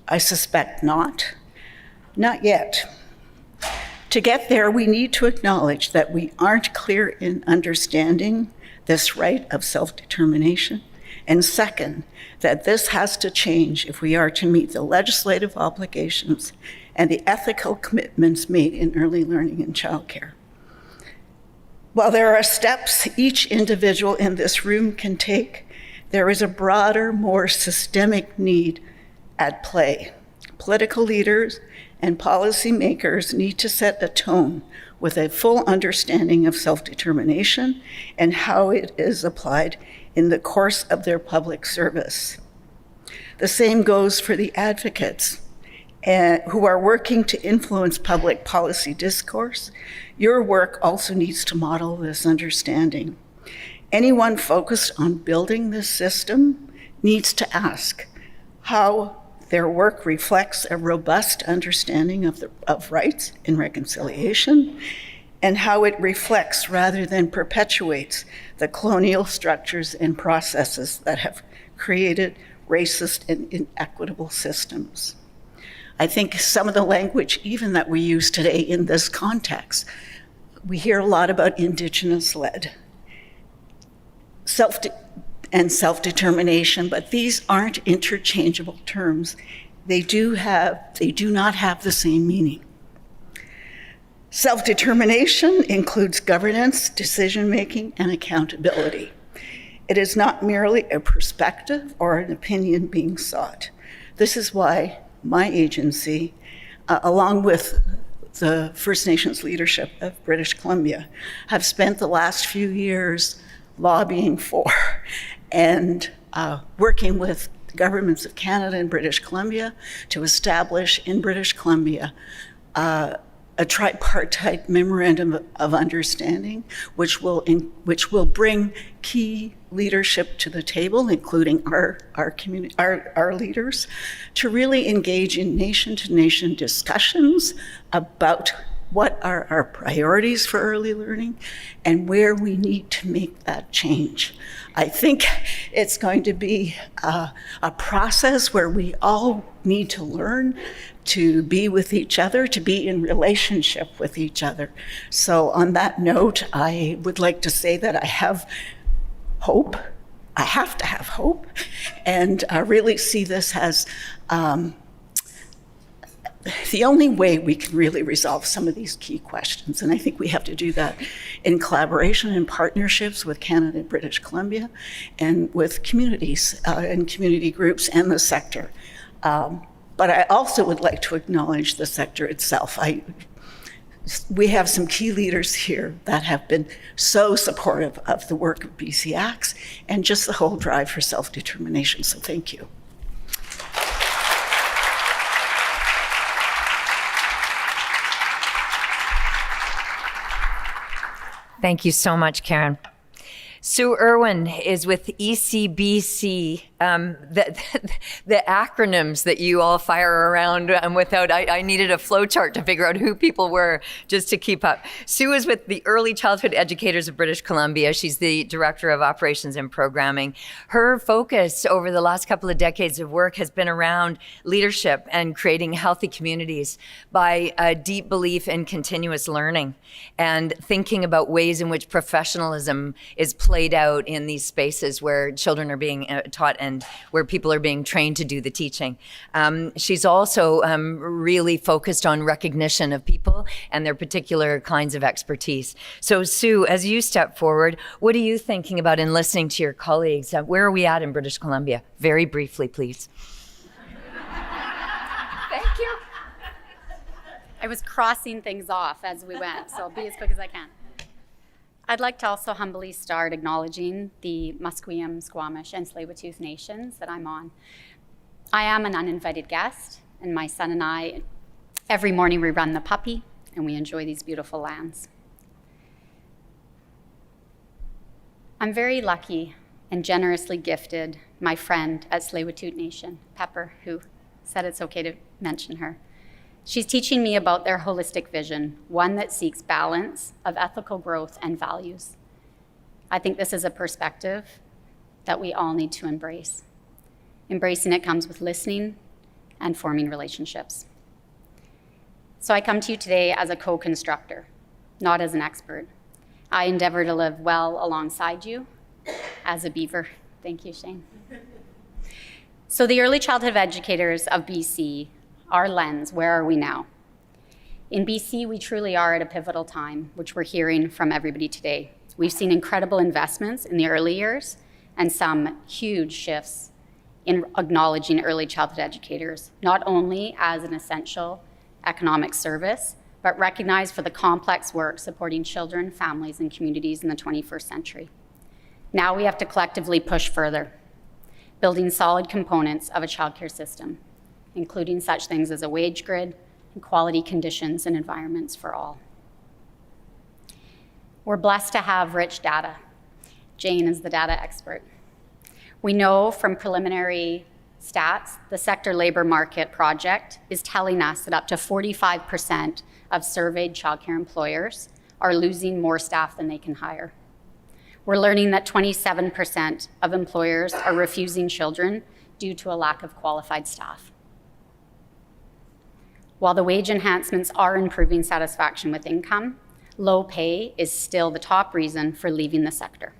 I suspect not. Not yet. To get there, we need to acknowledge that we aren't clear in understanding this right of self-determination. And second, that this has to change if we are to meet the legislative obligations and the ethical commitments made in early learning and childcare. While there are steps each individual in this room can take, there is a broader, more systemic need at play. Political leaders and policymakers need to set a tone with a full understanding of self-determination and how it is applied in the course of their public service. The same goes for the advocates who are working to influence public policy discourse. Your work also needs to model this understanding. Anyone focused on building this system needs to ask how their work reflects a robust understanding of rights and reconciliation, and how it reflects rather than perpetuates the colonial structures and processes that have created racist and inequitable systems. I think some of the language even that we use today in this context, we hear a lot about Indigenous-led self-determination, but these aren't interchangeable terms. They do not have the same meaning. Self-determination includes governance, decision-making, and accountability. It is not merely a perspective or an opinion being sought. This is why my agency, along with the First Nations leadership of British Columbia, have spent the last few years lobbying for and working with the governments of Canada and British Columbia to establish in British Columbia a tripartite memorandum of understanding, which will bring key leadership to the table, including our community, our leaders, to really engage in nation-to-nation discussions about what are our priorities for early learning and where we need to make that change. I think it's going to be a process where we all need to learn to be with each other, to be in relationship with each other. So on that note, I would like to say that I have hope. I have to have hope, and I really see this as the only way we can really resolve some of these key questions. And I think we have to do that in collaboration and partnerships with Canada and British Columbia and with communities and community groups and the sector. But I also would like to acknowledge the sector itself. We have some key leaders here that have been so supportive of the work of BC Acts and just the whole drive for self-determination. So thank you. Thank you so much, Karen. Sue Irwin is with ECBC. The acronyms that you all fire around without, I needed a flow chart to figure out who people were just to keep up. Sue is with the Early Childhood Educators of British Columbia. She's the Director of Operations and Programming. Her focus over the last couple of decades of work has been around leadership and creating healthy communities by a deep belief in continuous learning and thinking about ways in which professionalism is played out in these spaces where children are being taught and where people are being trained to do the teaching. She's also really focused on recognition of people and their particular kinds of expertise. So Sue, as you step forward, what are you thinking about in listening to your colleagues? Where are we at in British Columbia? Very briefly, please. Thank you. I was crossing things off as we went, so I'll be as quick as I can. I'd like to also humbly start acknowledging the Musqueam, Squamish, and Tsleil-Waututh nations that I'm on. I am an uninvited guest, and my son and I, every morning we run the puppy, and we enjoy these beautiful lands. I'm very lucky and generously gifted my friend at Tsleil-Waututh Nation, Pepper, who said it's okay to mention her. She's teaching me about their holistic vision, one that seeks balance of ethical growth and values. I think this is a perspective that we all need to embrace. Embracing it comes with listening and forming relationships. So I come to you today as a co-constructor, not as an expert. I endeavor to live well alongside you as a beaver. Thank you, Shane. So the Early Childhood Educators of BC, our lens, where are we now? In BC, we truly are at a pivotal time, which we're hearing from everybody today. We've seen incredible investments in the early years and some huge shifts in acknowledging early childhood educators, not only as an essential economic service, but recognized for the complex work supporting children, families, and communities in the 21st century. Now we have to collectively push further, building solid components of a childcare system, including such things as a wage grid and quality conditions and environments for all. We're blessed to have rich data. Jane is the data expert. We know from preliminary stats, the Sector Labor Market Project is telling us that up to 45% of surveyed childcare employers are losing more staff than they can hire. We're learning that 27% of employers are refusing children due to a lack of qualified staff. While the wage enhancements are improving satisfaction with income, low pay is still the top reason for leaving the sector.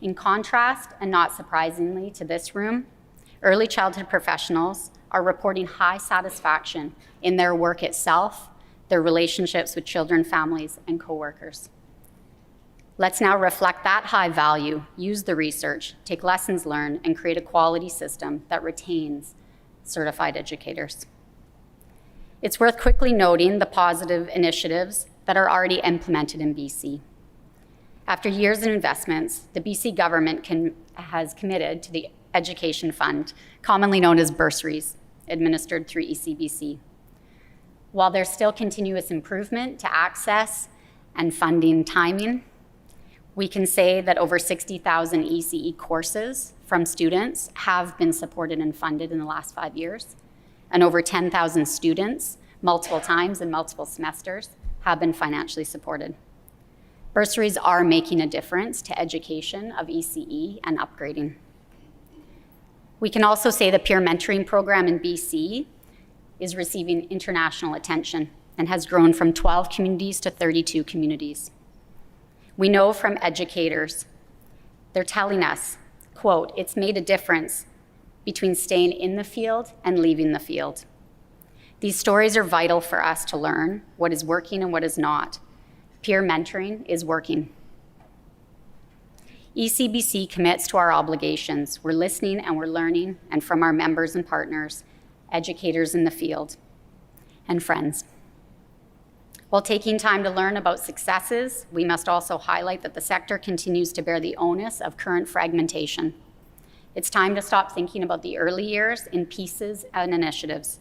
In contrast, and not surprisingly to this room, early childhood professionals are reporting high satisfaction in their work itself, their relationships with children, families, and coworkers. Let's now reflect that high value, use the research, take lessons learned, and create a quality system that retains certified educators. It's worth quickly noting the positive initiatives that are already implemented in BC. After years of investments, the BC government has committed to the Education Fund, commonly known as bursaries, administered through ECBC. While there's still continuous improvement to access and funding timing, we can say that over 60,000 ECE courses from students have been supported and funded in the last 5 years, and over 10,000 students, multiple times in multiple semesters, have been financially supported. Bursaries are making a difference to education of ECE and upgrading. We can also say the peer mentoring program in BC is receiving international attention and has grown from 12 communities to 32 communities. We know from educators, they're telling us, quote, "It's made a difference between staying in the field and leaving the field." These stories are vital for us to learn what is working and what is not. Peer mentoring is working. ECBC commits to our obligations. We're listening and we're learning, and from our members and partners, educators in the field, and friends. While taking time to learn about successes, we must also highlight that the sector continues to bear the onus of current fragmentation. It's time to stop thinking about the early years in pieces and initiatives.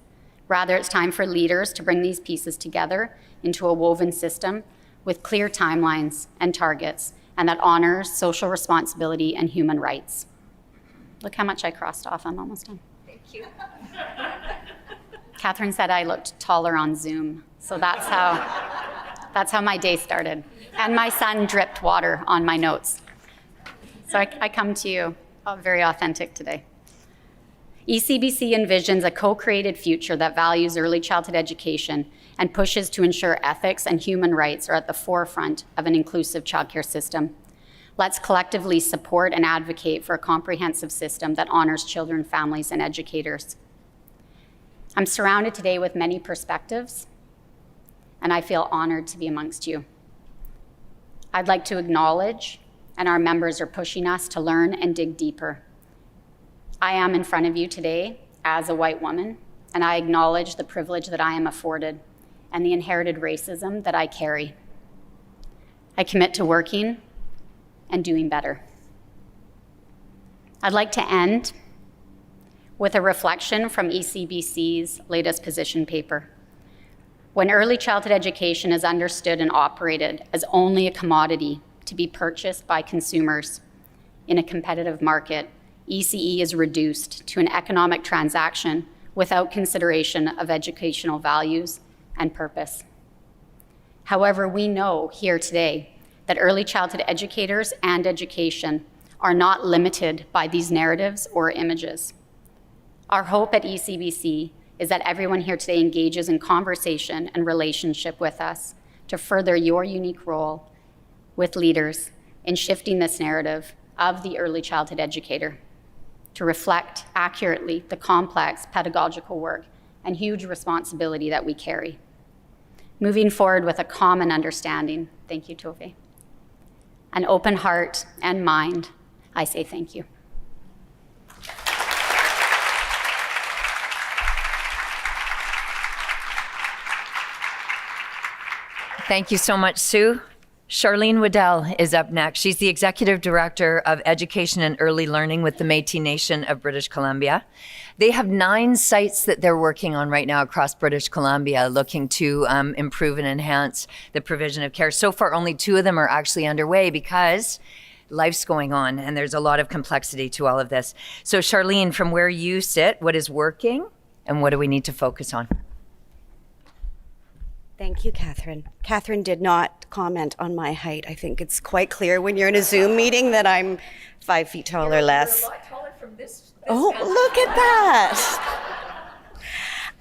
Rather, it's time for leaders to bring these pieces together into a woven system with clear timelines and targets, and that honors social responsibility and human rights. Look how much I crossed off. I'm almost done. Thank you. Catherine said I looked taller on Zoom, so that's how my day started. And my son dripped water on my notes. So I come to you very authentic today. ECBC envisions a co-created future that values early childhood education and pushes to ensure ethics and human rights are at the forefront of an inclusive childcare system. Let's collectively support and advocate for a comprehensive system that honors children, families, and educators. I'm surrounded today with many perspectives, and I feel honored to be amongst you. I'd like to acknowledge, and our members are pushing us to learn and dig deeper. I am in front of you today as a white woman, and I acknowledge the privilege that I am afforded and the inherited racism that I carry. I commit to working and doing better. I'd like to end with a reflection from ECBC's latest position paper. When early childhood education is understood and operated as only a commodity to be purchased by consumers in a competitive market, ECE is reduced to an economic transaction without consideration of educational values and purpose. However, we know here today that early childhood educators and education are not limited by these narratives or images. Our hope at ECBC is that everyone here today engages in conversation and relationship with us to further your unique role with leaders in shifting this narrative of the early childhood educator to reflect accurately the complex pedagogical work and huge responsibility that we carry. Moving forward with a common understanding, thank you, Tove, an open heart and mind, I say thank you. Thank you so much, Sue. Charlene Waddell is up next. She's the Executive Director of Education and Early Learning with the Métis Nation of British Columbia. They have 9 sites that they're working on right now across British Columbia, looking to improve and enhance the provision of care. So far, only 2 of them are actually underway because life's going on and there's a lot of complexity to all of this. So Charlene, from where you sit, what is working and what do we need to focus on? Thank you, Catherine. Catherine did not comment on my height. I think it's quite clear when you're in a Zoom meeting that I'm 5 feet tall or less. You're a lot taller from this Oh, look at that.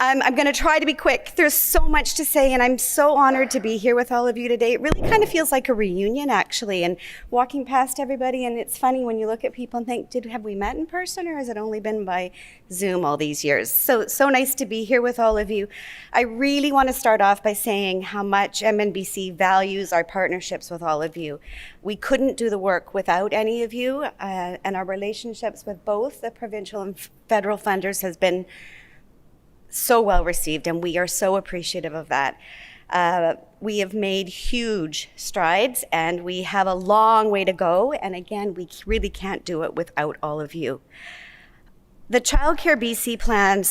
I'm going to try to be quick. There's so much to say, and I'm so honored to be here with all of you today. It really kind of feels like a reunion, actually, and walking past everybody, and it's funny when you look at people and think, have we met in person, or has it only been by Zoom all these years? So nice to be here with all of you. I really want to start off by saying how much MNBC values our partnerships with all of you. We couldn't do the work without any of you, and our relationships with both the provincial and federal funders has been so well received, and we are so appreciative of that. We have made huge strides, and we have a long way to go, and again, we really can't do it without all of you. The Childcare BC plan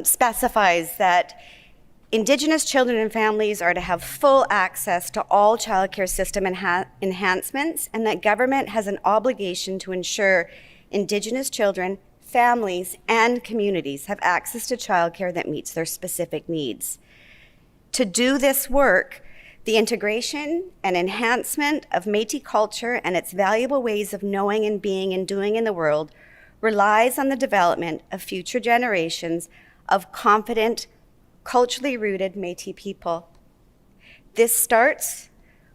specifies that Indigenous children and families are to have full access to all childcare system enhancements, and that government has an obligation to ensure Indigenous children, families, and communities have access to childcare that meets their specific needs. To do this work, the integration and enhancement of Métis culture and its valuable ways of knowing and being and doing in the world relies on the development of future generations of confident, culturally rooted Métis people. This starts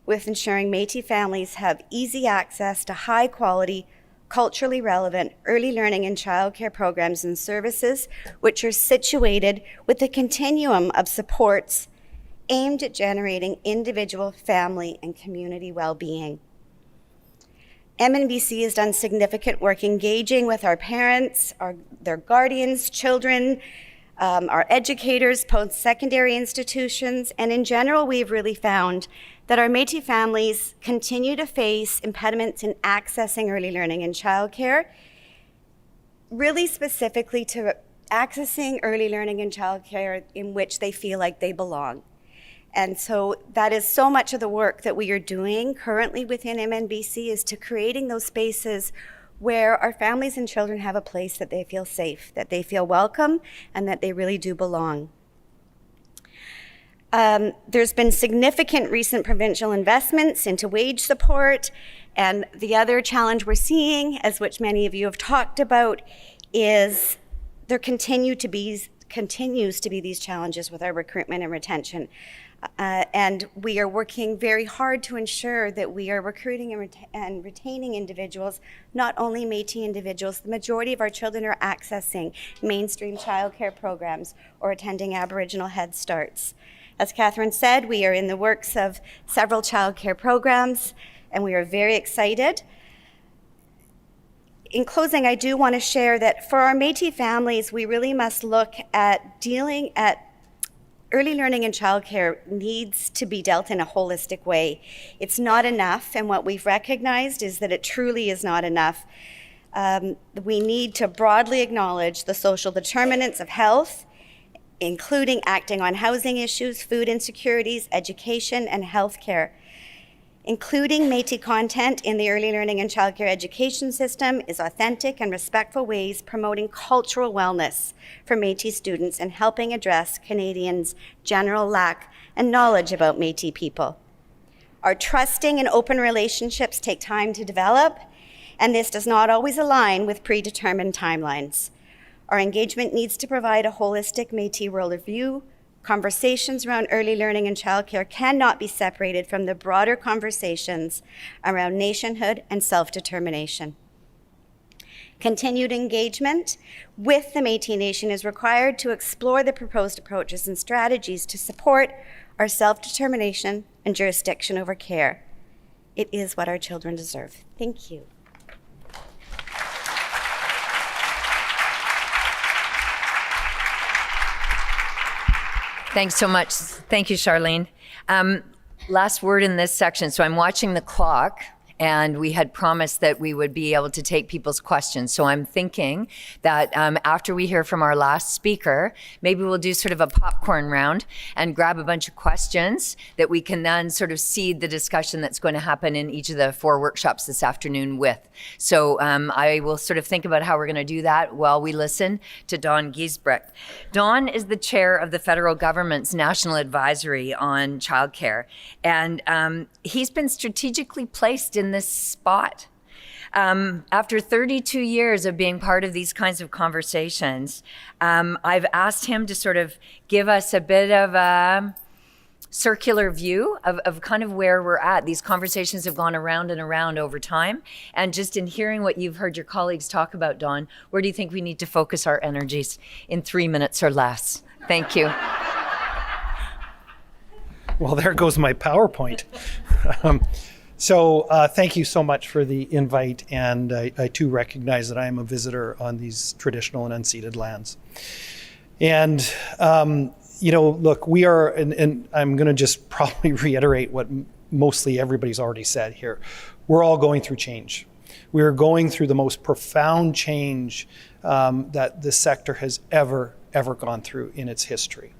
with ensuring Métis families have easy access to high quality, culturally relevant early learning and childcare programs and services, which are situated with a continuum of supports aimed at generating individual, family, and community well-being. MNBC has done significant work engaging with our parents, their guardians, children, our educators, post-secondary institutions, and in general, we've really found that our Métis families continue to face impediments in accessing early learning and childcare, really specifically to accessing early learning and childcare in which they feel like they belong. And so that is so much of the work that we are doing currently within MNBC, is to creating those spaces where our families and children have a place that they feel safe, that they feel welcome, and that they really do belong. There's been significant recent provincial investments into wage support, and the other challenge we're seeing, as which many of you have talked about, is there continues to be these challenges with our recruitment and retention. And we are working very hard to ensure that we are recruiting and retaining individuals, not only Métis individuals. The majority of our children are accessing mainstream childcare programs or attending Aboriginal Head Starts. As Catherine said, we are in the works of several childcare programs, and we are very excited. In closing, I do want to share that for our Métis families, we really must look at early learning and childcare needs to be dealt in a holistic way. It's not enough, and what we've recognized is that it truly is not enough. We need to broadly acknowledge the social determinants of health, including acting on housing issues, food insecurities, education, and healthcare. Including Métis content in the early learning and childcare education system is authentic and respectful ways promoting cultural wellness for Métis students and helping address Canadians' general lack and knowledge about Métis people. Our trusting and open relationships take time to develop, and this does not always align with predetermined timelines. Our engagement needs to provide a holistic Métis worldview. Conversations around early learning and childcare cannot be separated from the broader conversations around nationhood and self-determination. Continued engagement with the Métis Nation is required to explore the proposed approaches and strategies to support our self-determination and jurisdiction over care. It is what our children deserve. Thank you. Thanks so much. Thank you, Charlene. Last word in this section. So I'm watching the clock, and we had promised that we would be able to take people's questions. So I'm thinking that after we hear from our last speaker, maybe we'll do sort of a popcorn round and grab a bunch of questions that we can then sort of seed the discussion that's going to happen in each of the 4 workshops this afternoon with. So I will sort of think about how we're going to do that while we listen to Don Giesbrecht. Don is the chair of the federal government's National Advisory on Childcare, and he's been strategically placed in this spot. After 32 years of being part of these kinds of conversations, I've asked him to sort of give us a bit of a circular view of kind of where we're at. These conversations have gone around and around over time. And just in hearing what you've heard your colleagues talk about, Don, where do you think we need to focus our energies in 3 minutes or less? Thank you. Well, there goes my PowerPoint. So thank you so much for the invite, and I too recognize that I am a visitor on these traditional and unceded lands. And, look, we are, and I'm going to just probably reiterate what mostly everybody's already said here. We're all going through change. We are going through the most profound change that this sector has ever gone through in its history.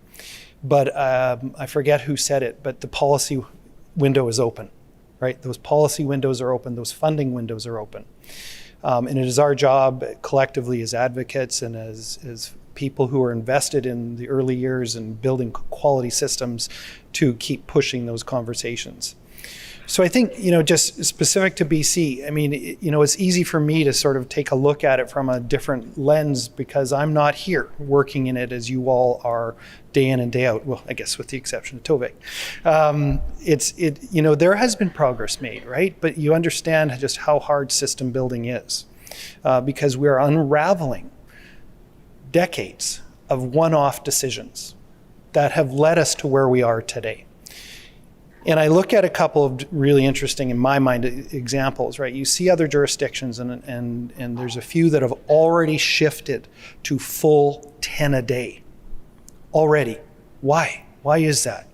But I forget who said it, but the policy window is open. Right? Those policy windows are open, those funding windows are open. And it is our job collectively as advocates and as people who are invested in the early years and building quality systems to keep pushing those conversations. So I think, just specific to BC, I mean, it's easy for me to sort of take a look at it from a different lens because I'm not here working in it as you all are day in and day out. Well, I guess with the exception of Tovik. There has been progress made, right? But you understand just how hard system building is because we are unraveling decades of one-off decisions that have led us to where we are today. And I look at a couple of really interesting, in my mind, examples, right? You see other jurisdictions and there's a few that have already shifted to full 10 a day, already. Why? Why is that?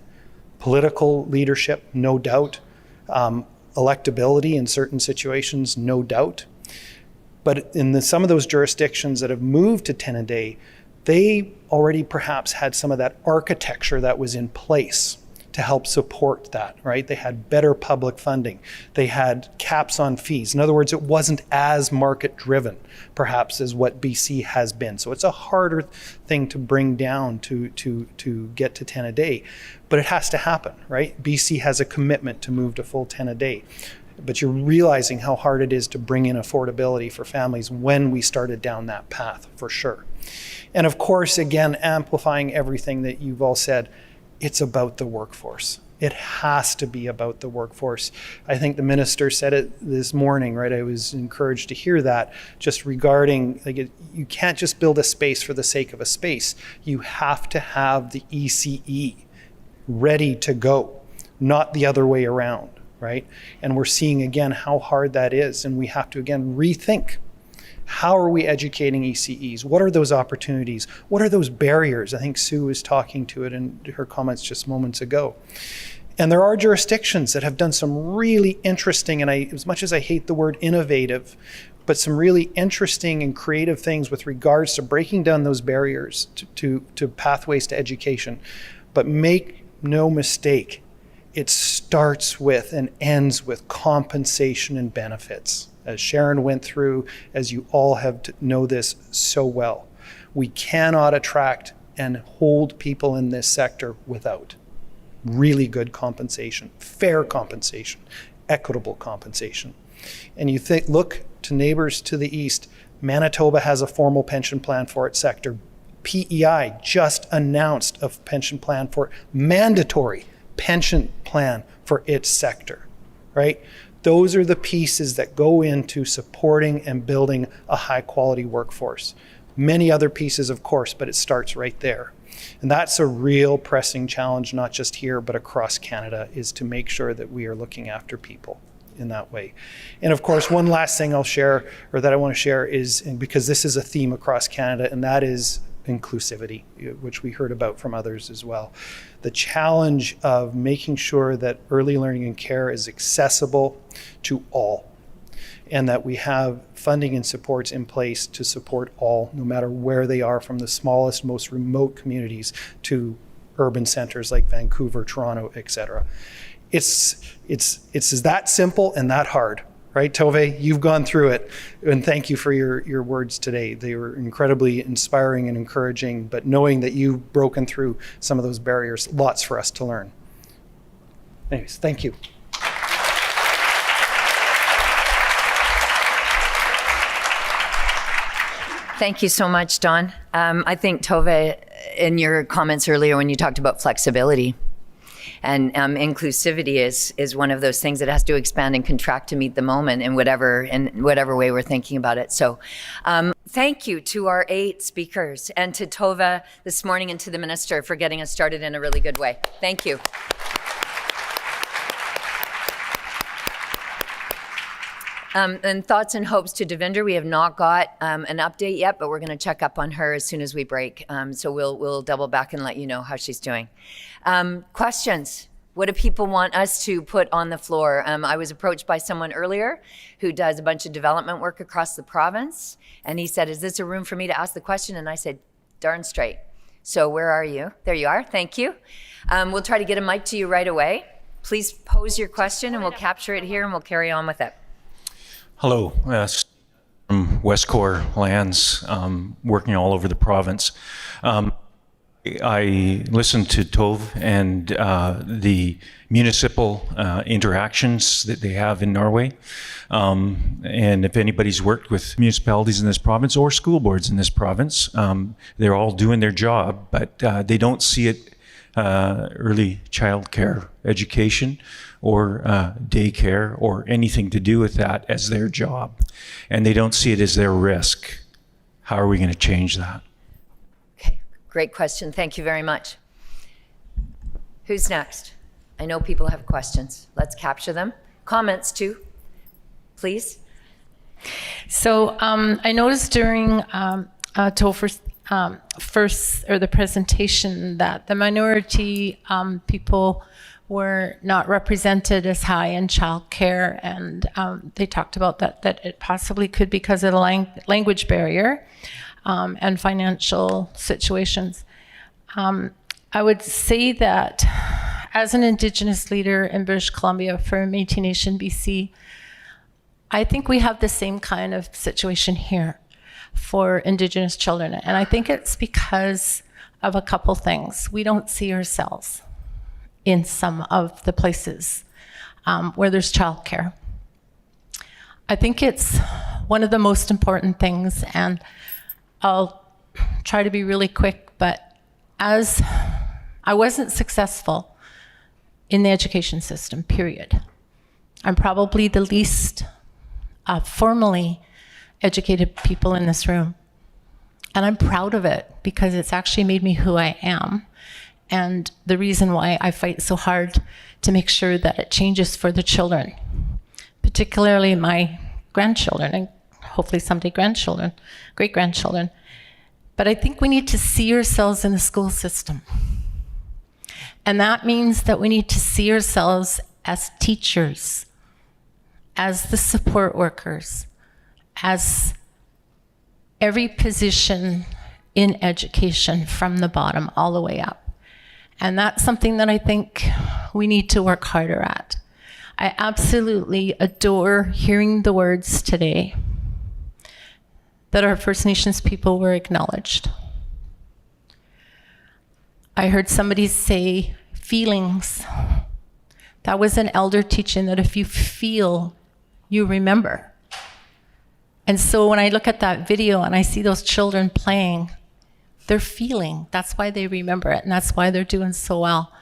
Political leadership, no doubt. Electability in certain situations, no doubt. But in some of those jurisdictions that have moved to 10 a day, they already perhaps had some of that architecture that was in place to help support that, right? They had better public funding. They had caps on fees. In other words, it wasn't as market driven, perhaps, as what BC has been. So it's a harder thing to bring down to get to 10 a day, but it has to happen, right? BC has a commitment to move to full 10 a day. But you're realizing how hard it is to bring in affordability for families when we started down that path, for sure. And of course, again, amplifying everything that you've all said, it's about the workforce. It has to be about the workforce. I think the minister said it this morning, right? I was encouraged to hear that, just regarding, you can't just build a space for the sake of a space. You have to have the ECE ready to go, not the other way around, right? And we're seeing again how hard that is, and we have to again rethink. How are we educating ECEs? What are those opportunities? What are those barriers? I think Sue was talking to it in her comments just moments ago. And there are jurisdictions that have done some really interesting, and as much as I hate the word innovative, but some really interesting and creative things with regards to breaking down those barriers to pathways to education. But make no mistake, it starts with and ends with compensation and benefits. As Sharon went through, as you all have to know this so well, we cannot attract and hold people in this sector without really good compensation, fair compensation, equitable compensation. And you think, look to neighbors to the east, Manitoba has a formal pension plan for its sector. PEI just announced a pension plan for mandatory pension plan for its sector, right? Those are the pieces that go into supporting and building a high quality workforce. Many other pieces, of course, but it starts right there. And that's a real pressing challenge, not just here, but across Canada, is to make sure that we are looking after people in that way. And of course, one last thing I'll share, or that I want to share, is, and because this is a theme across Canada, and that is inclusivity, which we heard about from others as well. The challenge of making sure that early learning and care is accessible to all, and that we have funding and supports in place to support all, no matter where they are, from the smallest, most remote communities to urban centers like Vancouver, Toronto, etc. It's that simple and that hard. Right, Tove, you've gone through it, and thank you for your words today. They were incredibly inspiring and encouraging, but knowing that you've broken through some of those barriers, lots for us to learn. Anyways, thank you. Thank you so much, Don. I think, Tove, in your comments earlier when you talked about flexibility, and inclusivity is one of those things that has to expand and contract to meet the moment in whatever way we're thinking about it. So thank you to our 8 speakers, and to Tove this morning, and to the minister for getting us started in a really good way. Thank you. And thoughts and hopes to Devinder. We have not got an update yet, but we're going to check up on her as soon as we break. So we'll double back and let you know how she's doing. Questions? What do people want us to put on the floor? I was approached by someone earlier who does a bunch of development work across the province, and he said, "Is this a room for me to ask the question?" And I said, "Darn straight." So where are you? There you are. Thank you. We'll try to get a mic to you right away. Please pose your question, and we'll capture it here, and we'll carry on with it. Hello, from Westcor Lands, working all over the province. I listened to Tove and the municipal interactions that they have in Norway. And if anybody's worked with municipalities in this province or school boards in this province, they're all doing their job, but they don't see it early childcare education or daycare or anything to do with that as their job. And they don't see it as their risk. How are we going to change that? Okay, great question. Thank you very much. Who's next? I know people have questions. Let's capture them. Comments too, please. So I noticed during Topher's the presentation that the minority people were not represented as high in childcare, and they talked about that it possibly could be because of the language barrier and financial situations. I would say that as an Indigenous leader in British Columbia for Métis Nation BC, I think we have the same kind of situation here for Indigenous children. And I think it's because of a couple things. We don't see ourselves in some of the places where there's childcare. I think it's one of the most important things, and I'll try to be really quick, but as I wasn't successful in the education system, period. I'm probably the least formally educated people in this room. And I'm proud of it because it's actually made me who I am. And the reason why I fight so hard to make sure that it changes for the children, particularly my grandchildren and hopefully someday grandchildren, great-grandchildren. But I think we need to see ourselves in the school system. And that means that we need to see ourselves as teachers, as the support workers, as every position in education from the bottom all the way up. And that's something that I think we need to work harder at. I absolutely adore hearing the words today that our First Nations people were acknowledged. I heard somebody say feelings. That was an elder teaching that if you feel, you remember. And so when I look at that video and I see those children playing, they're feeling. That's why they remember it, and that's why they're doing so well.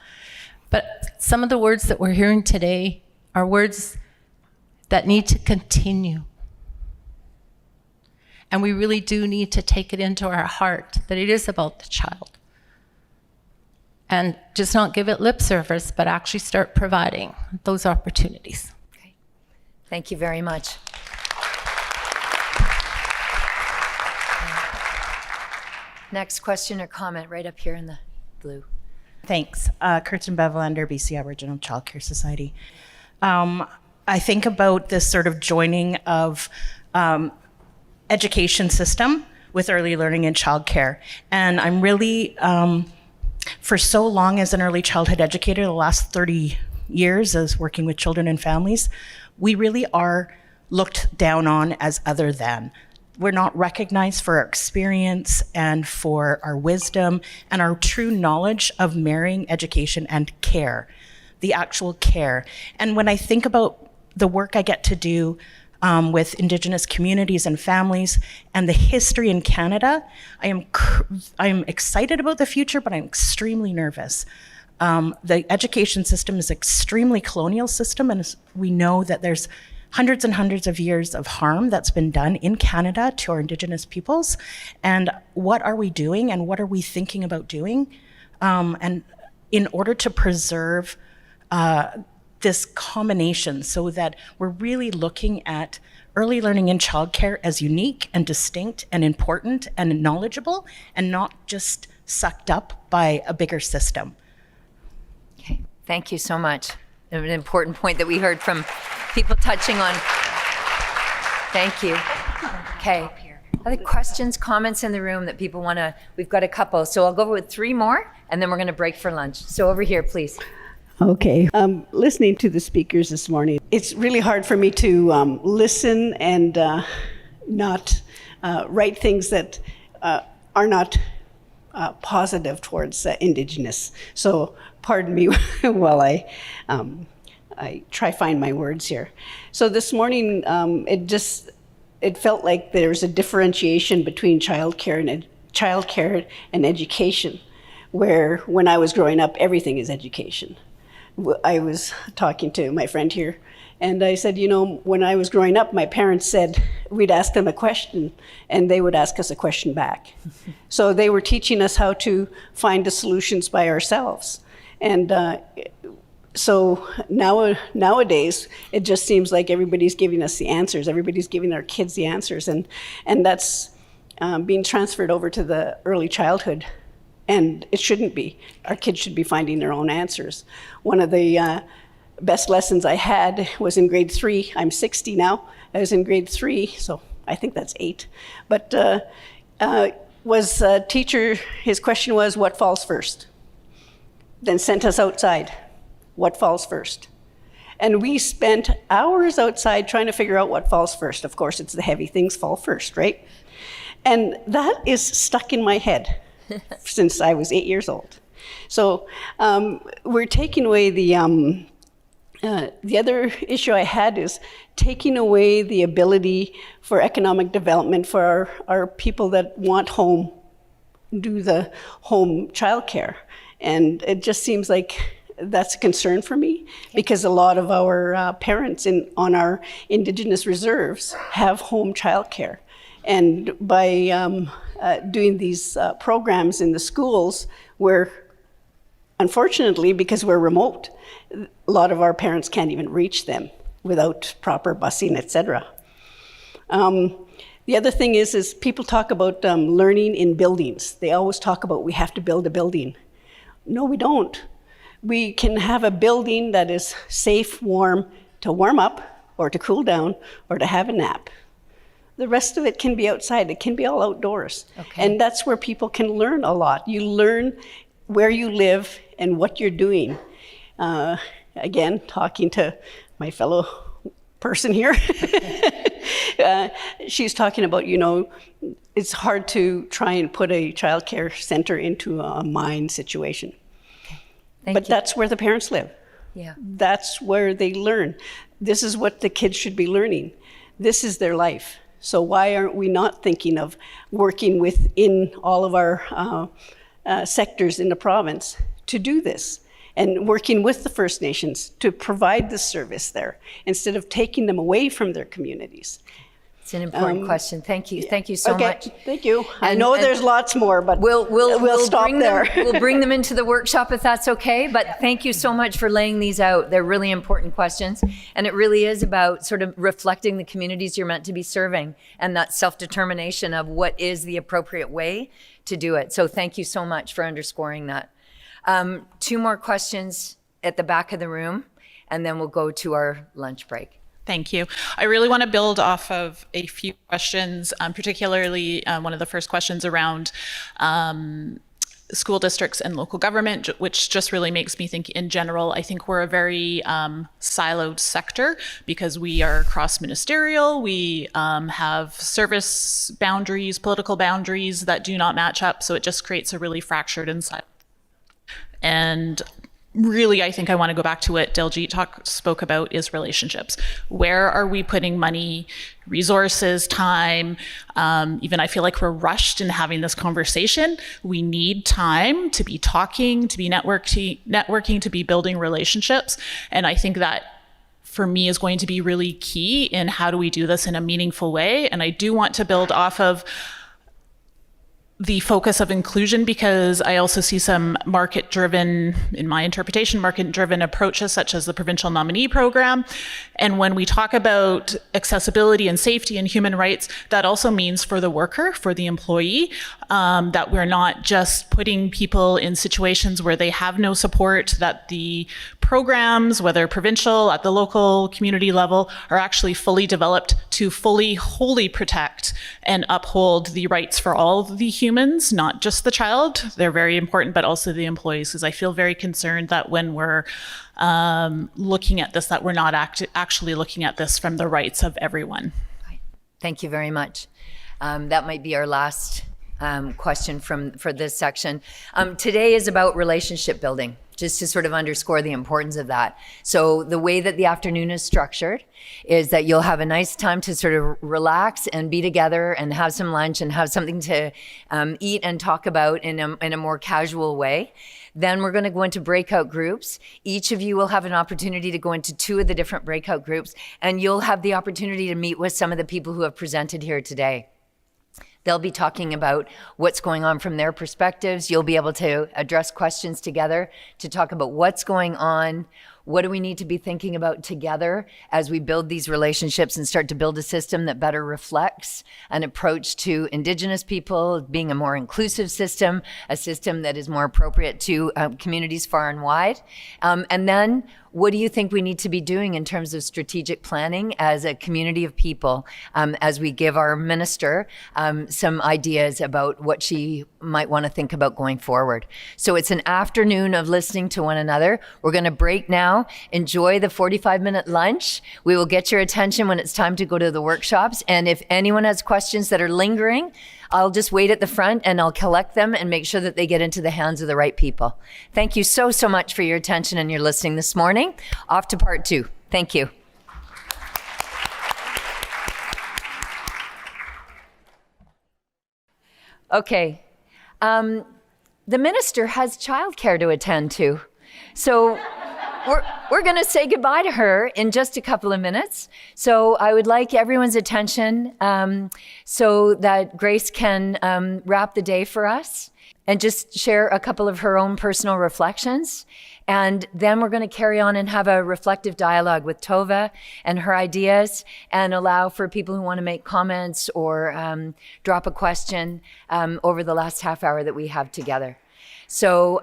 But some of the words that we're hearing today are words that need to continue. And we really do need to take it into our heart that it is about the child. And just not give it lip service, but actually start providing those opportunities. Okay. Thank you very much. Next question or comment right up here in the blue. Thanks. Curtin Bevelander, BC Aboriginal Child Care Society. I think about this sort of joining of education system with early learning and childcare. And I'm really, for so long as an early childhood educator, the last 30 years as working with children and families, we really are looked down on as other than. We're not recognized for our experience and for our wisdom and our true knowledge of marrying education and care, the actual care. And when I think about the work I get to do with Indigenous communities and families and the history in Canada, I am excited about the future, but I'm extremely nervous. The education system is extremely colonial system, and we know that there's hundreds and hundreds of years of harm that's been done in Canada to our Indigenous peoples. And what are we doing and what are we thinking about doing? And in order to preserve this combination so that we're really looking at early learning and childcare as unique and distinct and important and knowledgeable and not just sucked up by a bigger system. Okay, thank you so much. An important point that we heard from people touching on. Thank you. Okay. Other questions, comments in the room that people want to, we've got a couple. So I'll go with 3 more and then we're going to break for lunch. So over here, please. Okay. Listening to the speakers this morning, it's really hard for me to listen and not write things that are not positive towards Indigenous. So pardon me while I try find my words here. So this morning, it felt like there's a differentiation between childcare and education, where when I was growing up, everything is education. I was talking to my friend here, and I said, you know, when I was growing up, my parents said we'd ask them a question, and they would ask us a question back. So they were teaching us how to find the solutions by ourselves. And so nowadays, it just seems like everybody's giving us the answers. Everybody's giving our kids the answers, and that's being transferred over to the early childhood, and it shouldn't be. Our kids should be finding their own answers. One of the best lessons I had was in grade 3. I'm 60 now. I was in grade 3, so I think that's 8. But was a teacher, his question was, what falls first? Then sent us outside. What falls first? And we spent hours outside trying to figure out what falls first. Of course, it's the heavy things fall first, right? And that is stuck in my head since I was 8 years old. So we're taking away the other issue I had is taking away the ability for economic development for our people that want home, do the home childcare. And it just seems like that's a concern for me because a lot of our parents on our Indigenous reserves have home childcare. And by doing these programs in the schools, where unfortunately, because we're remote, a lot of our parents can't even reach them without proper busing, etc. The other thing is people talk about learning in buildings. They always talk about we have to build a building. No, we don't. We can have a building that is safe, warm, to warm up or to cool down or to have a nap. The rest of it can be outside. It can be all outdoors. Okay. And that's where people can learn a lot. You learn where you live and what you're doing. Again, talking to my fellow person here, she's talking about, it's hard to try and put a childcare center into a mine situation. But that's where the parents live. Yeah. That's where they learn. This is what the kids should be learning. This is their life. So why aren't we not thinking of working within all of our sectors in the province to do this? And working with the First Nations to provide this service there, instead of taking them away from their communities. It's an important question. Thank you. Thank you so much. Thank you. I know there's lots more, but we'll stop there. We'll bring them into the workshop if that's okay. But thank you so much for laying these out. They're really important questions. And it really is about sort of reflecting the communities you're meant to be serving and that self-determination of what is the appropriate way to do it. So thank you so much for underscoring that. 2 more questions at the back of the room, and then we'll go to our lunch break. Thank you. I really want to build off of a few questions, particularly one of the first questions around school districts and local government, which just really makes me think in general, I think we're a very siloed sector because we are cross-ministerial, we have service boundaries, political boundaries that do not match up, so it just creates a really fractured and siloed. And really, I think I want to go back to what Daljeet spoke about is relationships. Where are we putting money, resources, time? Even I feel like we're rushed in having this conversation. We need time to be talking, to be networking, to be building relationships. And I think that for me is going to be really key in how do we do this in a meaningful way. And I do want to build off of the focus of inclusion because I also see some market-driven, in my interpretation, market-driven approaches such as the provincial nominee program. And when we talk about accessibility and safety and human rights, that also means for the worker, for the employee, that we're not just putting people in situations where they have no support, that the programs, whether provincial, at the local community level, are actually fully developed to wholly protect and uphold the rights for all of the humans, not just the child. They're very important, but also the employees, because I feel very concerned that when we're looking at this, that we're not actually looking at this from the rights of everyone. Right. Thank you very much. That might be our last question for this section. Today is about relationship building, just to sort of underscore the importance of that. So the way that the afternoon is structured is that you'll have a nice time to sort of relax and be together and have some lunch and have something to eat and talk about in a more casual way. Then we're going to go into breakout groups. Each of you will have an opportunity to go into 2 of the different breakout groups, and you'll have the opportunity to meet with some of the people who have presented here today. They'll be talking about what's going on from their perspectives. You'll be able to address questions together to talk about what's going on, What do we need to be thinking about together as we build these relationships and start to build a system that better reflects an approach to Indigenous people, being a more inclusive system, a system that is more appropriate to communities far and wide? And then what do you think we need to be doing in terms of strategic planning as a community of people, as we give our minister some ideas about what she might want to think about going forward? So it's an afternoon of listening to one another. We're going to break now. Enjoy the 45-minute lunch. We will get your attention when it's time to go to the workshops. And if anyone has questions that are lingering, I'll just wait at the front and I'll collect them and make sure that they get into the hands of the right people. Thank you so much for your attention and your listening this morning. Off to part 2. Thank you. Okay. The minister has childcare to attend to. So we're going to say goodbye to her in just a couple of minutes. So I would like everyone's attention so that Grace can wrap the day for us and just share a couple of her own personal reflections. And then we're going to carry on and have a reflective dialogue with Tova and her ideas, and allow for people who want to make comments or drop a question over the last half hour that we have together. So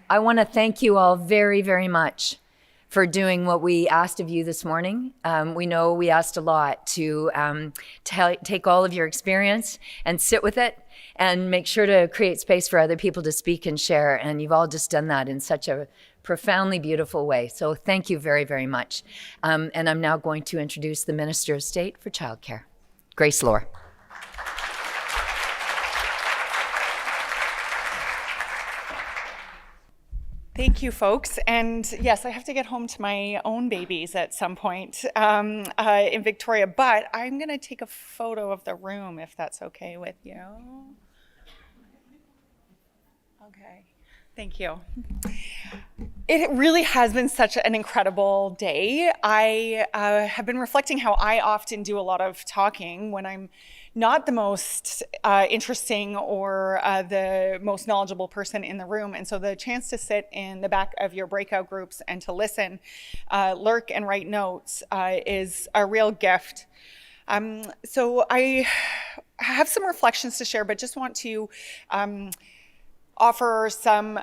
I want to thank you all very, very much for doing what we asked of you this morning. We know we asked a lot to take all of your experience and sit with it and make sure to create space for other people to speak and share. And you've all just done that in such a profoundly beautiful way. So thank you very, very much. And I'm now going to introduce the Minister of State for Childcare, Grace Lohr. Thank you, folks. And yes, I have to get home to my own babies at some point in Victoria, but I'm going to take a photo of the room if that's okay with you. Okay. Thank you. It really has been such an incredible day. I have been reflecting how I often do a lot of talking when I'm not the most interesting or the most knowledgeable person in the room. And so the chance to sit in the back of your breakout groups and to listen, lurk and write notes is a real gift. So I have some reflections to share, but just want to offer some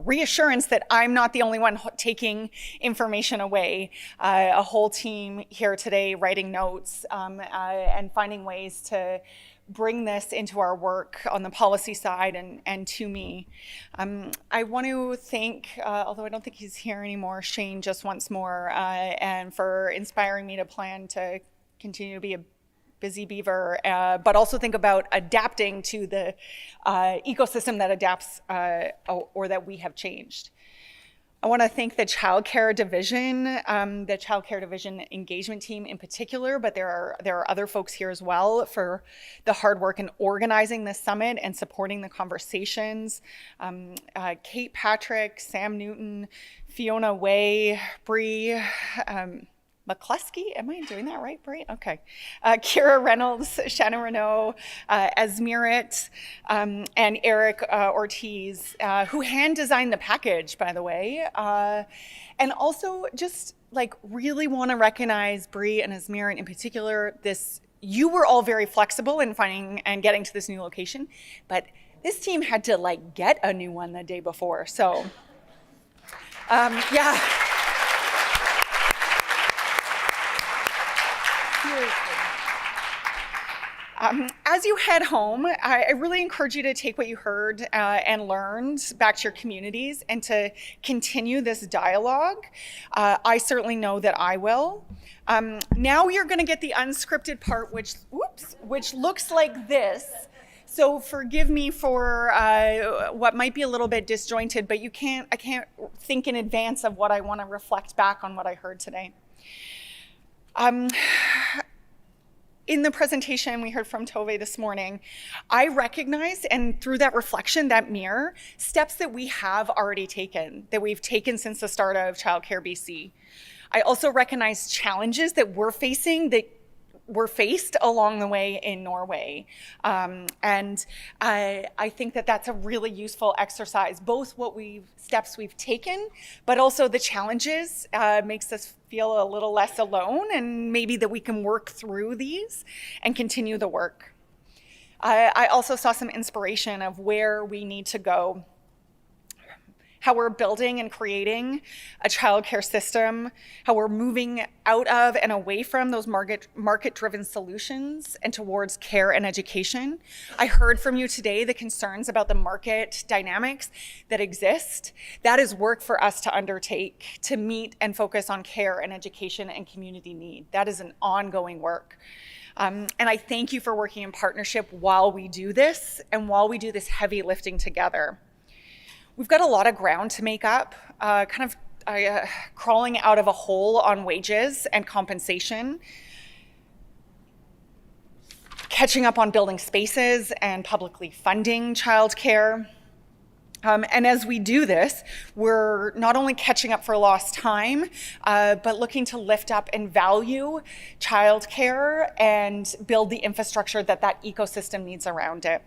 reassurance that I'm not the only one taking information away. A whole team here today writing notes and finding ways to bring this into our work on the policy side and to me. I want to thank, although I don't think he's here anymore, Shane just once more, and for inspiring me to plan to continue to be a busy beaver, but also think about adapting to the ecosystem that adapts or that we have changed. I want to thank the Childcare Division, the Childcare Division engagement team in particular, but there are other folks here as well for the hard work in organizing this summit and supporting the conversations. Kate Patrick, Sam Newton, Fiona Way, Bree, McCluskey, am I doing that right, Brie? Okay. Kira Reynolds, Shannon Renault, Esmirit, and Eric Ortiz, who hand designed the package, by the way. And also just really want to recognize Brie and Esmirit in particular. You were all very flexible in finding and getting to this new location, but this team had to get a new one the day before. So, yeah. As you head home, I really encourage you to take what you heard and learned back to your communities and to continue this dialogue. I certainly know that I will. Now you're going to get the unscripted part, which looks like this. So forgive me for what might be a little bit disjointed, but I can't think in advance of what I want to reflect back on what I heard today. In the presentation we heard from Tove this morning, I recognized, and through that reflection, that mirror, steps that we have already taken, that we've taken since the start of Childcare BC. I also recognize challenges that we're facing that were faced along the way in Norway. And I think that that's a really useful exercise, both steps we've taken, but also the challenges makes us feel a little less alone, and maybe that we can work through these and continue the work. I also saw some inspiration of where we need to go, how we're building and creating a childcare system, how we're moving out of and away from those market-driven solutions and towards care and education. I heard from you today the concerns about the market dynamics that exist. That is work for us to undertake to meet and focus on care and education and community need. That is an ongoing work. And I thank you for working in partnership while we do this and while we do this heavy lifting together. We've got a lot of ground to make up, crawling out of a hole on wages and compensation, catching up on building spaces and publicly funding childcare. And as we do this, we're not only catching up for lost time, but looking to lift up and value childcare and build the infrastructure that ecosystem needs around it.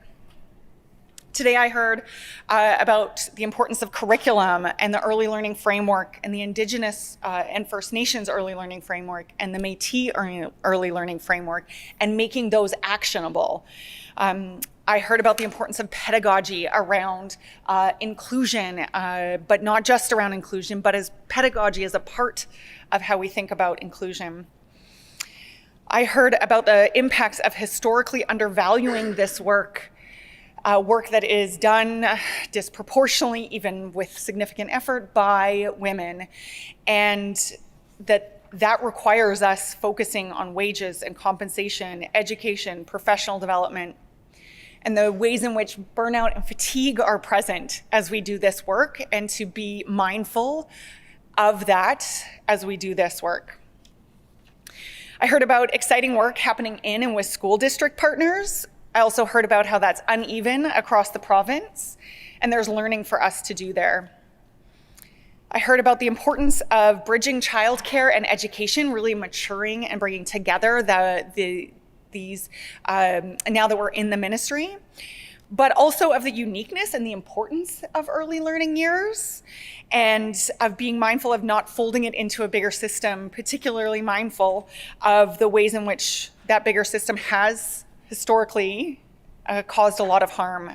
Today I heard about the importance of curriculum and the early learning framework and the Indigenous and First Nations early learning framework and the Métis early learning framework and making those actionable. I heard about the importance of pedagogy around inclusion, but not just around inclusion, but as pedagogy as a part of how we think about inclusion. I heard about the impacts of historically undervaluing this work that is done disproportionately, even with significant effort, by women, and that requires us focusing on wages and compensation, education, professional development, and the ways in which burnout and fatigue are present as we do this work, and to be mindful of that as we do this work. I heard about exciting work happening in and with school district partners. I also heard about how that's uneven across the province, and there's learning for us to do there. I heard about the importance of bridging childcare and education, really maturing and bringing together these now that we're in the ministry, but also of the uniqueness and the importance of early learning years, and of being mindful of not folding it into a bigger system, particularly mindful of the ways in which that bigger system has historically caused a lot of harm,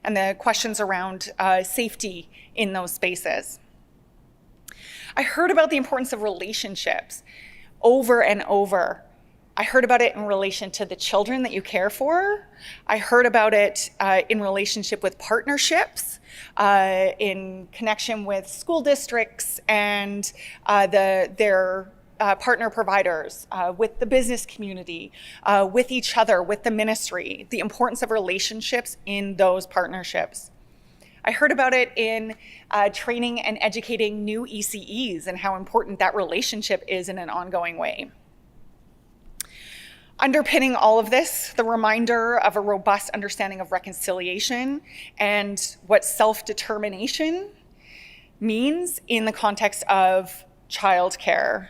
and the questions around safety in those spaces. I heard about the importance of relationships over and over. I heard about it in relation to the children that you care for. I heard about it in relationship with partnerships, in connection with school districts and their partner providers, with the business community, with each other, with the ministry, the importance of relationships in those partnerships. I heard about it in training and educating new ECEs and how important that relationship is in an ongoing way. Underpinning all of this, the reminder of a robust understanding of reconciliation and what self-determination means in the context of childcare.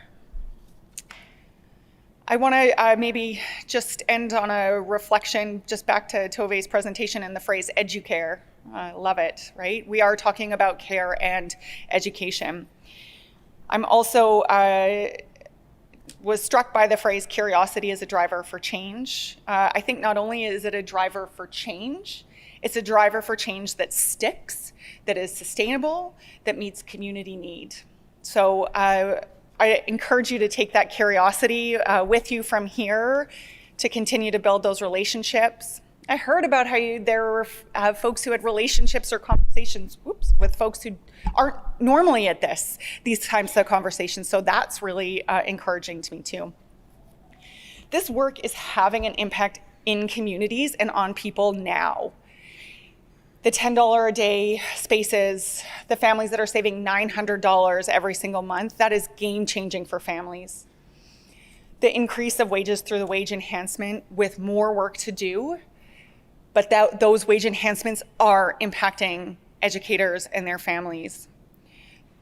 I want to maybe just end on a reflection, just back to Tove's presentation and the phrase educare. I love it, right? We are talking about care and education. I'm also was struck by the phrase curiosity as a driver for change. I think not only is it a driver for change, it's a driver for change that sticks, that is sustainable, that meets community need. So I encourage you to take that curiosity with you from here to continue to build those relationships. I heard about how there were folks who had relationships or conversations with folks who aren't normally at these types of conversations. So that's really encouraging to me too. This work is having an impact in communities and on people now. The $10 a day spaces, the families that are saving $900 every single month, that is game changing for families. The increase of wages through the wage enhancement with more work to do, but those wage enhancements are impacting educators and their families.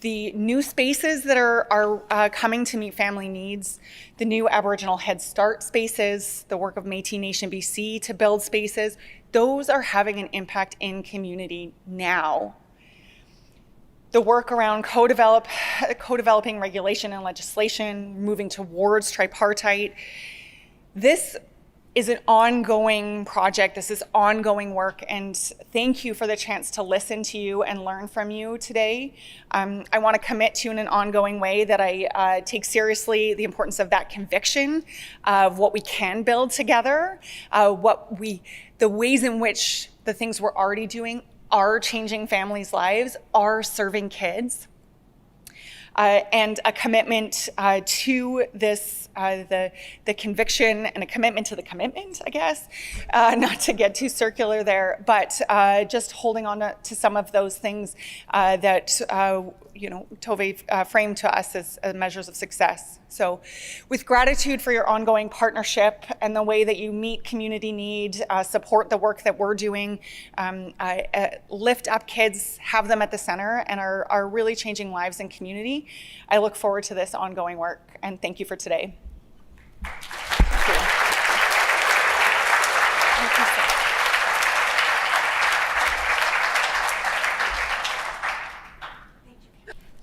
the new spaces that are coming to meet family needs, the new Aboriginal Head Start spaces, the work of Métis Nation BC to build spaces, those are having an impact in community now. The work around co-developing regulation and legislation, moving towards tripartite, this is an ongoing project. This is ongoing work, and thank you for the chance to listen to you and learn from you today. I want to commit to in an ongoing way that I take seriously the importance of that conviction of what we can build together, the ways in which the things we're already doing are changing families' lives, are serving kids. And a commitment to this, the conviction, and a commitment to the commitment, I guess, not to get too circular there, but just holding on to some of those things that Tove framed to us as measures of success. So with gratitude for your ongoing partnership and the way that you meet community need, support the work that we're doing, lift up kids, have them at the center, and are really changing lives and community. I look forward to this ongoing work, and thank you for today.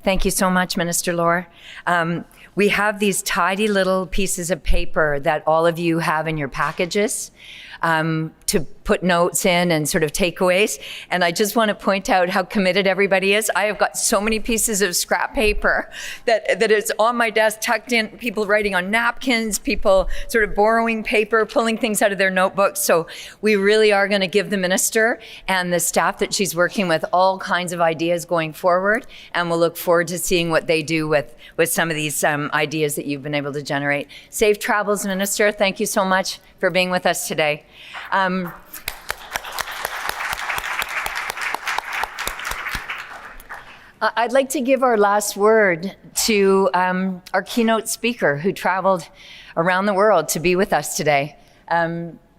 Thank you so much, Minister Lohr. We have these tidy little pieces of paper that all of you have in your packages to put notes in and sort of takeaways. And I just want to point out how committed everybody is. I have got so many pieces of scrap paper that is on my desk, tucked in, people writing on napkins, people sort of borrowing paper, pulling things out of their notebooks. So we really are going to give the minister and the staff that she's working with all kinds of ideas going forward. And we'll look forward to seeing what they do with some of these ideas that you've been able to generate. Safe travels, Minister. Thank you so much for being with us today. I'd like to give our last word to our keynote speaker who traveled around the world to be with us today.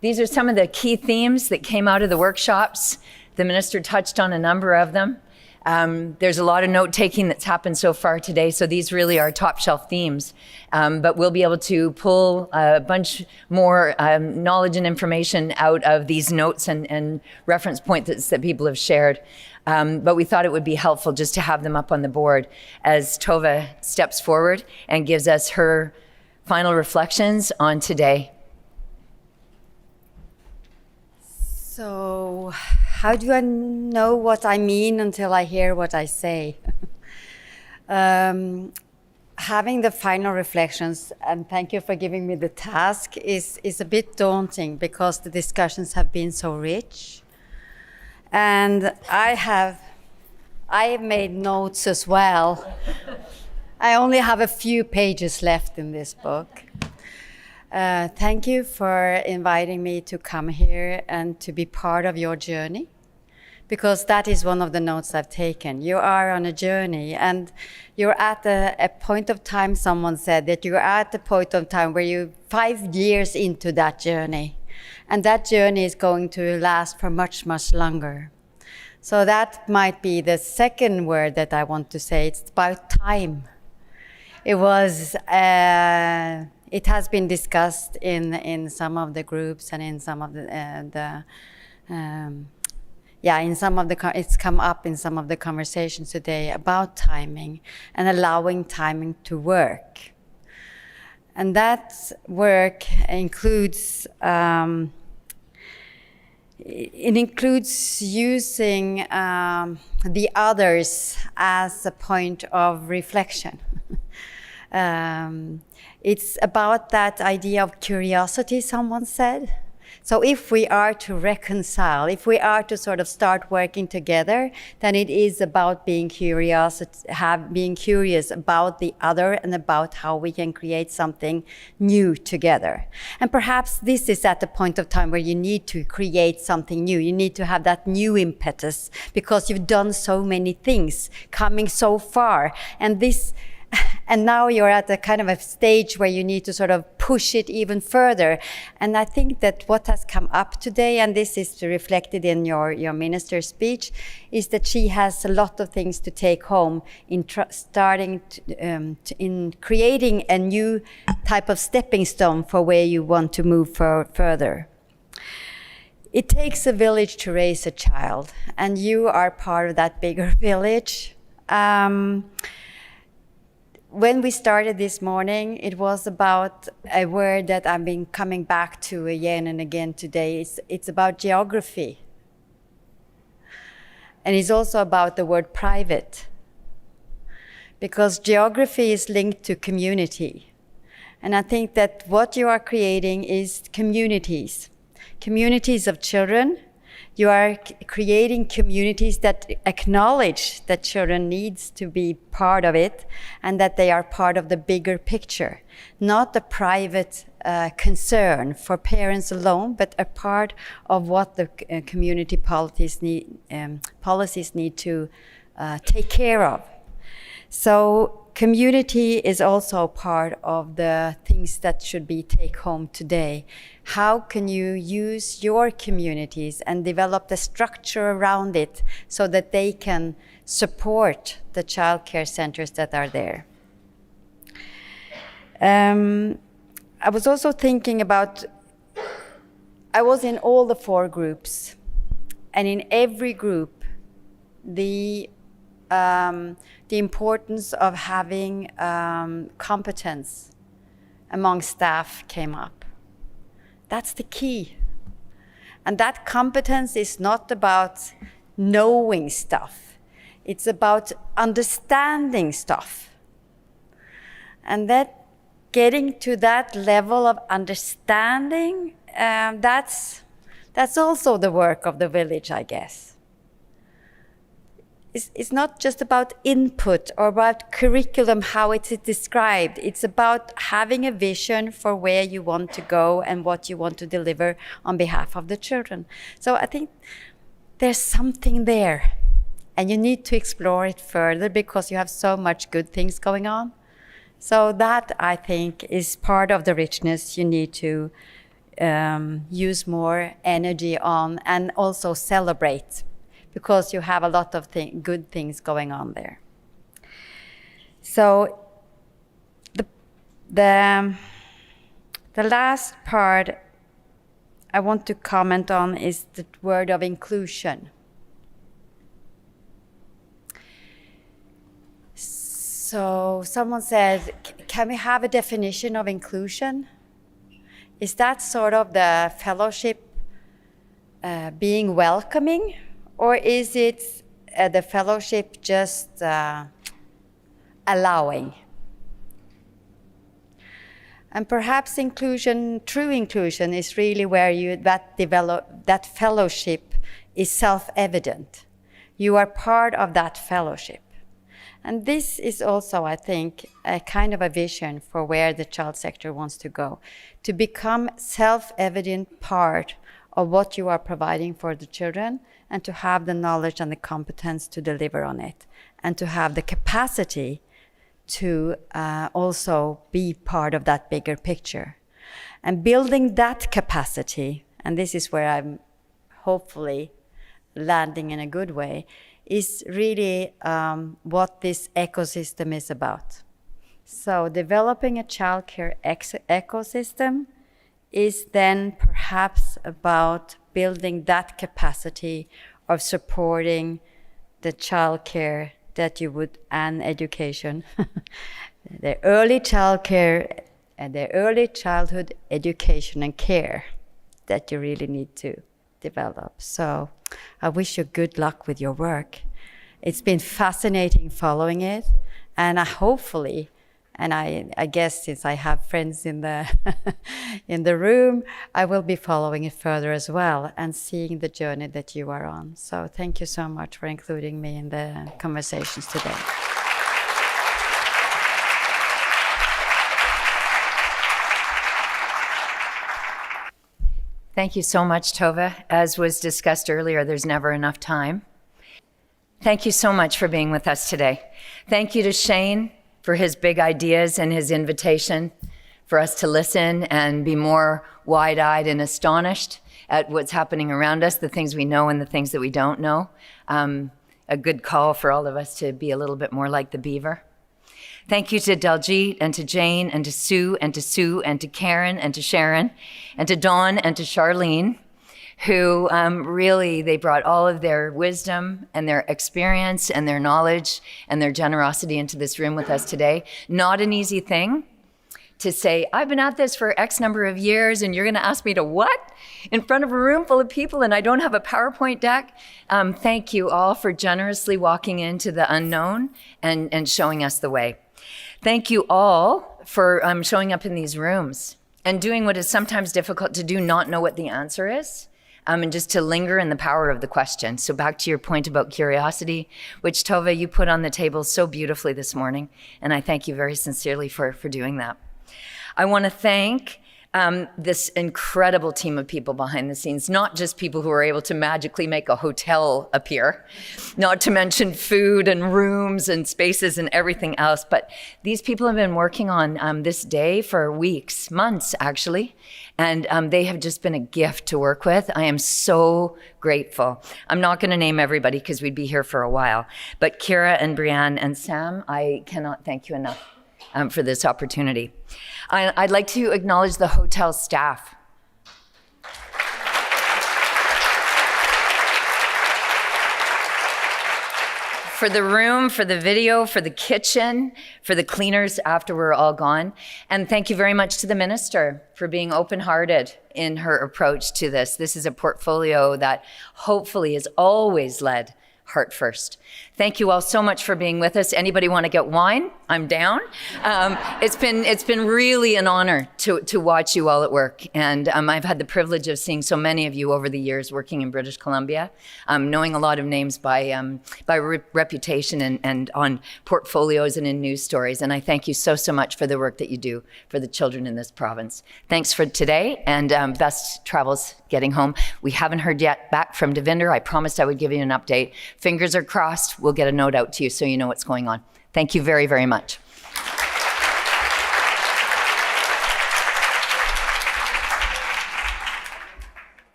These are some of the key themes that came out of the workshops. The minister touched on a number of them. There's a lot of note-taking that's happened so far today, so these really are top-shelf themes. But we'll be able to pull a bunch more knowledge and information out of these notes and reference points that people have shared. But we thought it would be helpful just to have them up on the board as Tove steps forward and gives us her final reflections on today. So, how do I know what I mean until I hear what I say? Having the final reflections, and thank you for giving me the task, is a bit daunting because the discussions have been so rich. And I have made notes as well. I only have a few pages left in this book. Thank you for inviting me to come here and to be part of your journey, because that is one of the notes I've taken. You are on a journey, and you're at a point of time, someone said, that you're at the point of time where you're 5 years into that journey. And that journey is going to last for much, much longer. So that might be the second word that I want to say. It's about time. It has been discussed in some of the groups and in some of it's come up in some of the conversations today about timing and allowing timing to work. And that work includes using the others as a point of reflection. It's about that idea of curiosity, someone said. So if we are to reconcile, if we are to sort of start working together, then it is about being curious about the other and about how we can create something new together. And perhaps this is at the point of time where you need to create something new. You need to have that new impetus because you've done so many things, coming so far. And now you're at a kind of a stage where you need to sort of push it even further. And I think that what has come up today, and this is reflected in your minister's speech, is that she has a lot of things to take home in in creating a new type of stepping stone for where you want to move further. It takes a village to raise a child, and you are part of that bigger village. When we started this morning, it was about a word that I've been coming back to again and again today. It's about geography. And it's also about the word private. Because geography is linked to community. And I think that what you are creating is communities. Communities of children. You are creating communities that acknowledge that children needs to be part of it and that they are part of the bigger picture, not a private concern for parents alone, but a part of what the community policies need to take care of. So community is also part of the things that should be take home today. How can you use your communities and develop the structure around it so that they can support the child care centers that are there? I was also thinking about, I was in all the 4 groups, and in every group, the importance of having competence among staff came up. That's the key. And that competence is not about knowing stuff. It's about understanding stuff. And that getting to that level of understanding, that's also the work of the village, I guess. It's not just about input or about curriculum, how it is described. It's about having a vision for where you want to go and what you want to deliver on behalf of the children. So I think there's something there, and you need to explore it further because you have so much good things going on. So that, I think, is part of the richness you need to use more energy on and also celebrate, because you have a lot of good things going on there. So the last part I want to comment on is the word of inclusion. So someone said, can we have a definition of inclusion? Is that sort of the fellowship being welcoming? Or is it the fellowship just allowing? And perhaps inclusion, true inclusion, is really where that fellowship is self-evident. You are part of that fellowship. And this is also, I think, a kind of a vision for where the child sector wants to go, to become self-evident part of what you are providing for the children, and to have the knowledge and the competence to deliver on it, and to have the capacity to also be part of that bigger picture. And building that capacity, and this is where I'm hopefully landing in a good way, is really what this ecosystem is about. So developing a childcare ecosystem is then perhaps about building that capacity of supporting the childcare that you would, and education, the early childcare and the early childhood education and care that you really need to develop. So I wish you good luck with your work. It's been fascinating following it, and hopefully, and I guess since I have friends in the in the room, I will be following it further as well and seeing the journey that you are on. So thank you so much for including me in the conversations today. Thank you so much, Tove. As was discussed earlier, there's never enough time. Thank you so much for being with us today. Thank you to Shane for his big ideas and his invitation, for us to listen and be more wide-eyed and astonished at what's happening around us, the things we know and the things that we don't know. A good call for all of us to be a little bit more like the beaver. Thank you to Daljeet and to Jane and to Sue and to Sue and to Karen and to Sharon and to Dawn and to Charlene, who really, they brought all of their wisdom and their experience and their knowledge and their generosity into this room with us today. Not an easy thing to say, I've been at this for X number of years and you're gonna ask me to what? In front of a room full of people and I don't have a PowerPoint deck? Thank you all for generously walking into the unknown and showing us the way. Thank you all for showing up in these rooms and doing what is sometimes difficult to do, not know what the answer is, and just to linger in the power of the question. So back to your point about curiosity, which Tove, you put on the table so beautifully this morning, and I thank you very sincerely for doing that. I want to thank this incredible team of people behind the scenes, not just people who are able to magically make a hotel appear, not to mention food and rooms and spaces and everything else, but these people have been working on this day for weeks, months actually, and they have just been a gift to work with. I am so grateful. I'm not going to name everybody because we'd be here for a while, but Kira and Brianne and Sam, I cannot thank you enough for this opportunity. I'd like to acknowledge the hotel staff. For the room, for the video, for the kitchen, for the cleaners after we're all gone. And thank you very much to the minister for being open-hearted in her approach to this. This is a portfolio that hopefully is always led heart first. Thank you all so much for being with us. Anybody want to get wine? I'm down. It's been really an honor to watch you all at work. And I've had the privilege of seeing so many of you over the years working in British Columbia, knowing a lot of names by reputation and on portfolios and in news stories. And I thank you so much for the work that you do for the children in this province. Thanks for today and best travels getting home. We haven't heard yet back from Devinder. I promised I would give you an update. Fingers are crossed. We'll get a note out to you so you know what's going on. Thank you very, very much.